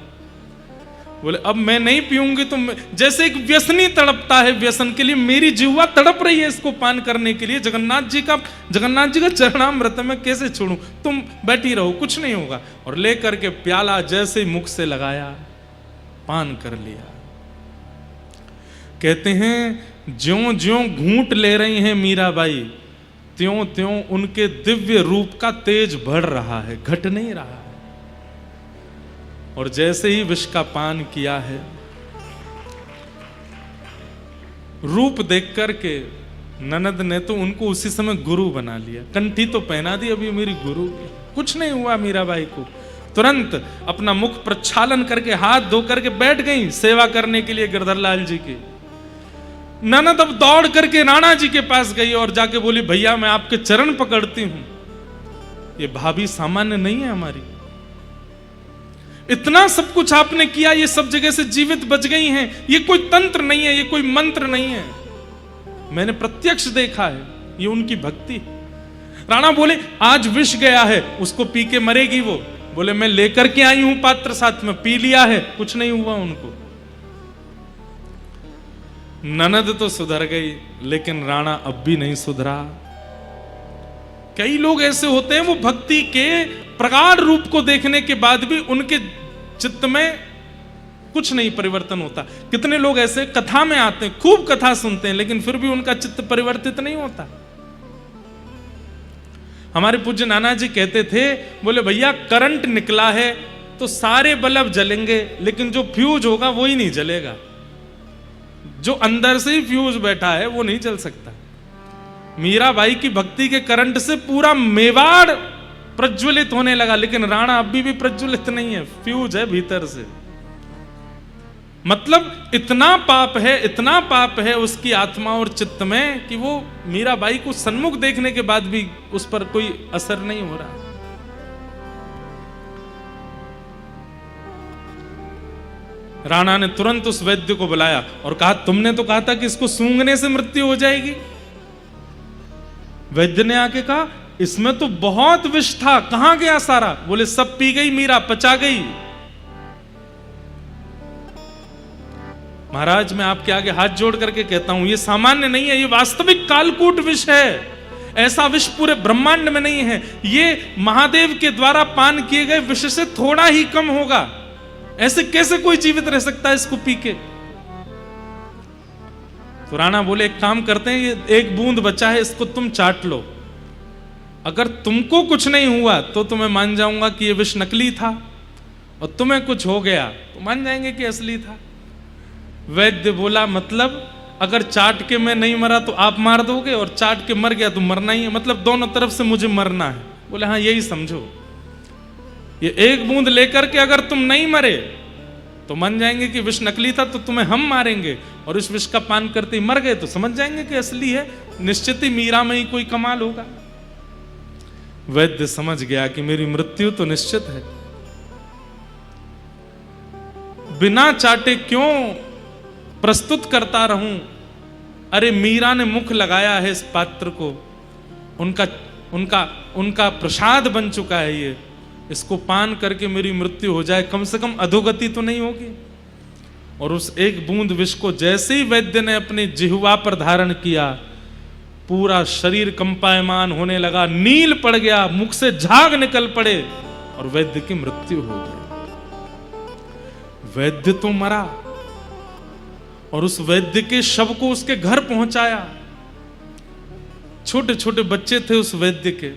A: बोले अब मैं नहीं पीऊंगी तो जैसे एक व्यसनी तड़पता है व्यसन के लिए, मेरी जिह्वा तड़प रही है इसको पान करने के लिए। जगन्नाथ जी का चरणामृत मैं कैसे छोड़ूं? तुम बैठी रहो, कुछ नहीं होगा। और लेकर के प्याला जैसे मुख से लगाया, पान कर लिया। कहते हैं ज्यों ज्यों घूंट ले रही हैं मीराबाई, त्यों त्यों उनके दिव्य रूप का तेज बढ़ रहा है, घट नहीं रहा है। और जैसे ही विष का पान किया है, रूप देख करके ननद ने तो उनको उसी समय गुरु बना लिया, कंठी तो पहना दी, अभी मेरी गुरु। कुछ नहीं हुआ मीराबाई को, तुरंत अपना मुख प्रक्षालन करके हाथ धो करके बैठ गई सेवा करने के लिए गिरधरलाल जी की। ननद अब दौड़ करके राणा जी के पास गई और जाके बोली, भैया मैं आपके चरण पकड़ती हूं। ये भाभी सामान्य नहीं है हमारी, इतना सब कुछ आपने किया, ये सब जगह से जीवित बच गई हैं, ये कोई तंत्र नहीं है, ये कोई मंत्र नहीं है, मैंने प्रत्यक्ष देखा है, ये उनकी भक्ति। राणा बोले, आज विष गया है, उसको पी के मरेगी वो। बोले, मैं लेकर के आई हूं पात्र साथ में, पी लिया है, कुछ नहीं हुआ उनको। ननद तो सुधर गई, लेकिन राणा अब भी नहीं सुधरा। कई लोग ऐसे होते हैं, वो भक्ति के प्रगाढ़ रूप को देखने के बाद भी उनके चित्त में कुछ नहीं परिवर्तन होता। कितने लोग ऐसे कथा में आते हैं, खूब कथा सुनते हैं, लेकिन फिर भी उनका चित्त परिवर्तित नहीं होता। हमारे पूज्य नाना जी कहते थे, बोले भैया करंट निकला है तो सारे बल्ब जलेंगे, लेकिन जो फ्यूज होगा वो ही नहीं जलेगा। जो अंदर से ही फ्यूज बैठा है वो नहीं जल सकता। मीराबाई की भक्ति के करंट से पूरा मेवाड़ प्रज्वलित होने लगा, लेकिन राणा अभी भी प्रज्वलित नहीं है, फ्यूज है भीतर से। मतलब इतना पाप है उसकी आत्मा और चित्त में कि वो मीराबाई को सन्मुख देखने के बाद भी उस पर कोई असर नहीं हो रहा। राणा ने तुरंत उस वैद्य को बुलाया और कहा, तुमने तो कहा था कि इसको सूंघने से मृत्यु हो जाएगी। वैद्य ने आके कहा, इसमें तो बहुत विष था, कहां गया सारा? बोले, सब पी गई मीरा, पचा गई। महाराज मैं आपके आगे हाथ जोड़ करके कहता हूं, ये सामान्य नहीं है, ये वास्तविक कालकूट विष है। ऐसा विष पूरे ब्रह्मांड में नहीं है। ये महादेव के द्वारा पान किए गए विष से थोड़ा ही कम होगा। ऐसे कैसे कोई जीवित रह सकता है इसको पी के? तो राणा बोले, एक काम करते हैं, ये एक बूंद बचा है, इसको तुम चाट लो। अगर तुमको कुछ नहीं हुआ तो तुम्हें मान जाऊंगा कि ये विष नकली था, और तुम्हें कुछ हो गया तो मान जाएंगे कि असली था। वैद्य बोला, मतलब अगर चाट के मैं नहीं मरा तो आप मार दोगे, और चाट के मर गया तो मरना ही है, मतलब दोनों तरफ से मुझे मरना है। बोले, हाँ यही समझो। ये एक बूंद लेकर के अगर तुम नहीं मरे तो मान जाएंगे कि विष नकली था, तो तुम्हें हम मारेंगे, और इस विष का पान करते ही मर गए तो समझ जाएंगे कि असली है। निश्चित ही मीरा में ही कोई कमाल होगा। वैद्य समझ गया कि मेरी मृत्यु तो निश्चित है, बिना चाटे क्यों प्रस्तुत करता रहूं। अरे मीरा ने मुख लगाया है इस पात्र को, उनका प्रसाद बन चुका है ये, इसको पान करके मेरी मृत्यु हो जाए, कम से कम अधोगति तो नहीं होगी। और उस एक बूंद विष को जैसे ही वैद्य ने अपनी जिह्वा पर धारण किया, पूरा शरीर कंपायमान होने लगा, नील पड़ गया, मुख से झाग निकल पड़े और वैद्य की मृत्यु हो गई। वैद्य तो मरा, और उस वैद्य के शव को उसके घर पहुंचाया। छोटे छोटे बच्चे थे उस वैद्य के,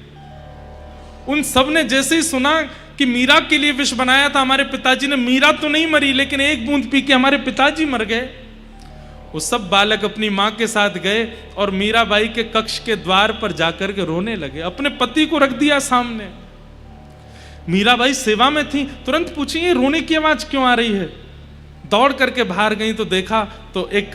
A: उन सब ने जैसे ही सुना कि मीरा के लिए विष बनाया था हमारे पिताजी ने, मीरा तो नहीं मरी लेकिन एक बूंद पी के हमारे पिताजी मर गए, वो सब बालक अपनी मां के साथ गए और मीराबाई के कक्ष के द्वार पर जाकर के रोने लगे। अपने पति को रख दिया सामने। मीराबाई सेवा में थी, तुरंत पूछी, ये रोने की आवाज क्यों आ रही है? दौड़ करके बाहर गई तो देखा तो एक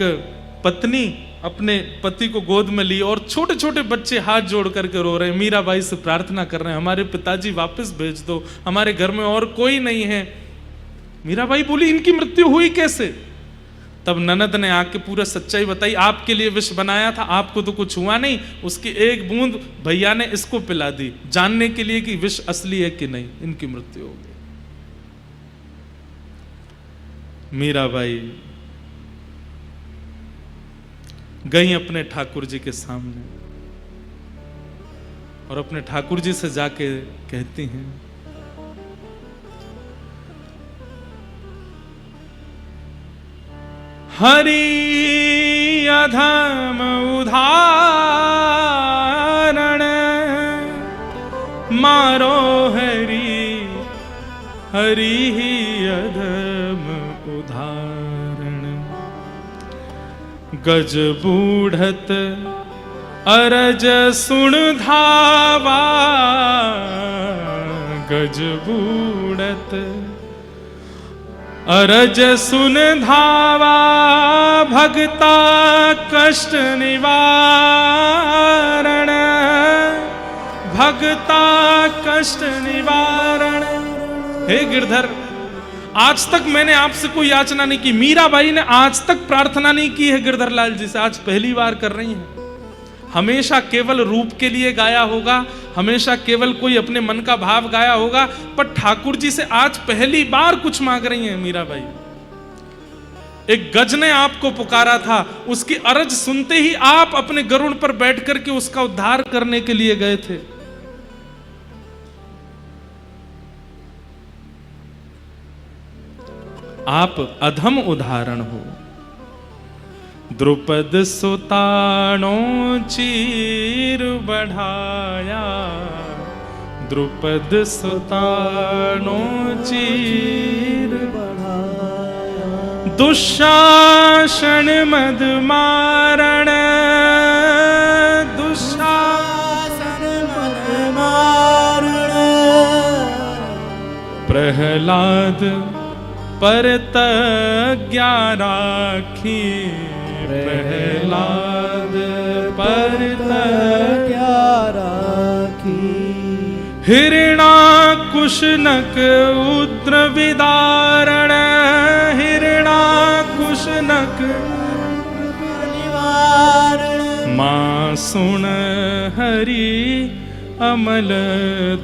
A: पत्नी अपने पति को गोद में ली और छोटे छोटे बच्चे हाथ जोड़ करके रो रहे हैं, मीराबाई से प्रार्थना कर रहे हैं, हमारे पिताजी वापस भेज दो, हमारे घर में और कोई नहीं है। मीराबाई बोली, इनकी मृत्यु हुई कैसे? तब ननद ने आके पूरा सच्चाई बताई, आपके लिए विष बनाया था, आपको तो कुछ हुआ नहीं, उसकी एक बूंद भैया ने इसको पिला दी, जानने के लिए कि विष असली है कि नहीं, इनकी मृत्यु हो गई। मीराबाई गई अपने ठाकुर जी के सामने और अपने ठाकुर जी से जाके कहती हैं, हरि अधम उदाहरण मारो हरि हरि ही गज बूढ़त अरज सुन धावा, गज बूढ़त अरज सुन धावा, भगता कष्ट निवारण, भगता कष्ट निवारण। हे गिरधर, आज तक मैंने आपसे कोई याचना नहीं की। मीराबाई ने आज तक प्रार्थना नहीं की है गिरधर लाल जी से, आज पहली बार कर रही हैं। हमेशा केवल रूप के लिए गाया होगा, हमेशा केवल कोई अपने मन का भाव गाया होगा, पर ठाकुर जी से आज पहली बार कुछ मांग रही हैं मीराबाई। एक गज ने आपको पुकारा था, उसकी अर्ज सुनते ही आप अपने गरुड़ पर बैठ करके उसका उद्धार करने के लिए गए थे। आप अधम उदाहरण हो। द्रुपद सुतानो चीर बढ़ाया, द्रुपद सुतानो चीर बढ़ाया, दुशासन मद मारण, दुशासन मद मारण, प्रहलाद परतज्ञा राखी, प्रहलाद परतज्ञा राखी, हिरणाकुशनक उद्र विदारण, हिरणाकुशनक निवारण, मां सुन हरि अमल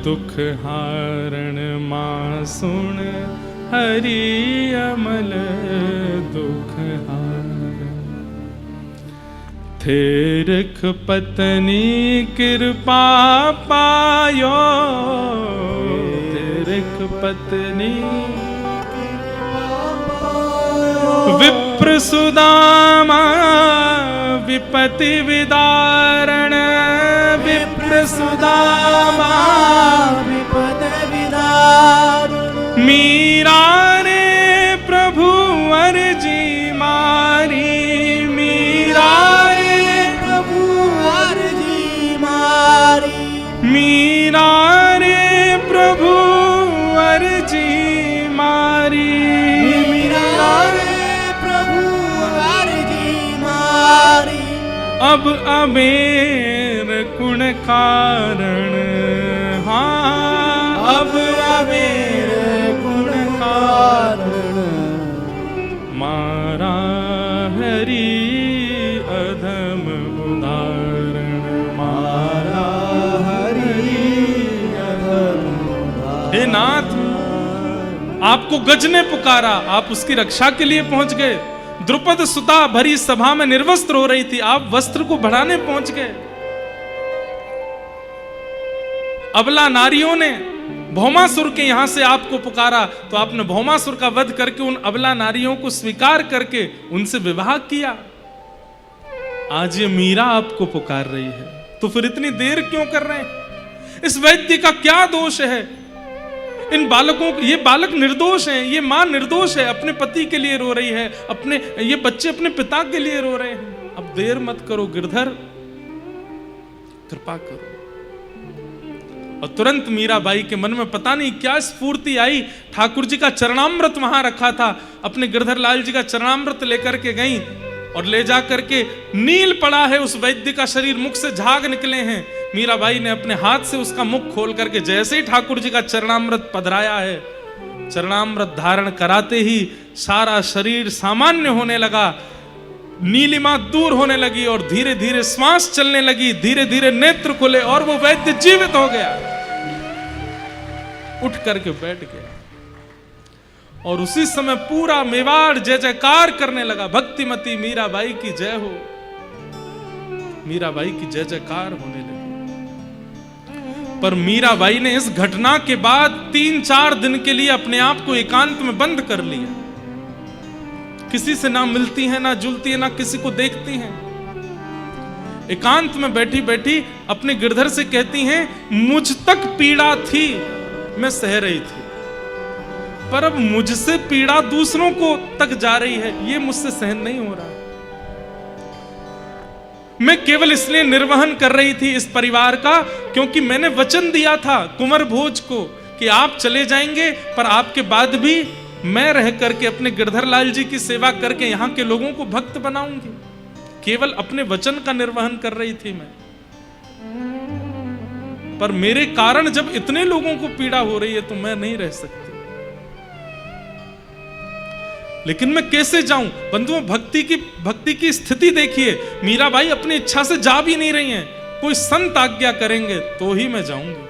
A: दुख हारण, मां सुन हरि अमल दुख हारण। थेरख पत्नी कृपा पायो, थेरख पत्नी विप्र सुदामा विपति विदारण, विप्र सुदामा विपति विदारण। मीरा रे प्रभु अर्जी मारी, मीरा रे प्रभु अर्जी मारी, मीरा रे प्रभु अर्जी मारी, मीरा रे प्रभु अर्जी मारी। अब अमेर कुण कारण, हाँ अब अमेर कारण, मारा हरि अधम उदाहरण, मारा हरि अधम उदाहरण। हे नाथ, आपको गज ने पुकारा, आप उसकी रक्षा के लिए पहुंच गए। द्रुपद सुता भरी सभा में निर्वस्त्र हो रही थी, आप वस्त्र को बढ़ाने पहुंच गए। अबला नारियों ने भौमासुर के यहां से आपको पुकारा, तो आपने भौमासुर का वध करके उन अबला नारियों को स्वीकार करके उनसे विवाह किया। आज ये मीरा आपको पुकार रही है, तो फिर इतनी देर क्यों कर रहे हैं? इस वैद्य का क्या दोष है? इन बालकों, ये बालक निर्दोष हैं, ये मां निर्दोष है, अपने पति के लिए रो रही है, अपने ये बच्चे अपने पिता के लिए रो रहे हैं। अब देर मत करो गिरधर, कृपा करो। और तुरंत मीराबाई के मन में पता नहीं क्या स्फूर्ति आई, ठाकुर जी का चरणामृत वहां रखा था, अपने गिरधर लाल जी का चरणामृत लेकर के गई और ले जा करके नील पड़ा है उस वैद्य का शरीर, मुख से झाग निकले हैं। मीराबाई ने अपने हाथ से उसका मुख खोल करके जैसे ही ठाकुर जी का चरणामृत पधराया है, चरणामृत धारण कराते ही सारा शरीर सामान्य होने लगा, नीलिमा दूर होने लगी और धीरे धीरे श्वास चलने लगी, धीरे धीरे नेत्र खुले और वो वैद्य जीवित हो गया, उठ करके बैठ गया। और उसी समय पूरा मेवाड़ जय जयकार करने लगा, भक्तिमती मीराबाई की जय हो, मीराबाई की जय जयकार होने लगी। पर मीराबाई ने इस घटना के बाद 3-4 दिन के लिए अपने आप को एकांत में बंद कर लिया, किसी से ना मिलती है, ना जुलती है, ना किसी को देखती हैं। एकांत में बैठी बैठी अपने गिरधर से कहती हैं, मुझ तक पीड़ा थी, मैं सह रही थी, पर अब मुझसे पीड़ा दूसरों को तक जा रही है, ये मुझसे सहन नहीं हो रहा। मैं केवल इसलिए निर्वहन कर रही थी इस परिवार का क्योंकि मैंने वचन दिया था कुंवर भोज को कि आप चले जाएंगे पर आपके बाद भी मैं रह करके अपने गिरधर लाल जी की सेवा करके यहाँ के लोगों को भक्त बनाऊंगी। केवल अपने वचन का निर्वहन कर रही थी मैं, पर मेरे कारण जब इतने लोगों को पीड़ा हो रही है तो मैं नहीं रह सकती। लेकिन मैं कैसे जाऊं बंधुओं? भक्ति की स्थिति देखिए। मीराबाई अपनी इच्छा से जा भी नहीं रही हैं, कोई संत आज्ञा करेंगे तो ही मैं जाऊंगी।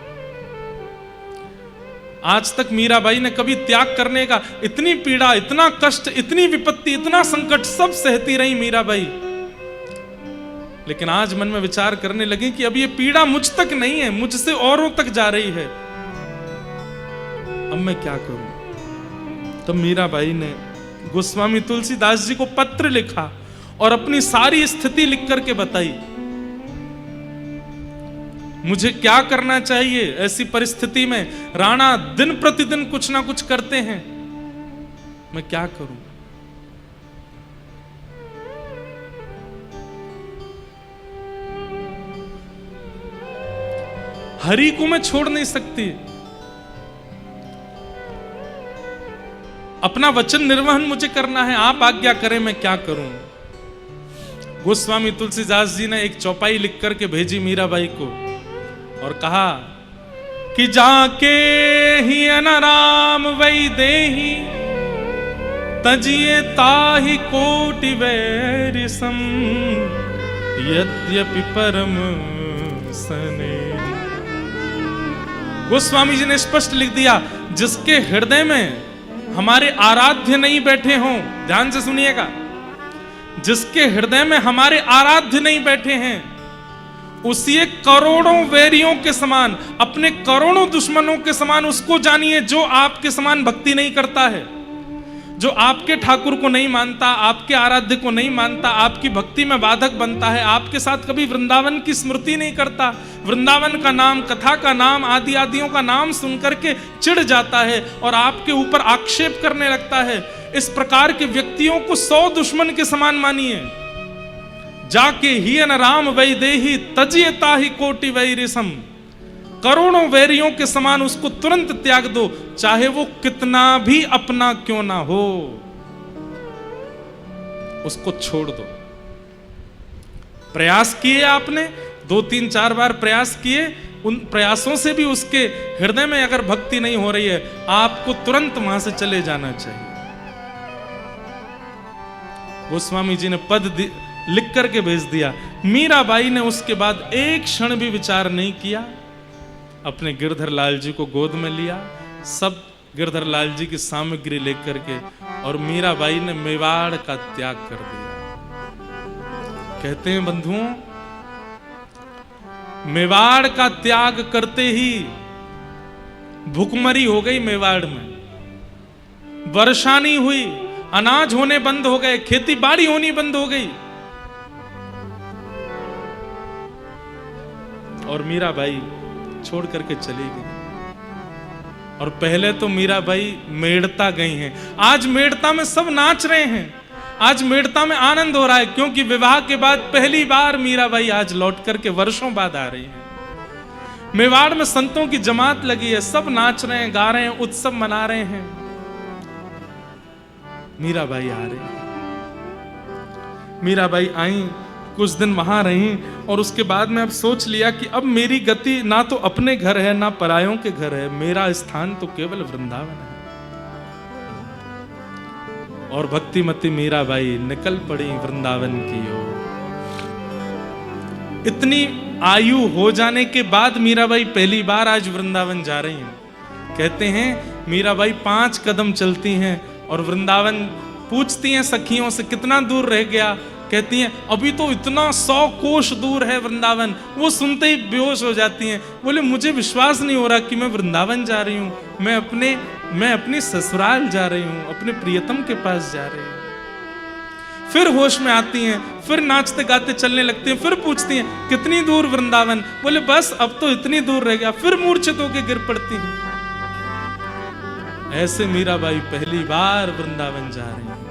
A: आज तक मीराबाई ने कभी त्याग करने का, इतनी पीड़ा, इतना कष्ट, इतनी विपत्ति, इतना संकट सब सहती रही मीराबाई। लेकिन आज मन में विचार करने लगी कि अब ये पीड़ा मुझ तक नहीं है, मुझसे औरों तक जा रही है, अब मैं क्या करूं? तब मीराबाई ने गोस्वामी तुलसीदास जी को पत्र लिखा और अपनी सारी स्थिति लिख करके बताई, मुझे क्या करना चाहिए ऐसी परिस्थिति में। राणा दिन प्रतिदिन कुछ ना कुछ करते हैं, मैं क्या करूं? हरि को मैं छोड़ नहीं सकती, अपना वचन निर्वहन मुझे करना है, आप आज्ञा करें मैं क्या करूं? गोस्वामी तुलसीदास जी ने एक चौपाई लिख करके भेजी मीराबाई को और कहा कि जाके ही अनाराम वही देही तजिए ताहि कोटि वैरिसम यद्यपि परम सने। गोस्वामी जी ने स्पष्ट लिख दिया, जिसके हृदय में हमारे आराध्य नहीं बैठे हों, ध्यान से सुनिएगा, जिसके हृदय में हमारे आराध्य नहीं बैठे हैं, उसी एक करोड़ों वैरियों के समान, अपने करोड़ों दुश्मनों के समान उसको जानिए जो आपके समान भक्ति नहीं करता है, जो आपके ठाकुर को नहीं मानता, आपके आराध्य को नहीं मानता, आपकी भक्ति में बाधक बनता है, आपके साथ कभी वृंदावन की स्मृति नहीं करता, वृंदावन का नाम, कथा का नाम, आदि आदियों का नाम सुनकर के चिढ़ जाता है और आपके ऊपर आक्षेप करने लगता है। इस प्रकार के व्यक्तियों को 100 दुश्मन के समान मानिए। जाके ही न राम वै देही तजिए ताहि कोटि वैरिसम, करोड़ों वैरियों के समान उसको तुरंत त्याग दो, चाहे वो कितना भी अपना क्यों ना हो, उसको छोड़ दो। प्रयास किए आपने, 2-3-4 बार प्रयास किए, उन प्रयासों से भी उसके हृदय में अगर भक्ति नहीं हो रही है, आपको तुरंत वहां से चले जाना चाहिए। गोस्वामी जी ने पद लिख करके भेज दिया। मीराबाई ने उसके बाद एक क्षण भी विचार नहीं किया, अपने गिरधर लाल जी को गोद में लिया, सब गिरधर लाल जी की सामग्री लेकर के, और मीराबाई ने मेवाड़ का त्याग कर दिया। कहते हैं बंधुओं, मेवाड़ का त्याग करते ही भुखमरी हो गई मेवाड़ में, वर्षा नहीं हुई, अनाज होने बंद हो गए, खेती बाड़ी होनी बंद हो गई, और मीराबाई छोड़ करके चली गई। और पहले तो मीराबाई मेड़ता गई हैं, आज मेड़ता में सब नाच रहे हैं, आज मेड़ता में आनंद हो रहा है, क्योंकि विवाह के बाद पहली बार मीराबाई आज लौट करके वर्षों बाद आ रही हैं। मेवाड़ में संतों की जमात लगी है, सब नाच रहे हैं, गा रहे हैं, उत्सव मना रहे हैं, मीराबाई आ रही है। मीराबाई आई, कुछ दिन वहां रही, और उसके बाद में अब सोच लिया कि अब मेरी गति ना तो अपने घर है ना परायों के घर है, मेरा स्थान तो केवल वृंदावन है। और भक्तिमती मीराबाई निकल पड़ी वृंदावन की ओर। इतनी आयु हो जाने के बाद मीराबाई पहली बार आज वृंदावन जा रही हैं। कहते हैं मीराबाई 5 कदम चलती हैं और वृंदावन पूछती हैं सखियों से कितना दूर रह गया, कहती हैं अभी तो इतना 100 कोश दूर है वृंदावन। वो सुनते ही बेहोश हो जाती हैं, बोले मुझे विश्वास नहीं हो रहा कि मैं वृंदावन जा रही हूँ, मैं अपने ससुराल जा रही हूँ, अपने प्रियतम के पास जा रही हूँ। फिर होश में आती हैं, फिर नाचते गाते चलने लगती हैं, फिर पूछती हैं कितनी दूर वृंदावन, बोले बस अब तो इतनी दूर रह गया, फिर मूर्छित होकर गिर पड़ती हैं। ऐसे मीराबाई पहली बार वृंदावन जा रही हैं।